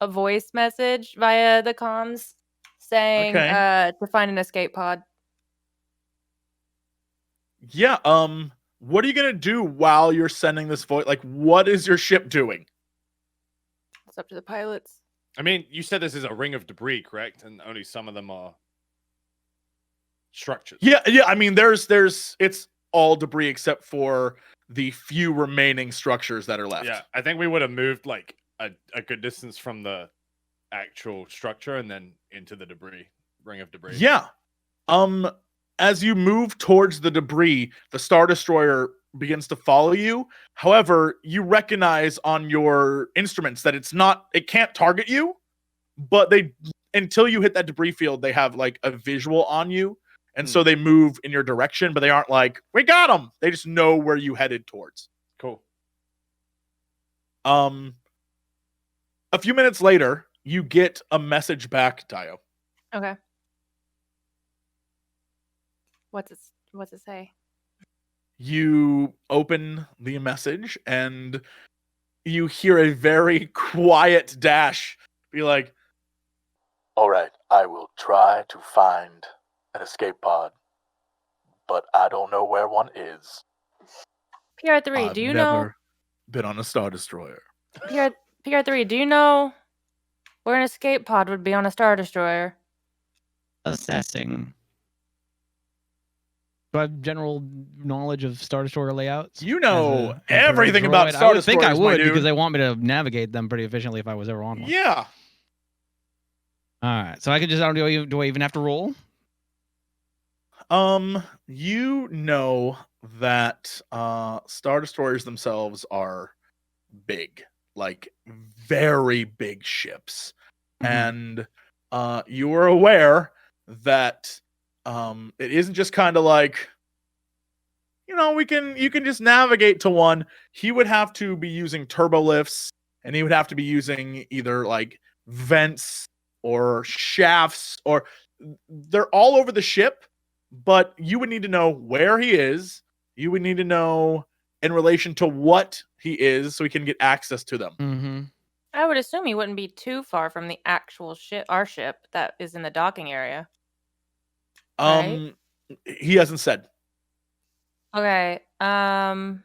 A voice message via the comms saying Okay. to find an escape pod. Yeah. What are you gonna do while you're sending this voice? Like, what is your ship doing? It's up to the pilots. I mean, you said this is a ring of debris, correct? And only some of them are structures. Yeah. I mean, there's it's all debris except for the few remaining structures that are left. Yeah, I think we would have moved a good distance from the actual structure and then into the ring of debris. Yeah. As you move towards the debris, the Star Destroyer begins to follow you. However, you recognize on your instruments that it can't target you, but until you hit that debris field, they have a visual on you. And so they move in your direction, but they aren't like, we got them. They just know where you headed towards. Cool. A few minutes later, you get a message back, DAEYO. Okay. What's it say? You open the message and you hear a very quiet Dash be like, all right, I will try to find an escape pod, but I don't know where one is. PR3, do you know? Been on a Star Destroyer. PR3, do you know where an escape pod would be on a Star Destroyer? Assessing. Do I have general knowledge of Star Destroyer layouts? You know As a everything about droid? Star I would think I Destroyers, my would dude. because they want me to navigate them pretty efficiently if I was ever on one. Yeah. All right, so I could just do I even have to roll? You know that Star Destroyers themselves are big, very big ships. And you are aware that it isn't just kind of you can just navigate to one. He would have to be using turbo lifts, and he would have to be using either vents or shafts, or they're all over the ship, but you would need to know where he is. You would need to know in relation to what he is so he can get access to them. Mm-hmm. I would assume he wouldn't be too far from the actual ship, our ship that is in the docking area. Right? He hasn't said. Okay. Do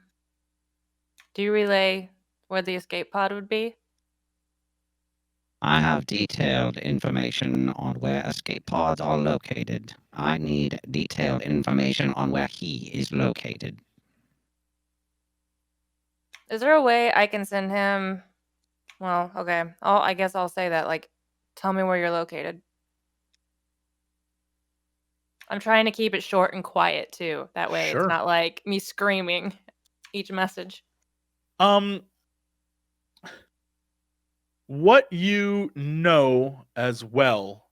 you relay where the escape pod would be? I have detailed information on where escape pods are located. I need detailed information on where he is located. Is there a way I can send him? Well, okay. I guess I'll say that. Tell me where you're located. I'm trying to keep it short and quiet too. That way Sure. it's not like me screaming each message. What you know as well,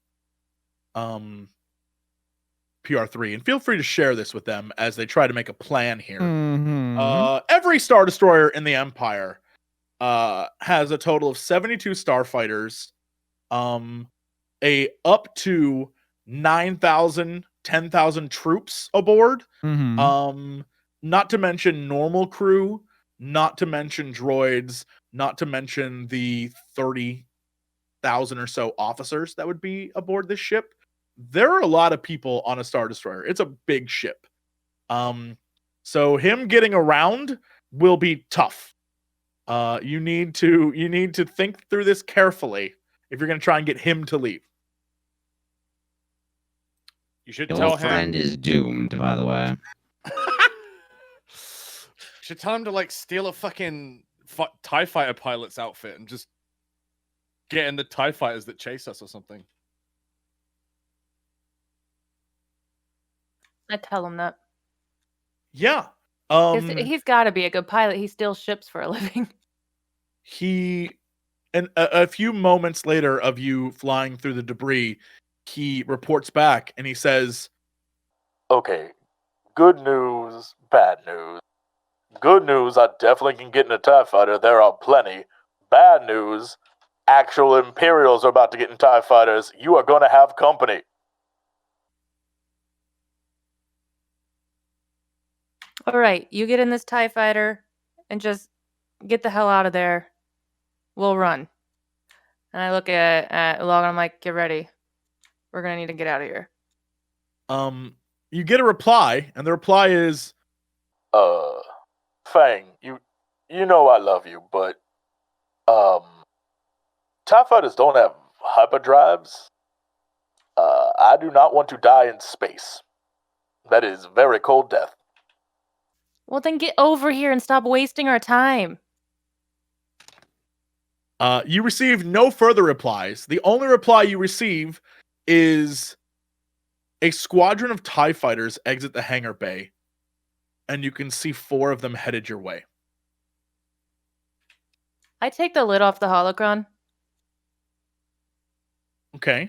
PR3, and feel free to share this with them as they try to make a plan here. Every Star Destroyer in the Empire has a total of 72 starfighters. a up to 9,000, 10,000 troops aboard. Mhm. Not to mention normal crew, not to mention droids, not to mention the 30,000 or so officers that would be aboard this ship. There are a lot of people on a Star Destroyer. It's a big ship. So him getting around will be tough. You need to think through this carefully if you're going to try and get him to leave. You should Your tell him. friend is doomed, by the way. Should tell him to like steal a fucking TIE fighter pilot's outfit and just get in the TIE fighters that chase us or something. I tell him that. Yeah. 'Cause he's got to be a good pilot. He steals ships for a living. And a few moments later of you flying through the debris, he reports back and he says, "Okay, good news, bad news. Good news, I definitely can get in a TIE fighter. There are plenty. Bad news, actual Imperials are about to get in TIE fighters. You are going to have company." All right, you get in this TIE fighter and just get the hell out of there. We'll run. And I look at ULAGO and I'm like, get ready. We're going to need to get out of here. You get a reply, and the reply is, Fang, you know I love you, but, TIE fighters don't have hyperdrives. I do not want to die in space. That is very cold death. Well, then get over here and stop wasting our time. You receive no further replies. The only reply you receive is a squadron of TIE fighters exit the hangar bay, and you can see 4 of them headed your way. I take the lid off the holocron. Okay.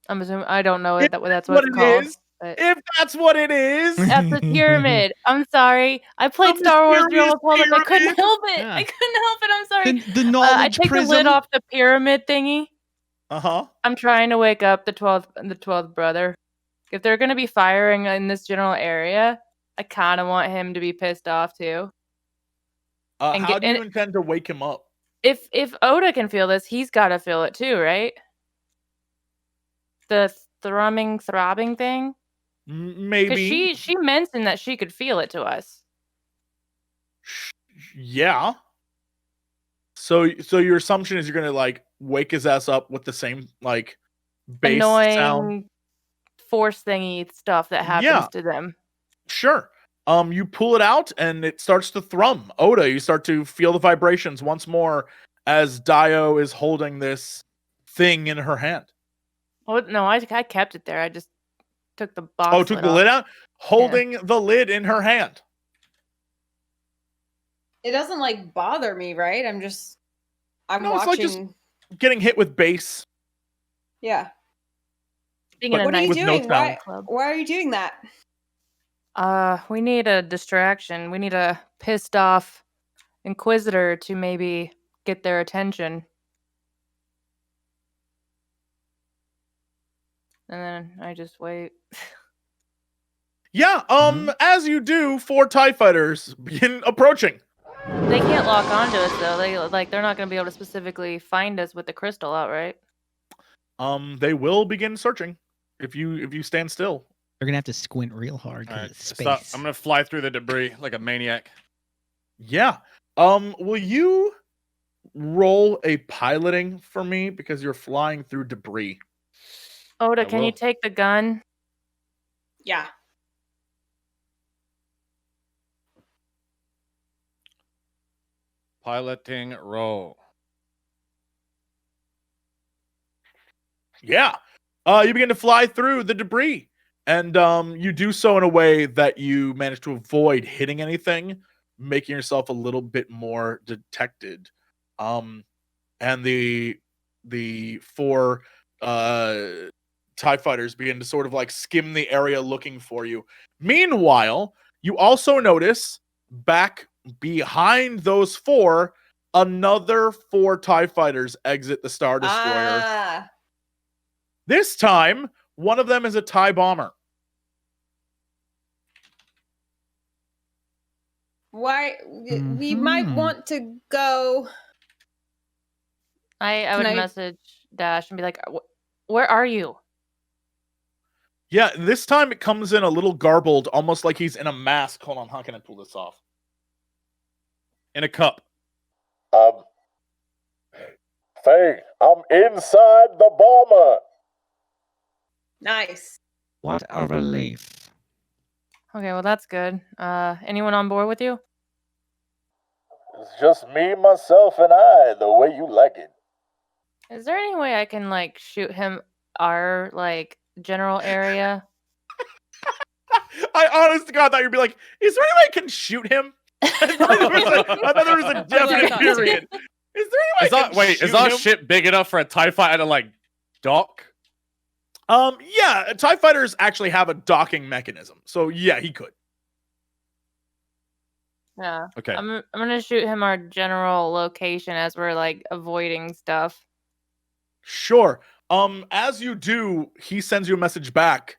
I'm assuming I don't know If that's what it's what it called. is. But If that's what it is. that's the pyramid. I'm sorry. I played The Star Wars mysterious Drama Public. I couldn't pyramid. help it. Yeah. I couldn't help it. I'm sorry. The I knowledge take the lid prism. off the pyramid thingy. Uh-huh. I'm trying to wake up the 12th brother. If they're going to be firing in this general area, I kind of want him to be pissed off too. And How do you intend to wake him up? If Oda can feel this, he's got to feel it too, right? The throbbing thing? Maybe. Because she mentioned that she could feel it to us. Yeah. So your assumption is you're gonna like wake his ass up with the same like bass Annoying sound. force thingy stuff that happens to them. Sure. You pull it out and it starts to thrum. Oda, you start to feel the vibrations once more as DAEYO is holding this thing in her hand. Oh no, I kept it there. I just took the box. Oh, took the lid out? Holding the lid in her hand. It doesn't like bother me, right? I'm No, watching. it's like just getting hit with bass. Yeah. Being But in a What are you nice with no doing? sound. Why are you doing that? We need a distraction. We need a pissed off Inquisitor to maybe get their attention. And then I just wait. Yeah, as you do, 4 TIE fighters begin approaching. They can't lock onto us though. They're not going to be able to specifically find us with the crystal out, right? They will begin searching if you stand still. They're gonna have to squint real hard because Alright, it's stop. space. I'm gonna fly through the debris like a maniac. Yeah. Will you roll a piloting for me because you're flying through debris? Oda, I can you will. take the gun? Yeah. Piloting roll. Yeah. You begin to fly through the debris, and you do so in a way that you manage to avoid hitting anything, making yourself a little bit more detected. And the 4 TIE fighters begin to sort of like skim the area looking for you. Meanwhile, you also notice back behind those 4, another 4 TIE fighters exit the Star Destroyer. Ah. This time, one of them is a TIE bomber. Why we might Mhm. want to go. I Can would I- message Dash and be like, where are you? Yeah, this time it comes in a little garbled, almost like he's in a mask. Hold on, how can I pull this off? In a cup. Faye, I'm inside the bomber. Nice. What a relief. Okay, well that's good. Anyone on board with you? It's just me, myself, and I, the way you like it. Is there any way I can like shoot him our like general area? I honest to God thought you'd be like, is there any way I can shoot him? I thought there was a definite thought. period. Is there any way I can shoot Is our him? ship big enough for a TIE fighter to like dock? Yeah, TIE fighters actually have a docking mechanism. So yeah, he could. Yeah. Okay. I'm gonna shoot him our general location as we're like avoiding stuff. Sure. As you do, he sends you a message back.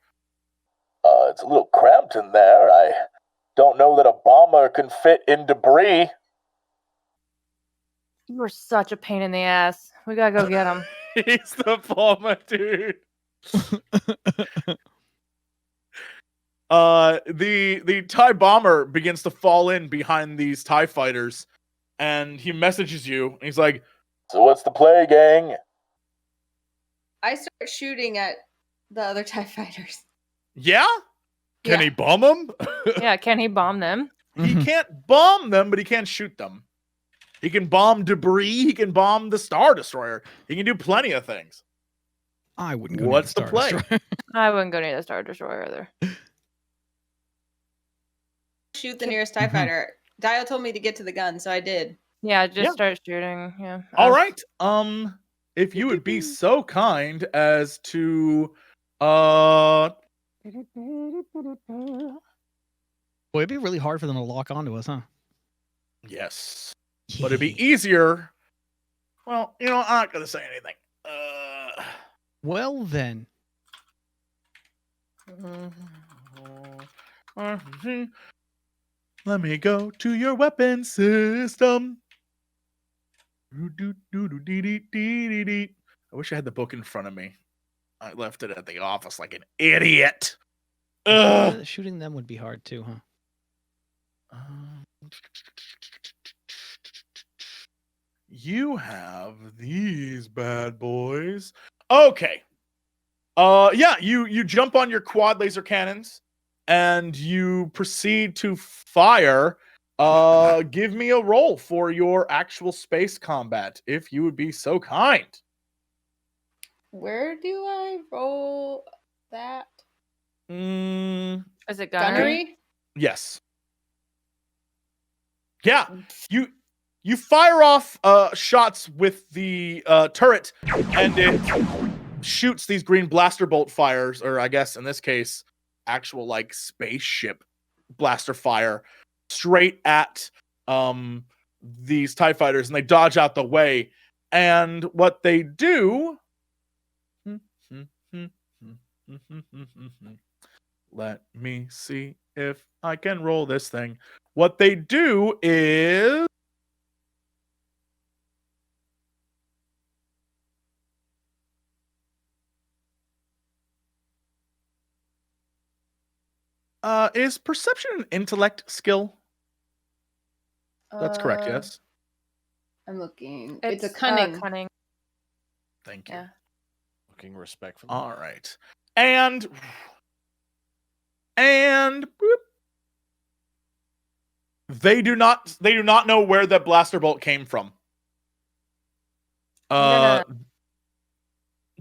It's a little cramped in there. I don't know that a bomber can fit in debris. You are such a pain in the ass. We gotta go get him. He's the bomber, dude. The TIE bomber begins to fall in behind these TIE fighters, and he messages you. And he's like, So what's the play, gang? I start shooting at the other TIE fighters. "Yeah, Can Yeah. he bomb him? Yeah, can he bomb them? he can't bomb them, but he can't shoot them. He can bomb debris. He can bomb the Star Destroyer. He can do plenty of things." I wouldn't go. near What's the Star play? Destroyer. I wouldn't go near the Star Destroyer either. Shoot the nearest TIE Mhm. fighter. Dio told me to get to the gun, so I did. Yeah, just Yeah. start shooting. Yeah. All right. If you would be so kind as to, Boy, it'd be really hard for them to lock onto us, huh? yes, but it'd be easier. Well, I'm not gonna say anything. Well then. Let me go to your weapon system. I wish I had the book in front of me. I left it at the office like an idiot. Ugh. Shooting them would be hard too, huh? You have these bad boys. Okay. Yeah, you jump on your quad laser cannons and you proceed to fire. Give me a roll for your actual space combat, if you would be so kind. Where do I roll that? Is it gunnery? Gunnery? Yes. Yeah, you fire off shots with the turret, and it shoots these green blaster bolt fires, or I guess in this case, actual like spaceship blaster fire, straight at these TIE fighters, and they dodge out the way. And what they do. Let me see if I can roll this thing. What they do is perception an intellect skill? That's correct, yes. I'm looking. It's a cunning. cunning. Thank you. Yeah. Looking respectfully. All right. And boop. They do not know where that blaster bolt came from. gonna-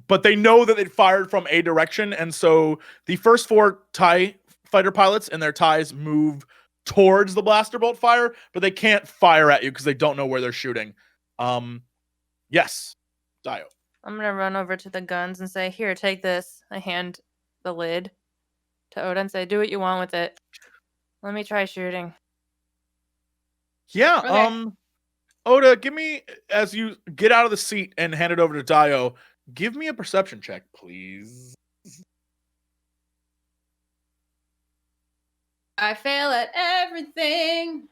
But they know that it fired from a direction, and so the first 4 TIE fighter pilots and their TIEs move towards the blaster bolt fire, but they can't fire at you because they don't know where they're shooting. Yes, DAEYO. I'm gonna run over to the guns and say, "Here, take this." I hand the lid to Oda and say, "Do what you want with it. Let me try shooting." Yeah, Okay. Oda, give me, as you get out of the seat and hand it over to DAEYO, give me a perception check, please. I fail at everything.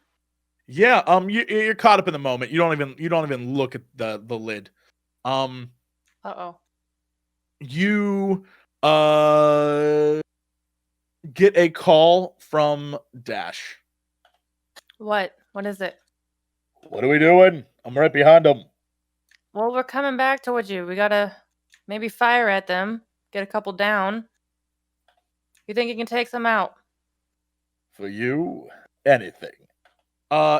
Yeah, you're caught up in the moment. You don't even look at the lid. Uh-oh. You get a call from Dash. What? What is it? What are we doing? I'm right behind him. Well, we're coming back towards you. We gotta maybe fire at them, get a couple down. You think you can take some out? For you, anything.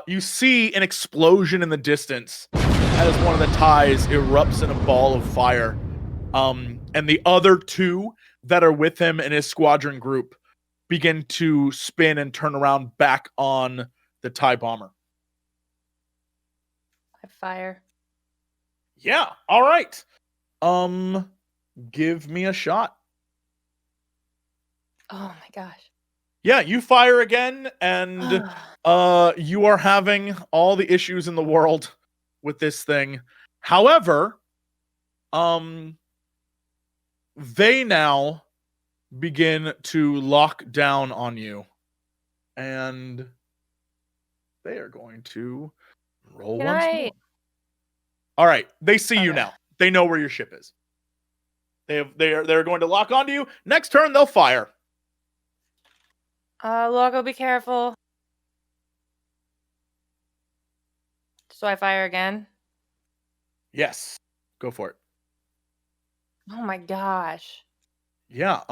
You see an explosion in the distance as one of the ties erupts in a ball of fire. And the other two that are with him in his squadron group begin to spin and turn around back on the TIE bomber. I fire. Yeah, all right. Give me a shot. Oh my gosh. Yeah, you fire again, and you are having all the issues in the world with this thing. However, they now begin to lock down on you, and they are going to roll Can once I- more. All right, they see you Okay. now. They know where your ship is. They're going to lock onto you. Next turn, they'll fire. ULAGO, be careful. So I fire again? Yes, go for it. Oh my gosh. Yeah.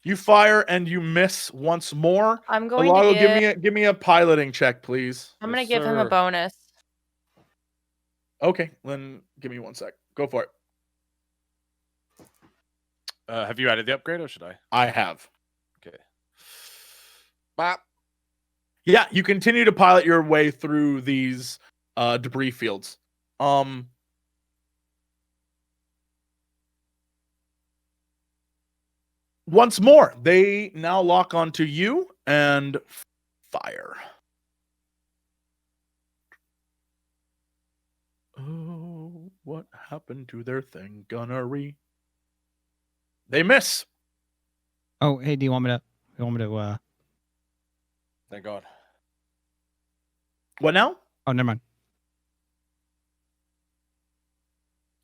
You fire and you miss once more. I'm going ULAGO, to give me a piloting check, please. I'm gonna Yes, give him a sir. bonus. Okay, then give me 1 sec. Go for it. Have you added the upgrade, or should I? I have. Okay. Bop. Yeah, you continue to pilot your way through these debris fields. Once more, they now lock onto you and fire. Oh, what happened to their thing, gunnery? They miss. Oh, hey, do you want me to? Thank God. What now? Oh, never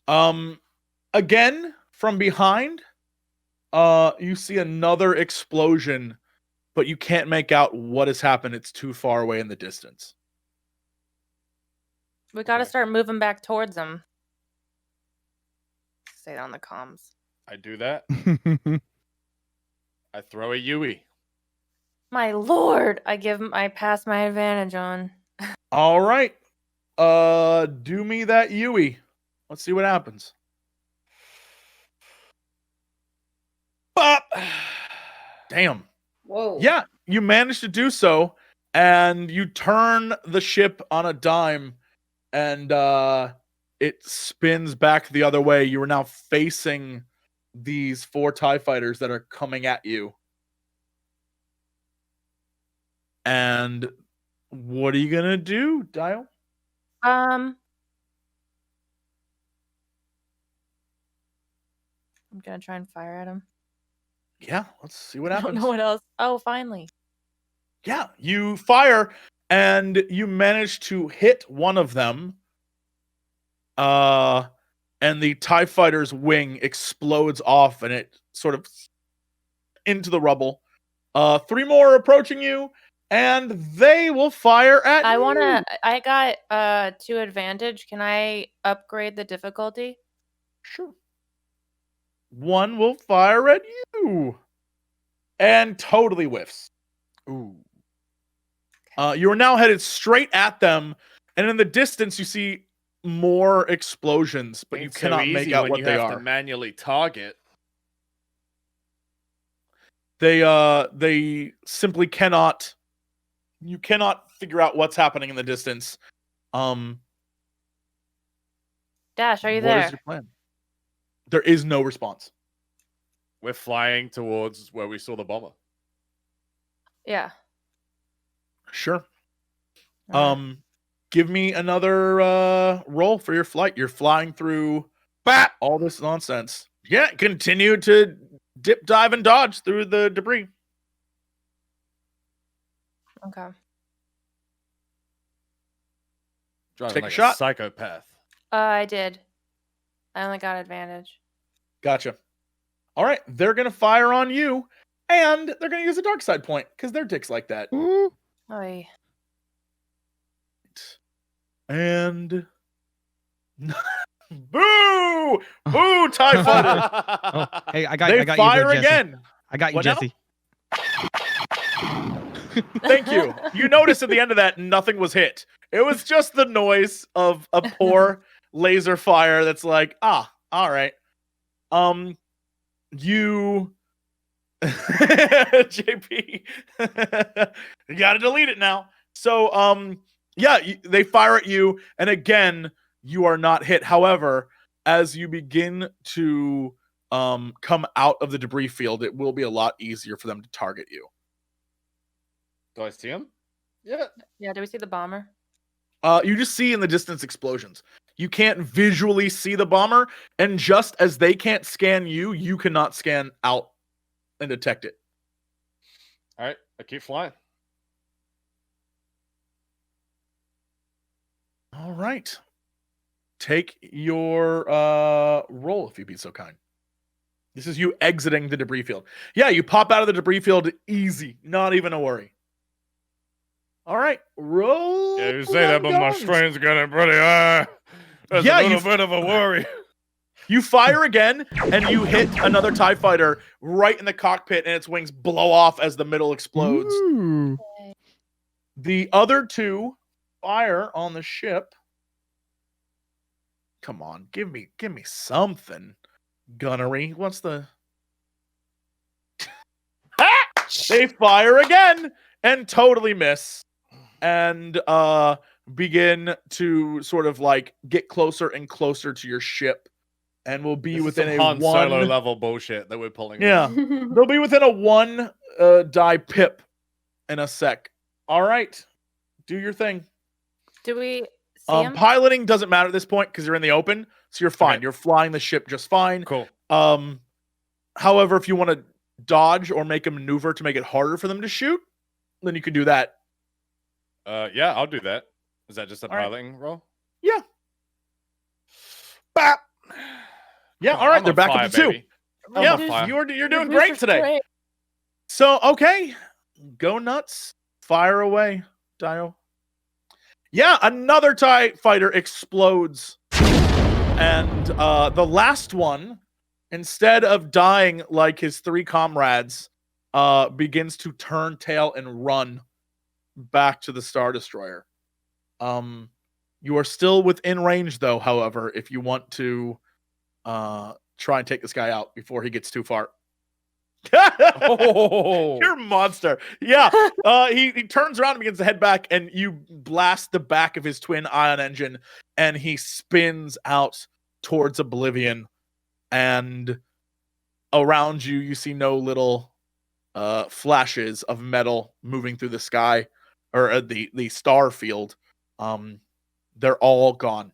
mind. Again, from behind, you see another explosion, but you can't make out what has happened. It's too far away in the distance. We gotta Okay. start moving back towards them. Say it on the comms. I do that. I throw a Yui. My lord! I pass my advantage on. All right. Do me that Yui. Let's see what happens. Bop. Damn. Whoa. Yeah, you managed to do so, and you turn the ship on a dime, and it spins back the other way. You are now facing these 4 TIE fighters that are coming at you. And what are you gonna do, DAEYO? I'm gonna try and fire at him. Yeah, let's see what I happens. don't know what else. Oh, finally. Yeah, you fire and you manage to hit one of them. And the TIE fighter's wing explodes off and it sort of into the rubble. 3 more approaching you, and they will fire at you. I got 2 advantage. Can I upgrade the difficulty? Sure. 1 will fire at you. And totally whiffs. Ooh. You are now headed straight at them, and in the distance you see more explosions, but you Ain't so cannot make easy out when what you they have are. to manually target. They simply cannot. You cannot figure out what's happening in the distance. Dash, are you What there? is your plan? There is no response. We're flying towards where we saw the bomber. Yeah. Sure. Alright. Give me another roll for your flight. You're flying through Bat! All this nonsense. Yeah, continue to dip, dive, and dodge through the debris. Okay. Driving Take a like shot. psychopath. I did. I only got advantage. Gotcha. All right, they're gonna fire on you, and they're gonna use a dark side point because they're dicks like that. Oy. And boo, boo, TIE fighter. Oh, hey, I got They you fire there, Jesse. again. I got you, What now? Jesse. Thank you. You noticed at the end of that, nothing was hit. It was just the noise of a poor laser fire that's like, all right. You JP, you gotta delete it now. So, yeah, they fire at you, and again, you are not hit. However, as you begin to come out of the debris field, it will be a lot easier for them to target you. Do I see him? Yeah. Yeah, do we see the bomber? You just see in the distance explosions. You can't visually see the bomber, and just as they can't scan you, you cannot scan out and detect it. All right, I keep flying. All right. Take your roll, if you'd be so kind. This is you exiting the debris field. Yeah, you pop out of the debris field easy. Not even a worry. All right. Roll. Yeah, you say that, but my guns. strain's getting pretty high. That's Yeah, a you little bit of a worry. You fire again, and you hit another TIE fighter right in the cockpit, and its wings blow off as the middle explodes. Ooh. The other two fire on the ship. Come on, give me something. Gunnery. What's the They fire again and totally miss. And begin to sort of like get closer and closer to your ship. And will be This within is a some Han one Solo level bullshit that we're pulling. Yeah. They'll be within a one die pip in a sec. All right. Do your thing. Do we see him? Piloting doesn't matter at this point because you're in the open, so you're fine. Okay. You're flying the ship just fine. Cool. However, if you want to dodge or make a maneuver to make it harder for them to shoot, then you can do that. Yeah, I'll do that. Is that just a All right. piloting roll? Yeah. Bap. Yeah. All right. I'm They're on back fire, up to 2. baby. I'm Yeah. on fire. You're doing great today. So okay, go nuts. Fire away, DAEYO. Yeah, another TIE fighter explodes. And the last one, instead of dying like his 3 comrades, begins to turn tail and run back to the Star Destroyer. You are still within range, though, however, if you want to try and take this guy out before he gets too far. Oh. You're a monster. Yeah. He turns around and begins to head back, and you blast the back of his twin ion engine, and he spins out towards oblivion. And around you, you see no little flashes of metal moving through the sky or the star field. They're all gone.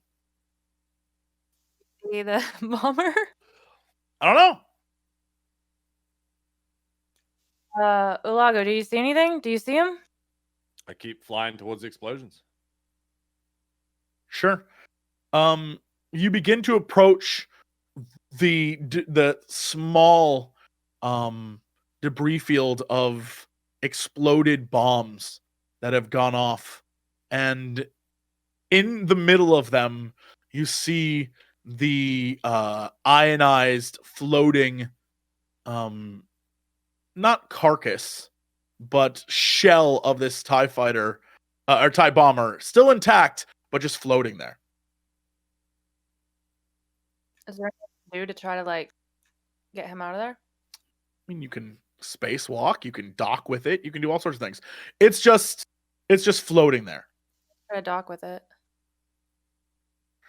See the bomber? I don't know. ULAGO, do you see anything? Do you see him? I keep flying towards the explosions. Sure. You begin to approach the small debris field of exploded bombs that have gone off, and in the middle of them you see the ionized floating not carcass but shell of this TIE fighter or TIE bomber, still intact but just floating there. Is there anything to do to try to like get him out of there? I mean, you can spacewalk, you can dock with it, you can do all sorts of things. It's just floating there. Try to dock with it.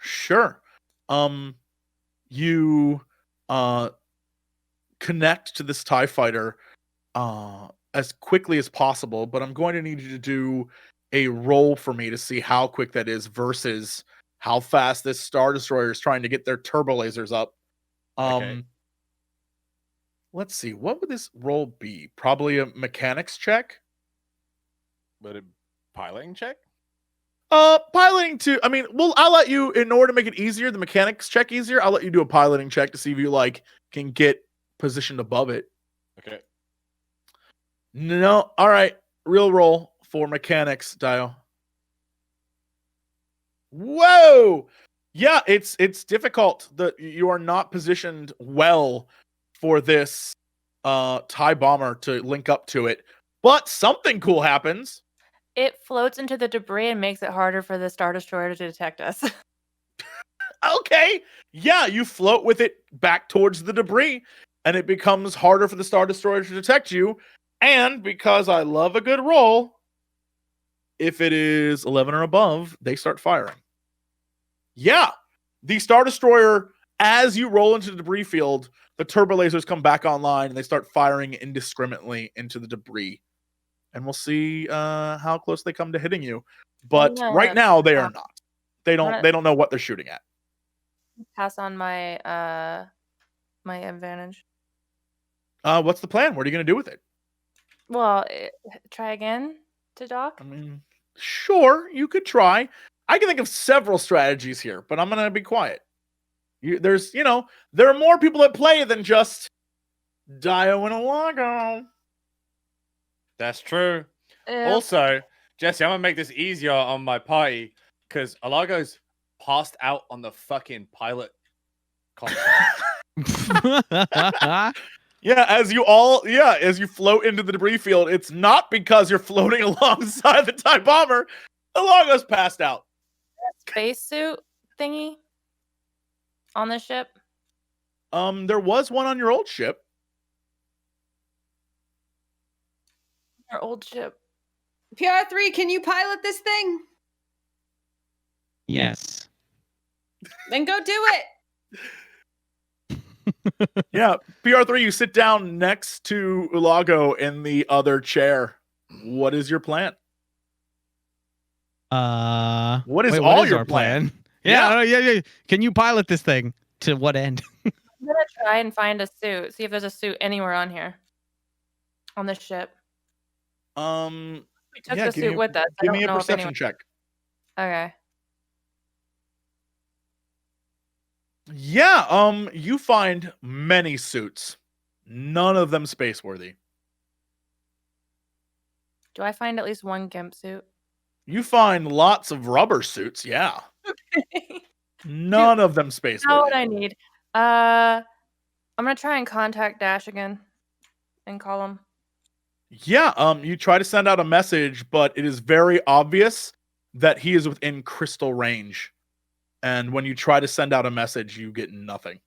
Sure. You connect to this TIE fighter as quickly as possible, but I'm going to need you to do a roll for me to see how quick that is versus how fast this Star Destroyer is trying to get their turbo lasers up. Okay. Let's see, what would this roll be? Probably a mechanics check. But a piloting check? Piloting to, I mean, well, I'll let you, in order to make it easier, the mechanics check easier, I'll let you do a piloting check to see if you like can get positioned above it. Okay. No, all right, real roll for mechanics, DAEYO. Whoa! Yeah, it's difficult. You are not positioned well for this TIE bomber to link up to it. But something cool happens. It floats into the debris and makes it harder for the Star Destroyer to detect us. Okay. Yeah, you float with it back towards the debris, and it becomes harder for the Star Destroyer to detect you. And because I love a good roll, if it is 11 or above, they start firing. Yeah, the Star Destroyer, as you roll into the debris field, the turbo lasers come back online and they start firing indiscriminately into the debris. And we'll see how close they come to hitting you. But right now they are not. They don't know what they're shooting at. Pass on my my advantage. What's the plan? What are you going to do with it? Well, try again to dock. I mean, sure, you could try. I can think of several strategies here, but I'm going to be quiet. There are more people at play than just DAEYO and ULAGO. That's true. Also, Jesse, I'm going to make this easier on my party because ULAGO's passed out on the fucking pilot contract. Yeah, as you float into the debris field, it's not because you're floating alongside the TIE bomber. ULAGO's passed out. Spacesuit thingy on the ship. There was one on your old ship. Our old ship. PR-3, can you pilot this thing? Yes. Then go do it. Yeah, PR-3, you sit down next to ULAGO in the other chair. What is your plan? What is your plan? Yeah. Can you pilot this thing? To what end? I'm gonna try and find a suit. See if there's a suit anywhere on here. On the ship. We took the suit with us. Give me a perception check. Okay. Yeah, you find many suits. None of them space-worthy. Do I find at least one gimp suit? You find lots of rubber suits, yeah. Okay. None of them space-worthy. How would I need? I'm gonna try and contact Dash again and call him. Yeah, you try to send out a message, but it is very obvious that he is within crystal range. And when you try to send out a message, you get nothing.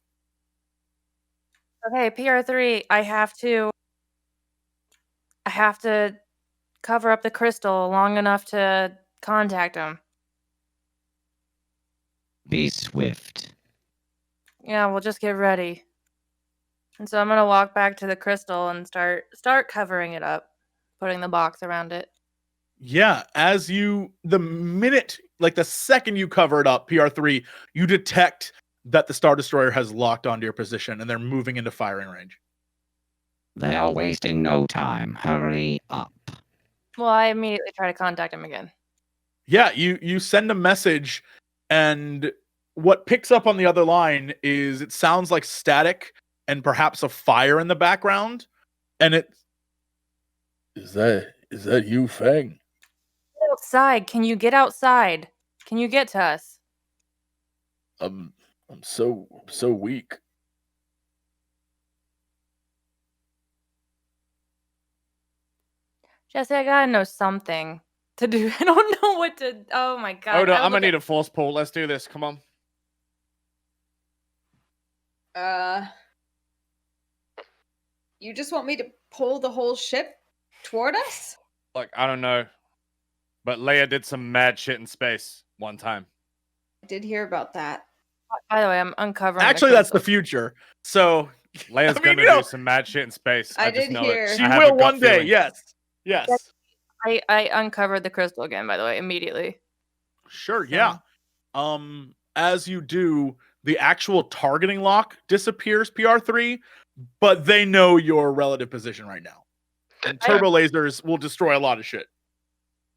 Okay, PR-3, I have to cover up the crystal long enough to contact him. Be swift. Yeah, we'll just get ready. And so I'm gonna walk back to the crystal and start covering it up, putting the box around it. Yeah, the second you cover it up, PR-3, you detect that the Star Destroyer has locked onto your position and they're moving into firing range. They are wasting no time. Hurry up. Well, I immediately try to contact him again. Yeah, you send a message, and what picks up on the other line is it sounds like static and perhaps a fire in the background. And is that you, Fang? Outside, can you get outside? Can you get to us? I'm so weak. Jesse, I gotta know something to do. I don't know what to. Oh my god. Oda, I'm gonna need a force pull. Let's do this. Come on. You just want me to pull the whole ship toward us? Like, I don't know. But Leia did some mad shit in space one time. I did hear about that. By the way, I'm uncovering. Actually, that's the future. So Leia's gonna do some mad shit in space. I just did know hear. it. She will one day. Feeling. Yes. I uncovered the crystal again, by the way, immediately. Sure, yeah. As you do, the actual targeting lock disappears, PR3, but they know your relative position right now. And turbo lasers will destroy a lot of shit.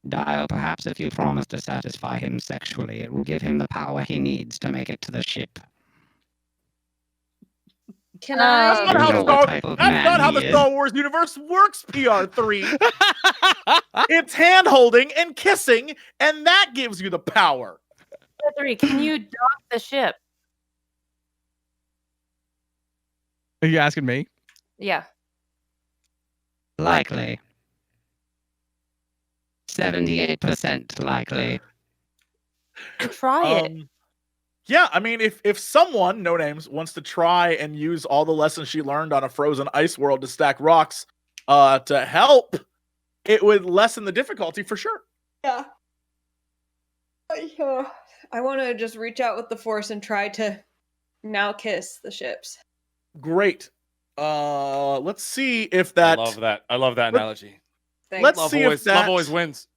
DAEYO, perhaps if you promise to satisfy him sexually, it will give him the power he needs to make it to the ship. Can That's not You how, know what type of man the he is. Star Wars universe works, PR3. It's hand holding and kissing, and that gives you the power. PR3, can you dock the ship? Are you asking me? Yeah. Likely. 78% likely. Try it. Yeah, I mean, if someone, no names, wants to try and use all the lessons she learned on a frozen ice world to stack rocks to help, it would lessen the difficulty for sure. Yeah. I want to just reach out with the force and try to now kiss the ships. Great. Let's see if that. I love that analogy. Thanks. Let's Love see always, if that. love always wins.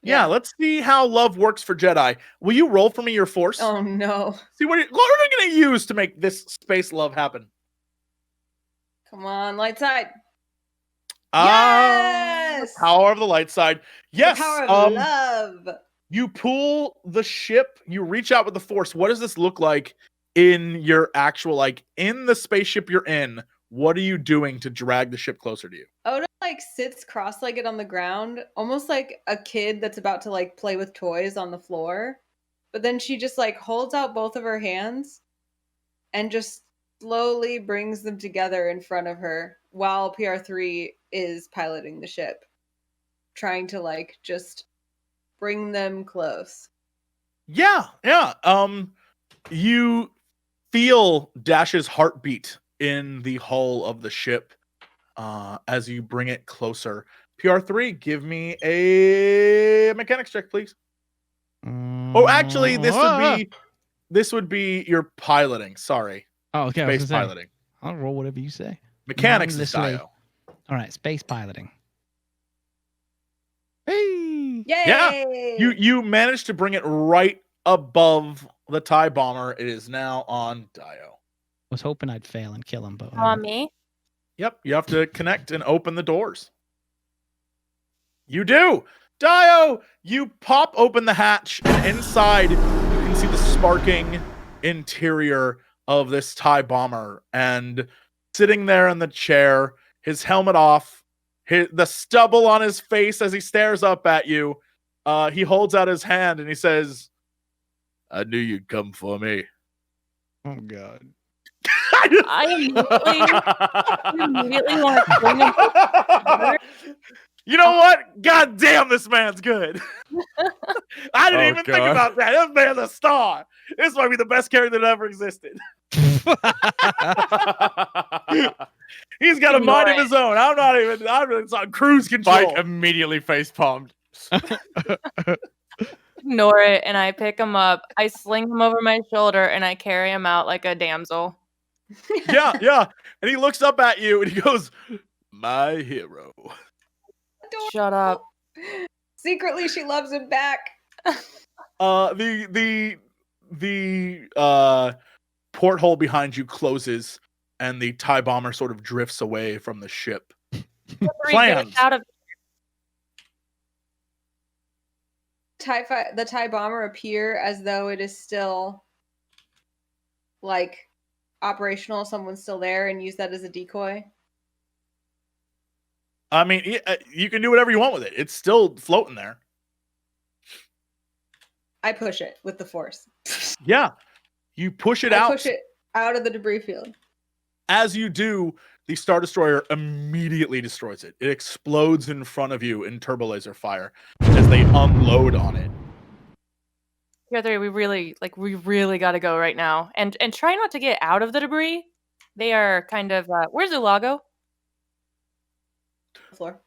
Yeah, let's see how love works for Jedi. Will you roll for me your force? Oh no. See what are we going to use to make this space love happen? Come on, light side. Yes! Power of the light side. Yes. The power of love. You pull the ship, you reach out with the force. What does this look like in your actual, like, in the spaceship you're in? What are you doing to drag the ship closer to you? Oda sits cross-legged on the ground, almost like a kid that's about to play with toys on the floor. But then she just holds out both of her hands and just slowly brings them together in front of her while PR3 is piloting the ship, trying to just bring them close. Yeah. You feel Dash's heartbeat in the hull of the ship as you bring it closer. PR3, give me a mechanics check, please. Oh, actually, this would be your piloting. Sorry. Oh, okay. Space piloting. I'll roll whatever you say. Mechanics is DAEYO. All right, space piloting. Hey! Yay! Yeah. You managed to bring it right above the TIE bomber. It is now on DAEYO. Was hoping I'd fail and kill him, but On me? Yep, you have to connect and open the doors. You do! DAEYO, you pop open the hatch, and inside you can see the sparking interior of this TIE bomber. And sitting there in the chair, his helmet off, the stubble on his face as he stares up at you, he holds out his hand and he says, "I knew you'd come for me." oh god. I immediately want to bring him. You know what? God damn, this man's good. I didn't even think about that. This man's a star. This might be the best character that ever existed. He's got a mind of his own. I'm on cruise control. Mike immediately face palmed. Ignore it, and I pick him up. I sling him over my shoulder, and I carry him out like a damsel. Yeah. And he looks up at you and he goes, "My hero." Shut up. Secretly, she loves him back. The porthole behind you closes, and the TIE bomber sort of drifts away from the ship. Plans. Out of The TIE bomber appear as though it is still operational. Someone's still there, and use that as a decoy. I mean, you can do whatever you want with it. It's still floating there. I push it with the force. Yeah. You push it out. Push it out of the debris field. As you do, the Star Destroyer immediately destroys it. It explodes in front of you in turbo laser fire as they unload on it. PR3, we really got to go right now, and try not to get out of the debris. They are kind of. Where's ULAGO? Floor.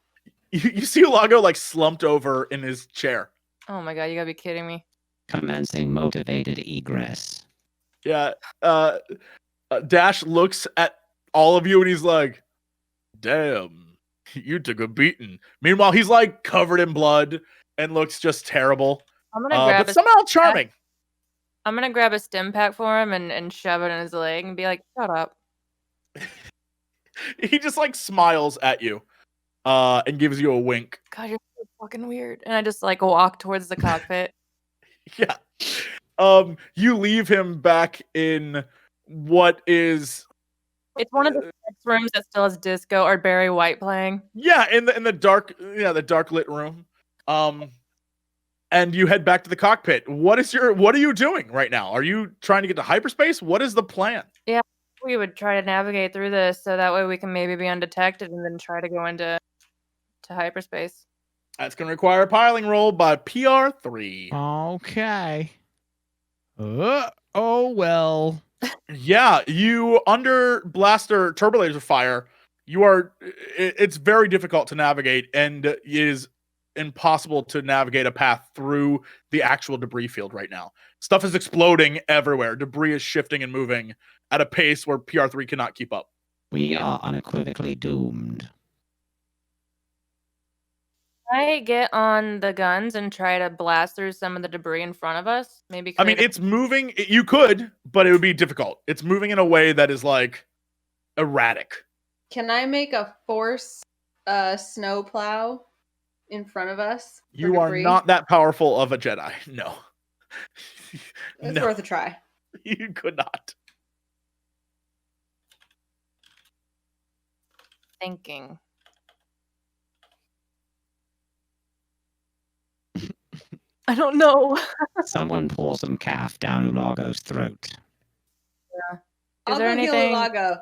You see ULAGO slumped over in his chair. Oh my god, you gotta be kidding me. Commencing motivated egress. Yeah. Dash looks at all of you and he's like, "Damn, you took a beating." Meanwhile, he's covered in blood and looks just terrible. I'm gonna grab but somehow charming. I'm gonna grab a stim pack for him and shove it in his leg and be like, "Shut up." He just like smiles at you, and gives you a wink. God, you're so fucking weird. And I just like walk towards the cockpit. Yeah. You leave him back in what is It's one of the sex rooms that still has disco or Barry White playing. in the dark, the dark lit room. And you head back to the cockpit. What are you doing right now? Are you trying to get to hyperspace? What is the plan? Yeah, we would try to navigate through this so that way we can maybe be undetected and then try to go into hyperspace. That's going to require a piling roll by PR-3. Okay. Oh well. Yeah, you under blaster turbo laser fire. It's very difficult to navigate, and it is impossible to navigate a path through the actual debris field right now. Stuff is exploding everywhere. Debris is shifting and moving at a pace where PR-3 cannot keep up. We are unequivocally doomed. I get on the guns and try to blast through some of the debris in front of us. Maybe. I mean, it's moving. You could, but it would be difficult. It's moving in a way that is like erratic. Can I make a force snow plow in front of us? You are not that powerful of a Jedi. No. It's worth a try. You could not. Thinking. I don't know. Someone pour some calf down ULAGO's throat. Yeah. I'll there go heal anything? ULAGO.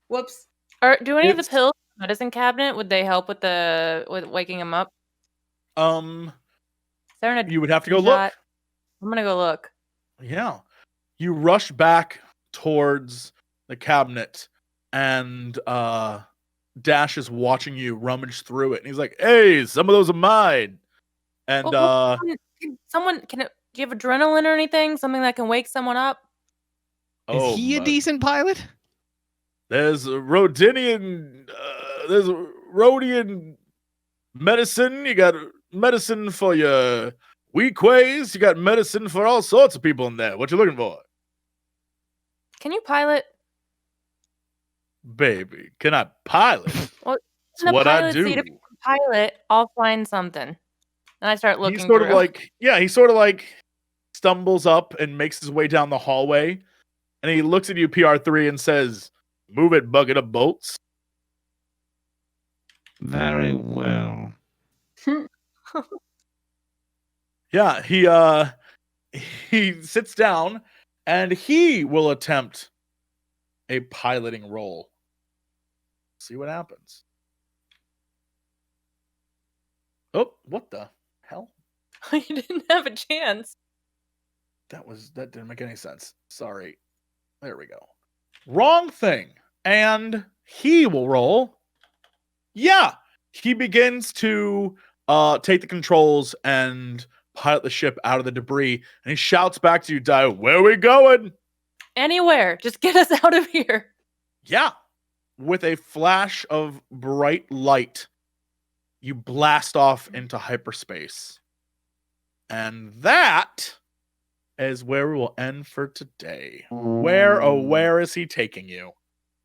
Whoops. Or do any of the pills in the medicine cabinet, would they help with waking him up? Is there you would have to go look. I'm gonna go look. Yeah. You rush back towards the cabinet, and Dash is watching you rummage through it, and he's like, "Hey, some of those are mine." And do you have adrenaline or anything? Something that can wake someone up? Is he a decent pilot? There's Rhodian medicine. You got medicine for your weak ways. You got medicine for all sorts of people in there. What you looking for? Can you pilot? Baby, can I pilot? Well, That's what I do. If you can pilot, I'll find something. And I start looking He sort through. of stumbles up and makes his way down the hallway, and he looks at you, PR-3, and says, "Move it, bucket of bolts." Very well. Yeah, he sits down, and he will attempt a piloting roll. See what happens. Oh, what the hell? You didn't have a chance. That didn't make any sense. Sorry. There we go. Wrong thing. And he will roll. Yeah. He begins to take the controls and pilot the ship out of the debris. And he shouts back to you, DAEYO, "Where are we going?" Anywhere. Just get us out of here. Yeah. With a flash of bright light, you blast off into hyperspace. And that is where we will end for today. Where is he taking you?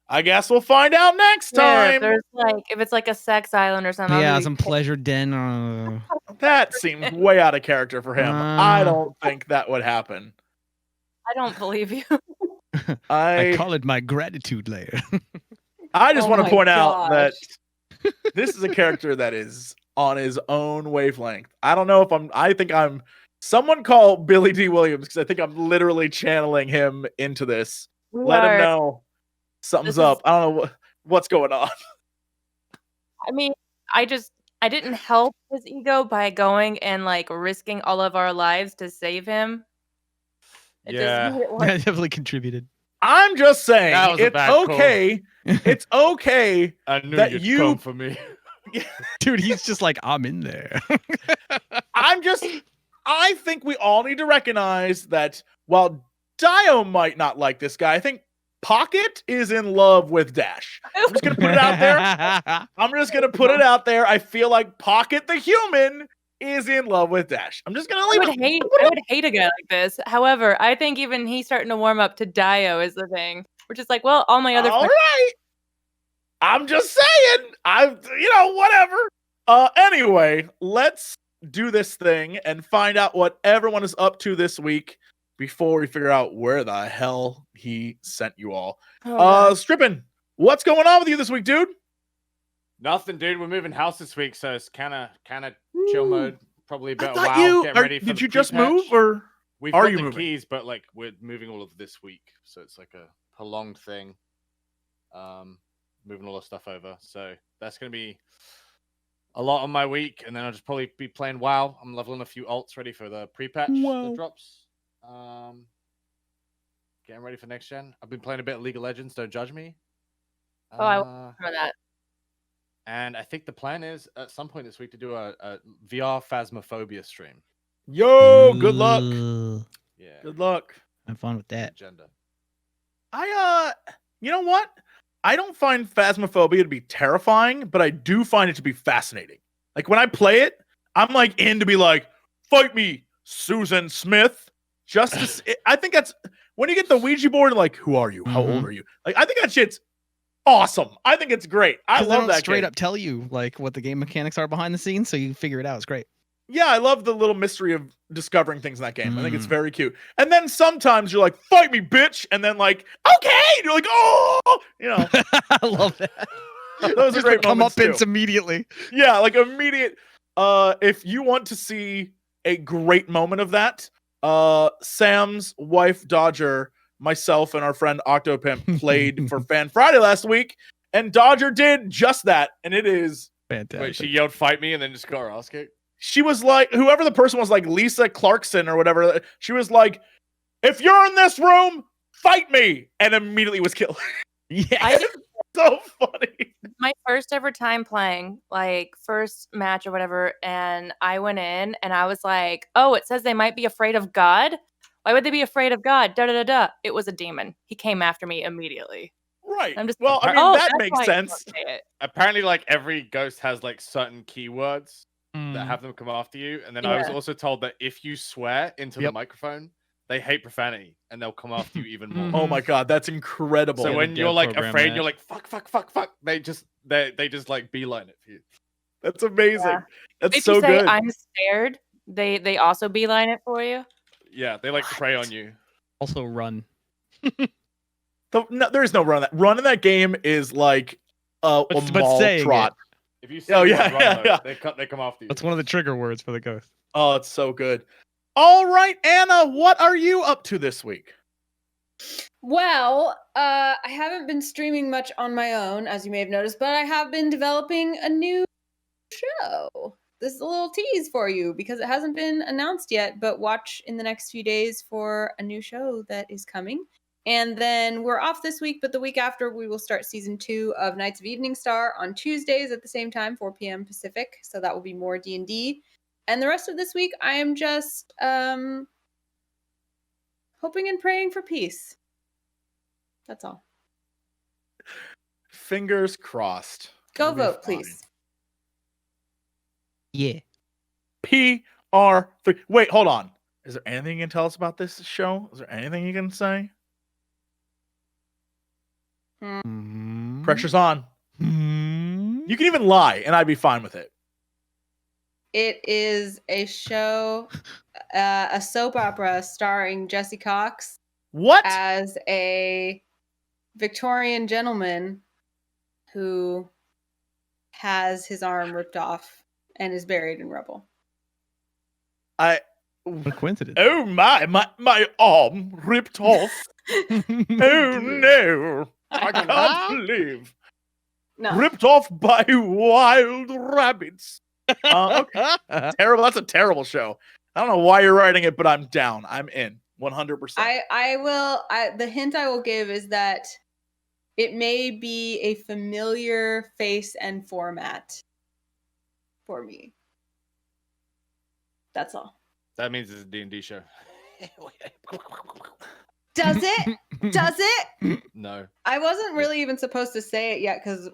I guess we'll find out next time. If it's like a sex island or something. Yeah, some pleasure den. That seems way out of character for him. I don't think that would happen. I don't believe you. I call it my gratitude layer. I just want to point out that this is a character that is on his own wavelength. I don't know if I think I'm someone call Billy D. Williams, because I think I'm literally channeling him into this. Let him know something's up. I don't know what's going on. I mean, I didn't help his ego by going and risking all of our lives to save him. It just made it worse. I definitely contributed. I'm just saying, it's okay. It's okay. I knew that you'd come for me. Dude, he's just like, I'm in there. I think we all need to recognize that while DAEYO might not like this guy, I think Pocket is in love with Dash. I'm just going to put it out there. I feel like Pocket the human is in love with Dash. I'm just gonna I leave would hate a guy like this. However, I think even he's starting to warm up to DAEYO is the thing. We're just like, well, all my other All friends. right. I'm just saying. Whatever. Anyway, let's do this thing and find out what everyone is up to this week before we figure out where the hell he sent you all. Strippin', what's going on with you this week, dude? Nothing, dude. We're moving house this week, so it's kind of chill mode. Probably a bit of I thought WoW. Getting ready for did the you just pre-patch. move, or We've are got you the moving? keys, but like we're moving all of this week, so it's like a prolonged thing. Moving all the stuff over, so that's gonna be a lot on my week, and then I'll just probably be playing WoW. I'm leveling a few alts ready for the pre-patch that drops. Getting ready for next gen. I've been playing a bit of League of Legends. Don't judge me. I remember that. And I think the plan is at some point this week to do a VR Phasmophobia stream. Yo, good luck. Yeah. Good luck. Have fun with that. Agenda. You know what? I don't find Phasmophobia to be terrifying, but I do find it to be fascinating. Like when I play it, I'm like in to be like, fight me, Susan Smith. I think that's when you get the Ouija board, like, who are you? How old are you? Like, I think that shit's awesome. I think it's great. I love that. Straight up tell you like what the game mechanics are behind the scenes, so you figure it out. It's great. Yeah, I love the little mystery of discovering things in that game. I think it's very cute. And then sometimes you're like, fight me, bitch. And then like, okay. And you're like, oh, I love that. Those are great moments too. Immediately. Yeah, like immediate. If you want to see a great moment of that, Sam's wife, Dodger, myself, and our friend Octopimp played for Fan Friday last week. And Dodger did just that. And it is fantastic. Wait, she yelled, fight me, and then just got her ass kicked? She was like, whoever the person was, like Lisa Clarkson or whatever. She was like, if you're in this room, fight me, and immediately was killed. Yeah, so funny. My first ever time playing, like first match or whatever, and I went in and I was like, oh, it says they might be afraid of God. Why would they be afraid of God? Da da da da. It was a demon. He came after me immediately. Right. I'm just well, I mean, oh, that that's makes why I sense. don't say it. Apparently, like every ghost has like certain keywords that have them come after you. And then I was also told that if you swear into the microphone, they hate profanity and they'll come after you even more. Oh my god, that's incredible. So when you're like afraid, you're like fuck, fuck, fuck, fuck. They just like beeline it for you. That's amazing. Yeah. That's if so you say, good. I'm scared, they also beeline it for you. Yeah, they like prey on you. Also run. No, there is no run. Run in that game is like a mall trot. If you say yeah. They come after you. That's one of the trigger words for the ghost. Oh, it's so good. All right, Anna, what are you up to this week? Well, I haven't been streaming much on my own, as you may have noticed, but I have been developing a new show. This is a little tease for you because it hasn't been announced yet, but watch in the next few days for a new show that is coming. And then we're off this week, but the week after we will start season 2 of Knights of Evening Star on Tuesdays at the same time, 4 p.m. Pacific. So that will be more D&D. And the rest of this week, I am just hoping and praying for peace. That's all. Fingers crossed. Go vote, please. Yeah. PR-3. Wait, hold on. Is there anything you can tell us about this show? Is there anything you can say? Pressure's on. You can even lie, and I'd be fine with it. It is a show, a soap opera starring Jesse Cox. What? As a Victorian gentleman who has his arm ripped off and is buried in rubble. What a coincidence. Oh my arm ripped off. Oh no. I can't believe. No. Ripped off by wild rabbits. Okay. Terrible. That's a terrible show. I don't know why you're writing it, but I'm down. I'm in 100%. I will. The hint I will give is that it may be a familiar face and format for me. That's all. That means it's a D&D show. Does it? Does it? No. I wasn't really even supposed to say it yet because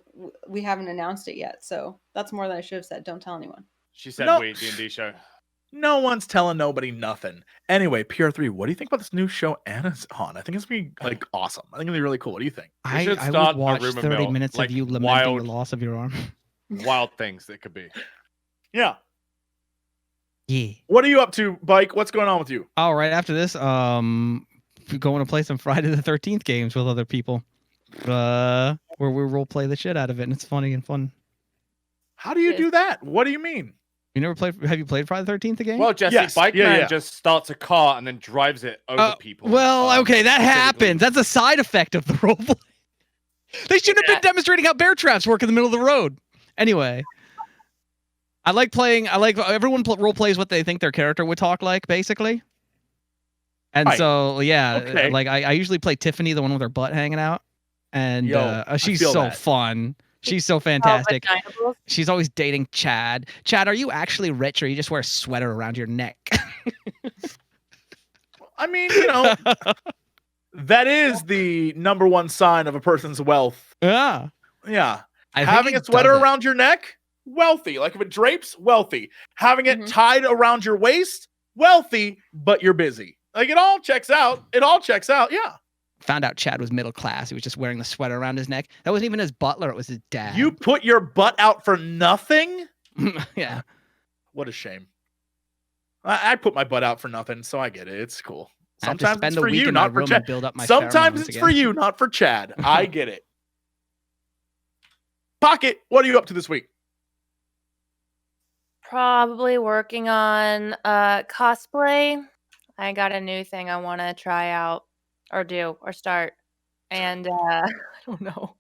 we haven't announced it yet. So that's more than I should have said. Don't tell anyone. She said No. we D&D show. No one's telling nobody nothing. Anyway, PR3, what do you think about this new show Anna's on? I think it's gonna be like awesome. I think it'll be really cool. What do you think? We should I start would a watch rumor 30 mill, minutes like of you lamenting wild- the loss of your arm. Wild things it could be. Yeah. Yeah. What are you up to, Bike? What's going on with you? All right, after this, going to play some Friday the 13th games with other people. Where we role play the shit out of it, and it's funny and fun. How do you do that? What do you mean? You never played? Have you played Friday the 13th again? Well, Jesse, Yes. Bike Yeah, Man yeah. just starts a car and then drives it over people. Well, okay, that specifically. happens. That's a side effect of the roleplay. They should have been demonstrating how bear traps work in the middle of the road. Anyway, I like everyone role plays what they think their character would talk like, basically. And Right. so, yeah, Okay. like I usually play Tiffany, the one with her butt hanging out, and Yo, I she's feel so that. fun. She's so fantastic. vaginables? She's always dating Chad. Chad, are you actually rich, or you just wear a sweater around your neck? I mean, that is the number one sign of a person's wealth. Yeah. Yeah. I think Having he a sweater does it. around your neck, wealthy. Like if it drapes, wealthy. Having it tied around your waist, wealthy, but you're busy. Like it all checks out. It all checks out. Yeah. Found out Chad was middle class. He was just wearing the sweater around his neck. That wasn't even his butler. It was his dad. You put your butt out for nothing? Yeah. What a shame. I put my butt out for nothing, so I get it. It's cool. I have to Sometimes spend it's a for week you, in my not for room and Chad. build up my Sometimes pheromones it's for again. you, not for Chad. I get it. Pocket, what are you up to this week? Probably working on cosplay. I got a new thing I want to try out or do or start. And I don't know.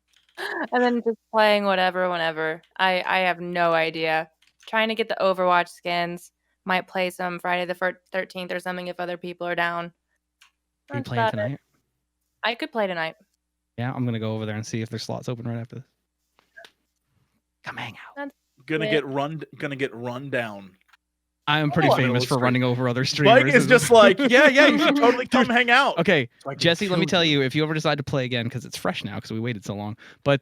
And then just playing whatever whenever. I have no idea. Trying to get the Overwatch skins. Might play some Friday the 13th or something if other people are down. Are you That's playing about it. tonight? I could play tonight. Yeah, I'm gonna go over there and see if there's slots open right after this. Come hang out. Gonna Yeah. get run down. I am pretty Oh, famous it's for great. running over other streamers. Mike is just like, yeah, you should totally come hang out. Okay, So I can Jesse, let me kill tell you, if you ever decide to play again, because it's fresh now, because we waited so long. But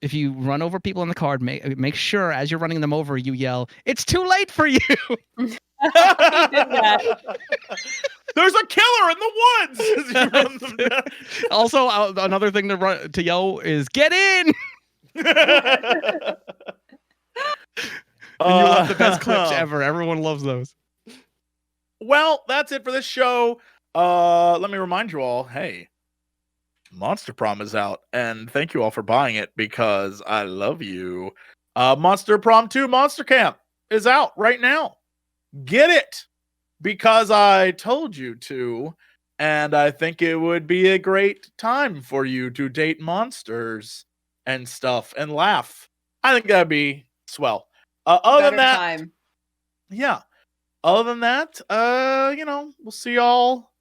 if you run over people in the card, make sure as you're running them over, you yell, "It's too late for you!" There's a killer in the woods. As you run them down. Also, another thing to yell is "Get in!" And you'll have the best clips ever. Everyone loves those. Well, that's it for this show. Let me remind you all, hey, Monster Prom is out, and thank you all for buying it because I love you. Monster Prom 2 Monster Camp is out right now. Get it because I told you to, and I think it would be a great time for you to date monsters and stuff and laugh. I think that'd be swell. Other than that, time. yeah. Other than that, we'll see y'all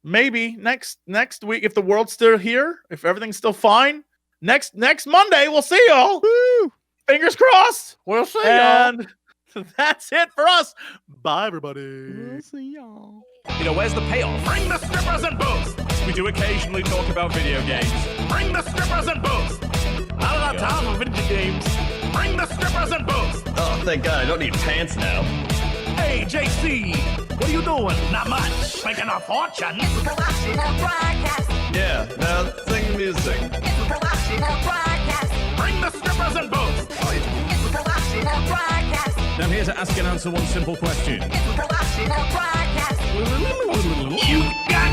maybe next week if the world's still here, if everything's still fine. Next Monday, we'll see y'all. Woo! Fingers crossed. We'll see And that's it for us. Bye, everybody. We'll see y'all. You know, where's the payoff? Bring the strippers and booze. We do occasionally talk about video games. Bring the strippers and booze. Not enough time for video games. Bring the strippers and booze. Oh, thank God, I don't need pants now. Hey, JC, what are you doing? Not much. Making a fortune. Yeah, now sing music. Bring the strippers and booze. I'm here to ask and answer one simple question. You got